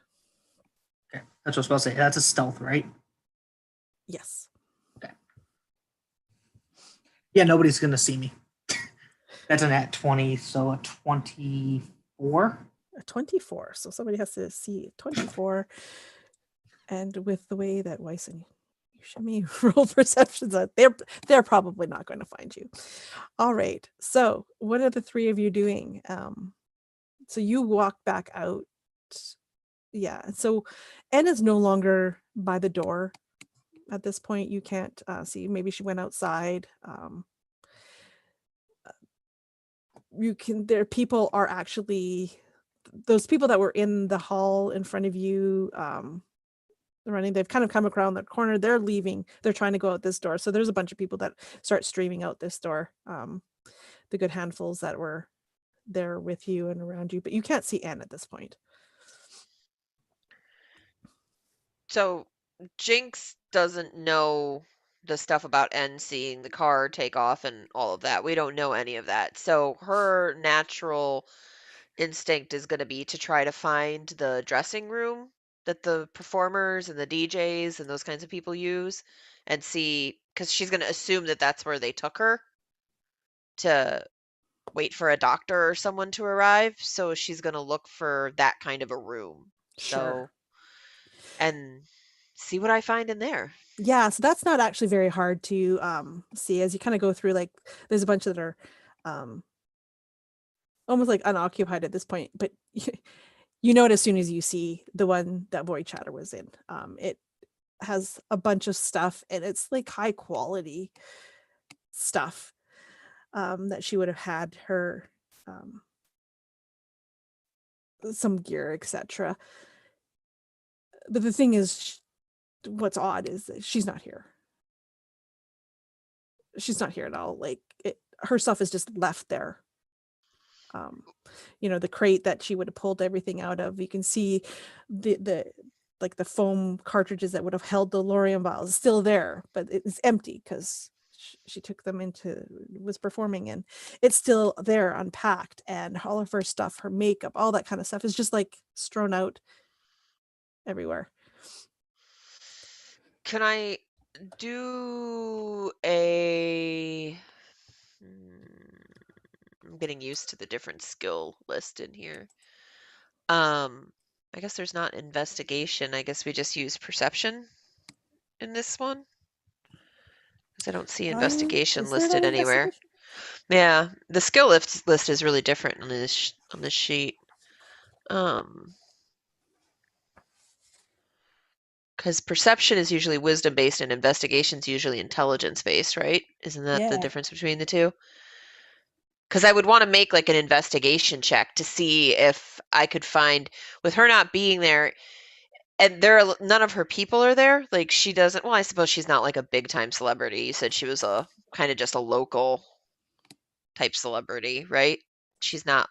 Okay, that's what I was supposed to say. That's a stealth, right? Yes. Yeah, nobody's going to see me. That's an at 20, so a 24. A 24. So somebody has to see 24. And with the way that Weiss and Ushime roll perceptions, they're probably not going to find you. All right. So what are the three of you doing? So you walk back out. Yeah. So Anne is no longer by the door. At this point, you can't see. Maybe she went outside. People are actually, those people that were in the hall in front of you, they've kind of come around the corner. They're leaving. They're trying to go out this door. So there's a bunch of people that start streaming out this door. The good handfuls that were there with you and around you, but you can't see Anne at this point. So Jynx doesn't know the stuff about N seeing the car take off and all of that. We don't know any of that. So her natural instinct is going to be to try to find the dressing room that the performers and the DJs and those kinds of people use and see, because she's going to assume that that's where they took her to wait for a doctor or someone to arrive. So she's going to look for that kind of a room. Sure. So, and see what I find in there. Yeah, so that's not actually very hard to see as you kind of go through. Like there's a bunch that are almost like unoccupied at this point, but you know it as soon as you see the one that Void Chatter was in. It has a bunch of stuff and it's like high quality stuff that she would have had her some gear, etc. But the thing is, what's odd is that she's not here. She's not here at all. Like her stuff is just left there. The crate that she would have pulled everything out of. You can see the like the foam cartridges that would have held the Lorium vials still there, but it's empty because she took them was performing in. It's still there unpacked, and all of her stuff, her makeup, all that kind of stuff is just like strewn out everywhere. Can I do a... I'm getting used to the different skill list in here. I guess there's not investigation. I guess we just use perception in this one. Because I don't see investigation Is there listed not anywhere. investigation? Yeah, the skill list is really different on this sheet. Because perception is usually wisdom based and investigation is usually intelligence based, right? Isn't that the Yeah. difference between the two? Because I would want to make like an investigation check to see if I could find, with her not being there, and none of her people are there. Like she doesn't. Well, I suppose she's not like a big time celebrity. You said she was a kind of just a local type celebrity, right? She's not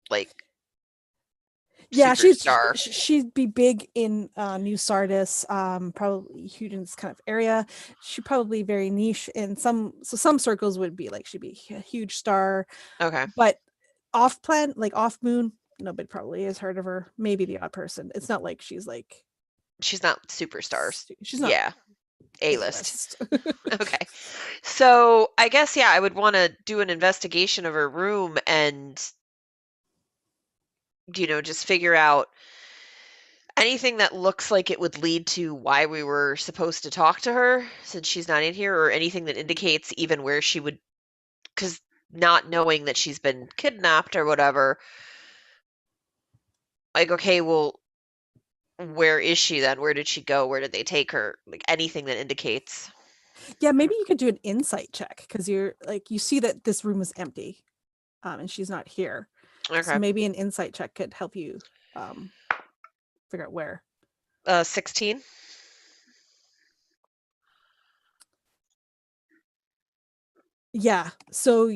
like Yeah, superstar. she'd be big in New Sardis, probably huge in this kind of area. She'd probably very niche in some circles would be like she'd be a huge star, Okay. but off planet, like off moon, nobody probably has heard of her. Maybe the odd person. It's not like she's like She's not superstars. she's not Yeah. A-list. A-list. Okay. So I guess, yeah, I would want to do an investigation of her room and, just figure out anything that looks like it would lead to why we were supposed to talk to her since she's not in here, or anything that indicates even where she would, because not knowing that she's been kidnapped or whatever, like, okay, well, where is she then? Where did she go? Where did they take her? Like anything that indicates. Yeah, maybe you could do an insight check because you're like you see that this room is empty, and she's not here. So Okay. maybe an insight check could help you figure out where. 16. Yeah. So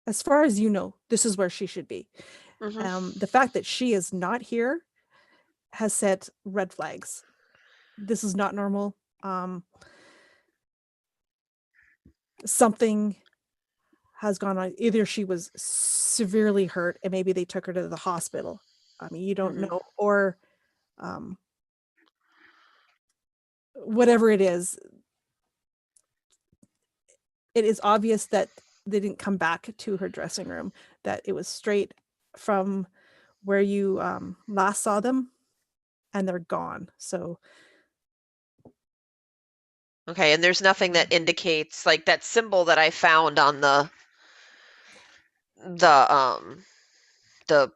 as far as you know, this is where she should be. Mm-hmm. The fact that she is not here has set red flags. This is not normal. Something has gone on. Either she was severely hurt and maybe they took her to the hospital. I mean, you don't Mhm. know, or whatever it is obvious that they didn't come back to her dressing room, that it was straight from where you last saw them and they're gone. So Okay, and there's nothing that indicates like that symbol that I found on the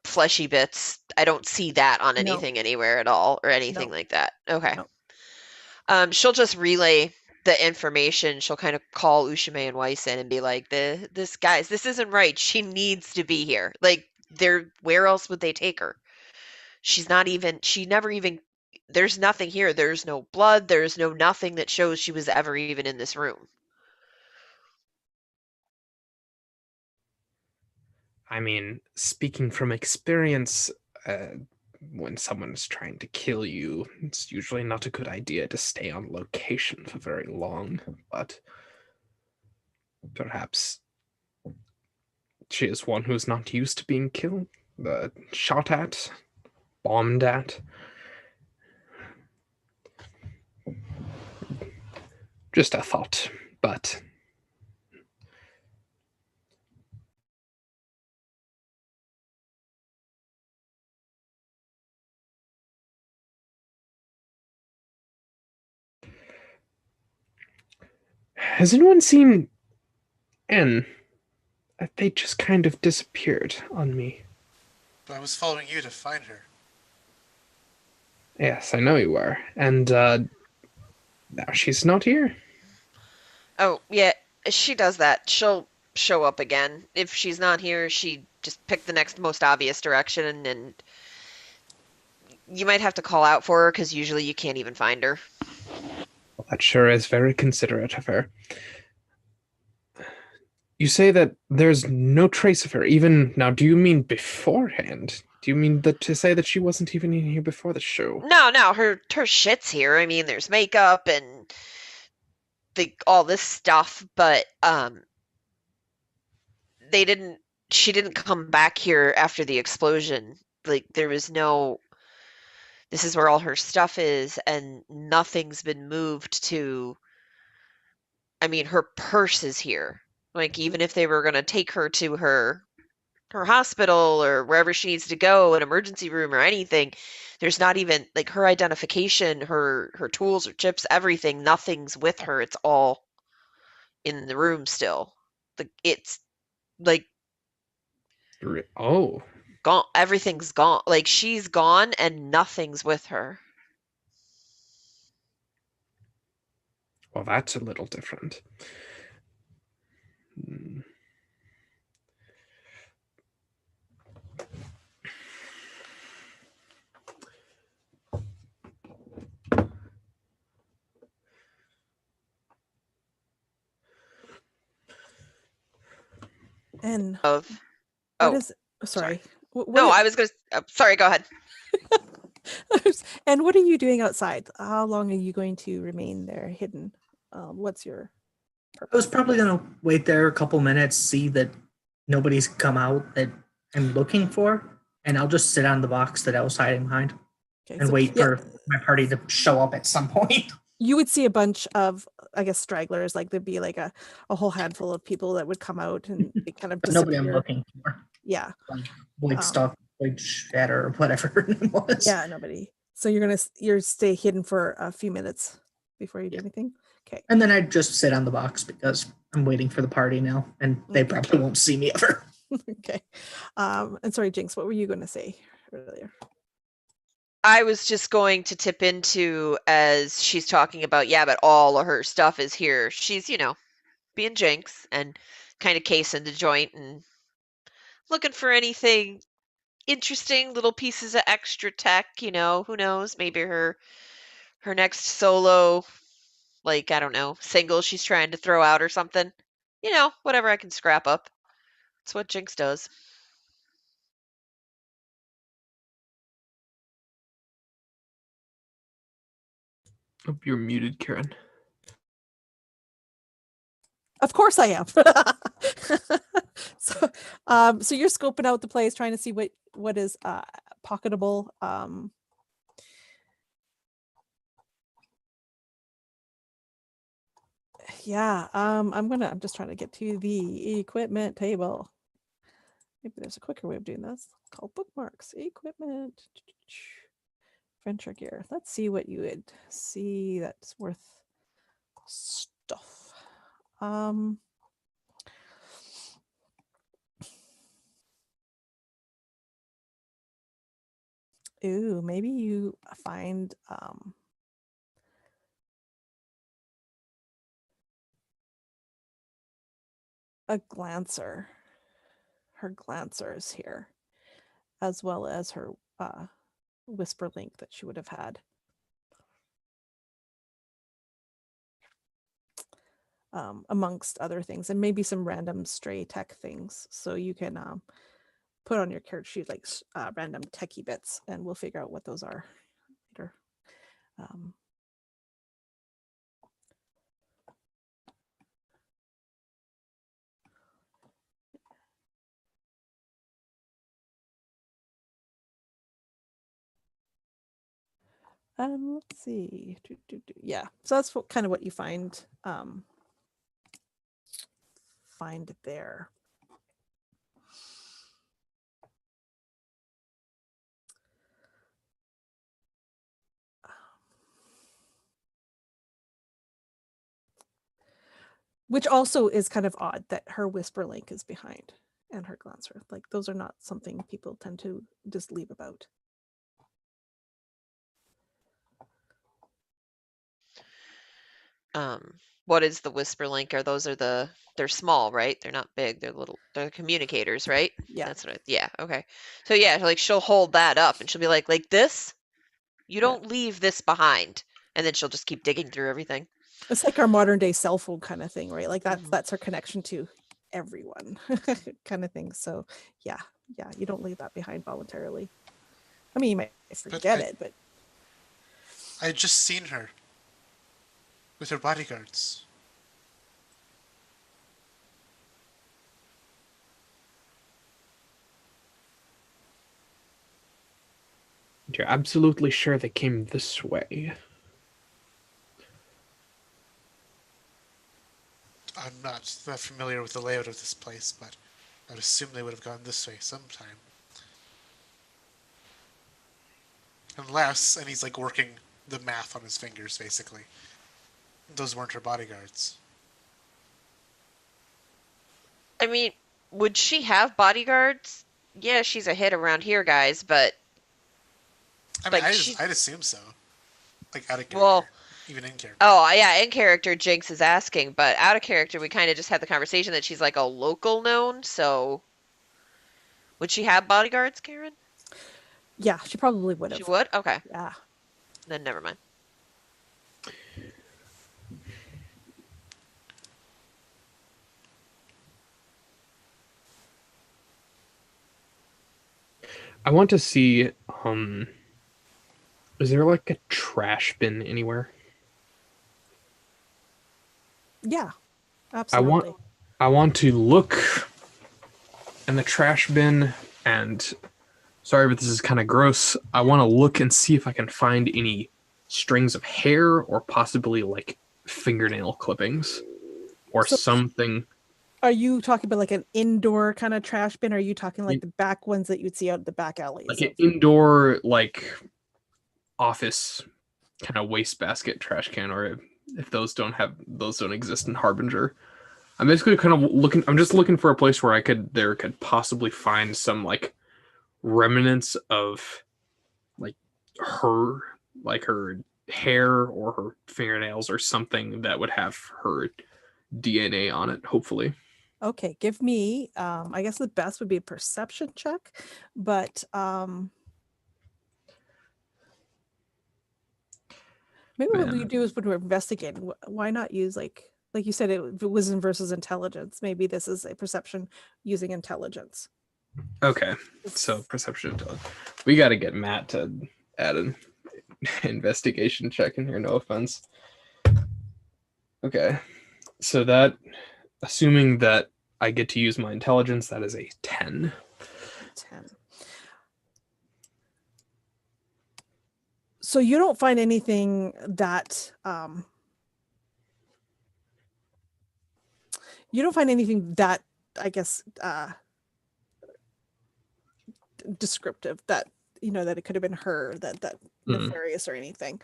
fleshy bits. I don't see that on no, anything anywhere at all or anything no, like that. Okay. no. She'll just relay the information. She'll kind of call Ushime and Weiss in and be like, this guys, this isn't right. She needs to be here. Like where else would they take her? She never even, there's nothing here. There's no blood. There's no nothing that shows she was ever even in this room. I mean, speaking from experience, when someone's trying to kill you, it's usually not a good idea to stay on location for very long, but perhaps she is one who's not used to being killed, shot at, bombed at. Just a thought, but has anyone seen N? They just kind of disappeared on me. But I was following you to find her. Yes, I know you were. And now she's not here. Oh, yeah, she does that. She'll show up again. If she's not here, she just pick the next most obvious direction, and you might have to call out for her because usually you can't even find her. Well, that sure is very considerate of her. You say that there's no trace of her, even now. Do you mean beforehand? Do you mean that to say that she wasn't even in here before the show? No, her shit's here. I mean, there's makeup and all this stuff, but she didn't come back here after the explosion. Like there was no, this is where all her stuff is, and nothing's been moved to, I mean, her purse is here. Like even if they were going to take her to her hospital or wherever she needs to go, an emergency room or anything, there's not even like her identification, her tools, her chips, everything, nothing's with her. It's all in the room still. It's like Oh, gone, everything's gone. Like she's gone and nothing's with her. well, that's a little different. Hmm. And of. what Oh, is? Sorry. What, no, I was gonna. Sorry, go ahead. and what are you doing outside? How long are you going to remain there hidden? What's your purpose? I was probably going to wait there a couple minutes, see that nobody's come out that I'm looking for, and I'll just sit on the box that I was hiding behind Okay, and so, wait yeah, for my party to show up at some point. you would see a bunch of, I guess, stragglers. Like there'd be like a whole handful of people that would come out and they kind of But nobody I'm disappear. looking for. Yeah. Like Void Stuff, Void Shatter, or whatever her name was. Yeah, nobody. So you're stay hidden for a few minutes before you do anything. Okay. And then I'd just sit on the box because I'm waiting for the party now, and they probably won't see me ever. Okay. And sorry, Jynx, what were you going to say earlier? I was just going to tip into as she's talking about, yeah, but all of her stuff is here. She's, being Jynx and kind of casing the joint and looking for anything interesting, little pieces of extra tech, who knows, maybe her next solo, like, I don't know, single she's trying to throw out or something. Whatever I can scrap up. That's what Jynx does. Oh, you're muted, Karen. Of course I am. So you're scoping out the place, trying to see what is pocketable. Yeah. I'm just trying to get to the equipment table. Maybe there's a quicker way of doing this. Called bookmarks, equipment, venture gear. Let's see what you would see that's worth stuff. Ooh, maybe you find a glancer. Her glancer is here, as well as her whisper link that she would have had. Amongst other things, and maybe some random stray tech things. So you can put on your character sheet like random techie bits, and we'll figure out what those are later. Let's see. Yeah, so that's kind of what you find there. Which also is kind of odd that her whisper link is behind and her glancer. Like those are not something people tend to just leave about. What is the whisper link? They're small, right? They're not big. They're communicators, right? Yeah. Yeah, okay. So yeah, like she'll hold that up and she'll be like this? You don't leave this behind. And then she'll just keep digging through everything. It's like our modern day cell phone kind of thing, right? Like that's her connection to everyone kind of thing. So yeah, you don't leave that behind voluntarily. I mean, you might forget it, but I just seen her with her bodyguards. You're absolutely sure they came this way? I'm not that familiar with the layout of this place, but I'd assume they would have gone this way sometime. Unless, and he's like working the math on his fingers, basically. Those weren't her bodyguards. I mean, would she have bodyguards? Yeah, she's a hit around here, guys, but I mean, like I'd assume so. Like out of character. well, Even in character. oh yeah, in character Jynx is asking, but out of character we kind of just had the conversation that she's like a local known, so would she have bodyguards, Karen? yeah, she probably would have. She would? Okay. Yeah. Then never mind. I want to see, is there like a trash bin anywhere? Yeah, I want absolutely. I want to look in the trash bin and sorry, but this is kind of gross. I want to look and see if I can find any strings of hair or possibly like fingernail clippings or So something are you talking about like an indoor kind of trash bin? Or are you talking like y- the back ones that you'd see out the back alleys like an of? indoor like office kind of wastebasket trash can, or if those don't exist in Harbinger. I'm basically kind of looking. I'm just looking for a place where could possibly find some like remnants of like her like her hair or her fingernails or something that would have her DNA on it. Hopefully, Okay, give me, I guess the best would be a perception check, but maybe what we man. do is when we're investigating, why not use like you said, it wisdom versus intelligence. Maybe this is a perception using intelligence. Okay, so perception intelligence. We got to get Matt to add an investigation check in here. No offense. Okay, so that assuming that I get to use my intelligence, that is a 10. 10. So you don't find anything that you don't find anything that I guess descriptive that that it could have been her, that nefarious or anything.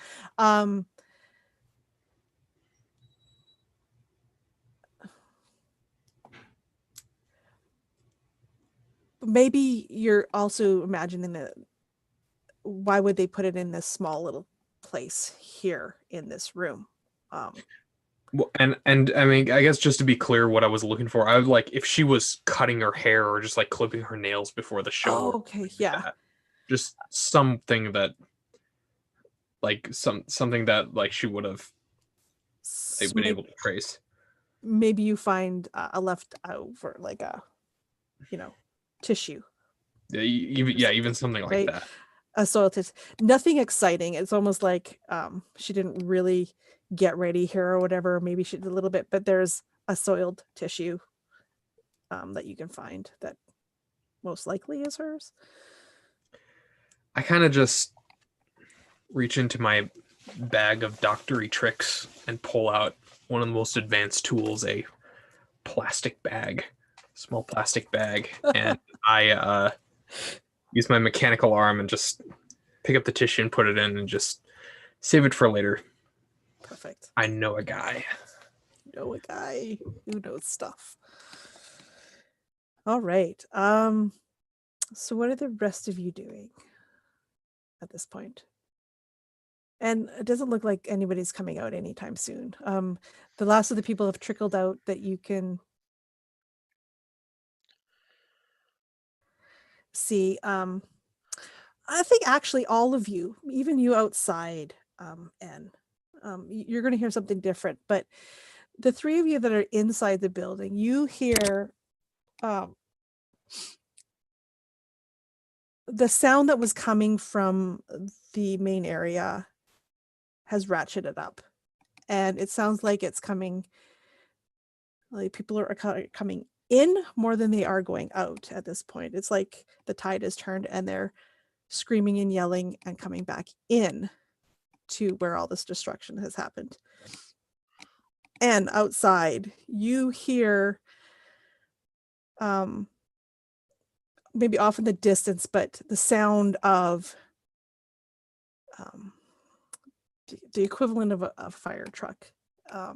Maybe you're also imagining that why would they put it in this small little place here in this room? Well, and I mean, I guess just to be clear, what I was looking for, I would like if she was cutting her hair or just like clipping her nails before the show, Oh, or okay, like yeah. that. Just something that like something that like she would have So been able to trace. maybe you find a leftover like a tissue, Yeah, even something like right? that. So it's nothing exciting. It's almost like she didn't really get ready here or whatever. Maybe she did a little bit, but there's a soiled tissue that you can find that most likely is hers. I kind of just reach into my bag of doctory tricks and pull out one of the most advanced tools, a plastic bag, small plastic bag, and I use my mechanical arm and just pick up the tissue and put it in and just save it for later. Perfect. I know a guy. Know a guy who knows stuff. All right. So what are the rest of you doing at this point? And it doesn't look like anybody's coming out anytime soon. The last of the people have trickled out that you can see. I think actually all of you, even you outside, and you're going to hear something different. But the three of you that are inside the building, you hear the sound that was coming from the main area has ratcheted up, and it sounds like it's coming. Like people are coming in more than they are going out at this point. It's like the tide has turned, and they're screaming and yelling and coming back in to where all this destruction has happened. And outside, you hear maybe off in the distance, but the sound of the equivalent of a fire truck. I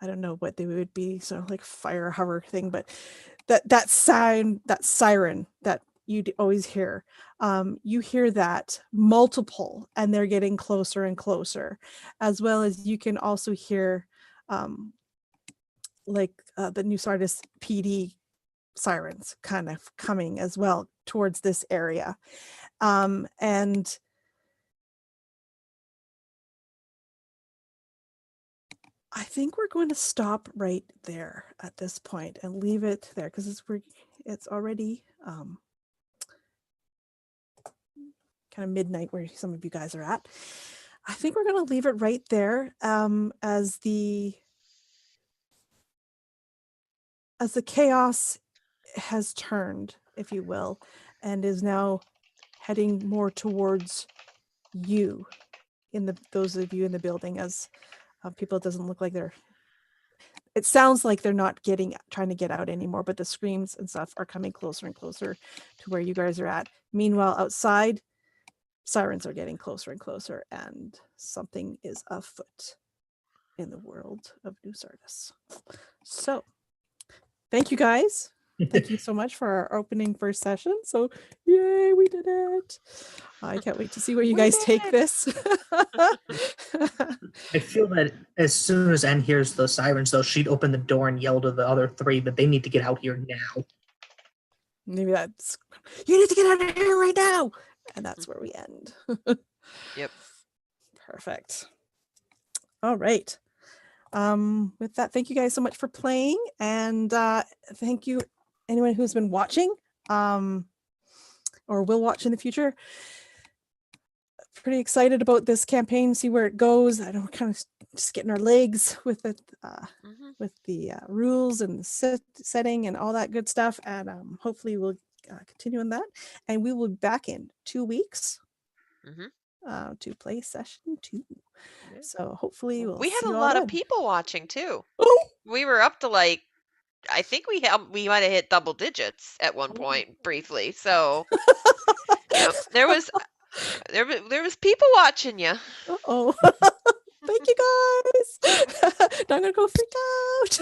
don't know what they would be, sort of like fire hover thing, but that sound, that siren that you'd always hear, you hear that multiple, and they're getting closer and closer, as well as you can also hear the New Sardis PD sirens kind of coming as well towards this area. And I think we're going to stop right there at this point and leave it there because it's already kind of midnight where some of you guys are at. I think we're going to leave it right there as the chaos has turned, if you will, and is now heading more towards you, those of you in the building, as people, it doesn't look like it sounds like they're not trying to get out anymore, but the screams and stuff are coming closer and closer to where you guys are at. Meanwhile, outside, sirens are getting closer and closer, and something is afoot in the world of New Sardis. So, thank you guys. Thank you so much for our opening first session. So, yay, we did it. I can't wait to see where you guys take this. I feel that as soon as Anne hears the sirens, though, she'd open the door and yell to the other three that they need to get out here now. Maybe that's, you need to get out of here right now. And that's where we end. Yep. Perfect. All right. With that, thank you guys so much for playing. And thank you, anyone who's been watching or will watch in the future. Pretty excited about this campaign, see where it goes. I know we're kind of just getting our legs with it, with the rules and the setting and all that good stuff. And hopefully we'll continue on that. And we will be back in 2 weeks to play session 2. Yeah. So hopefully we had a lot of people watching too. Oh! We were up to like, I think we might have hit double digits at one point briefly. So yeah, there was people watching you. Oh, thank you guys. Now I'm gonna go freak out.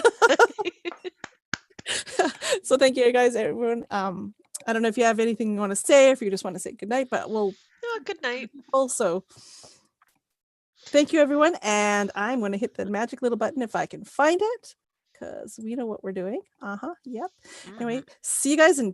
So thank you guys, everyone. I don't know if you have anything you want to say, or if you just want to say goodnight, but we'll. Good night. Also, thank you, everyone, and I'm going to hit the magic little button if I can find it, because we know what we're doing. Yep. Anyway, see you guys in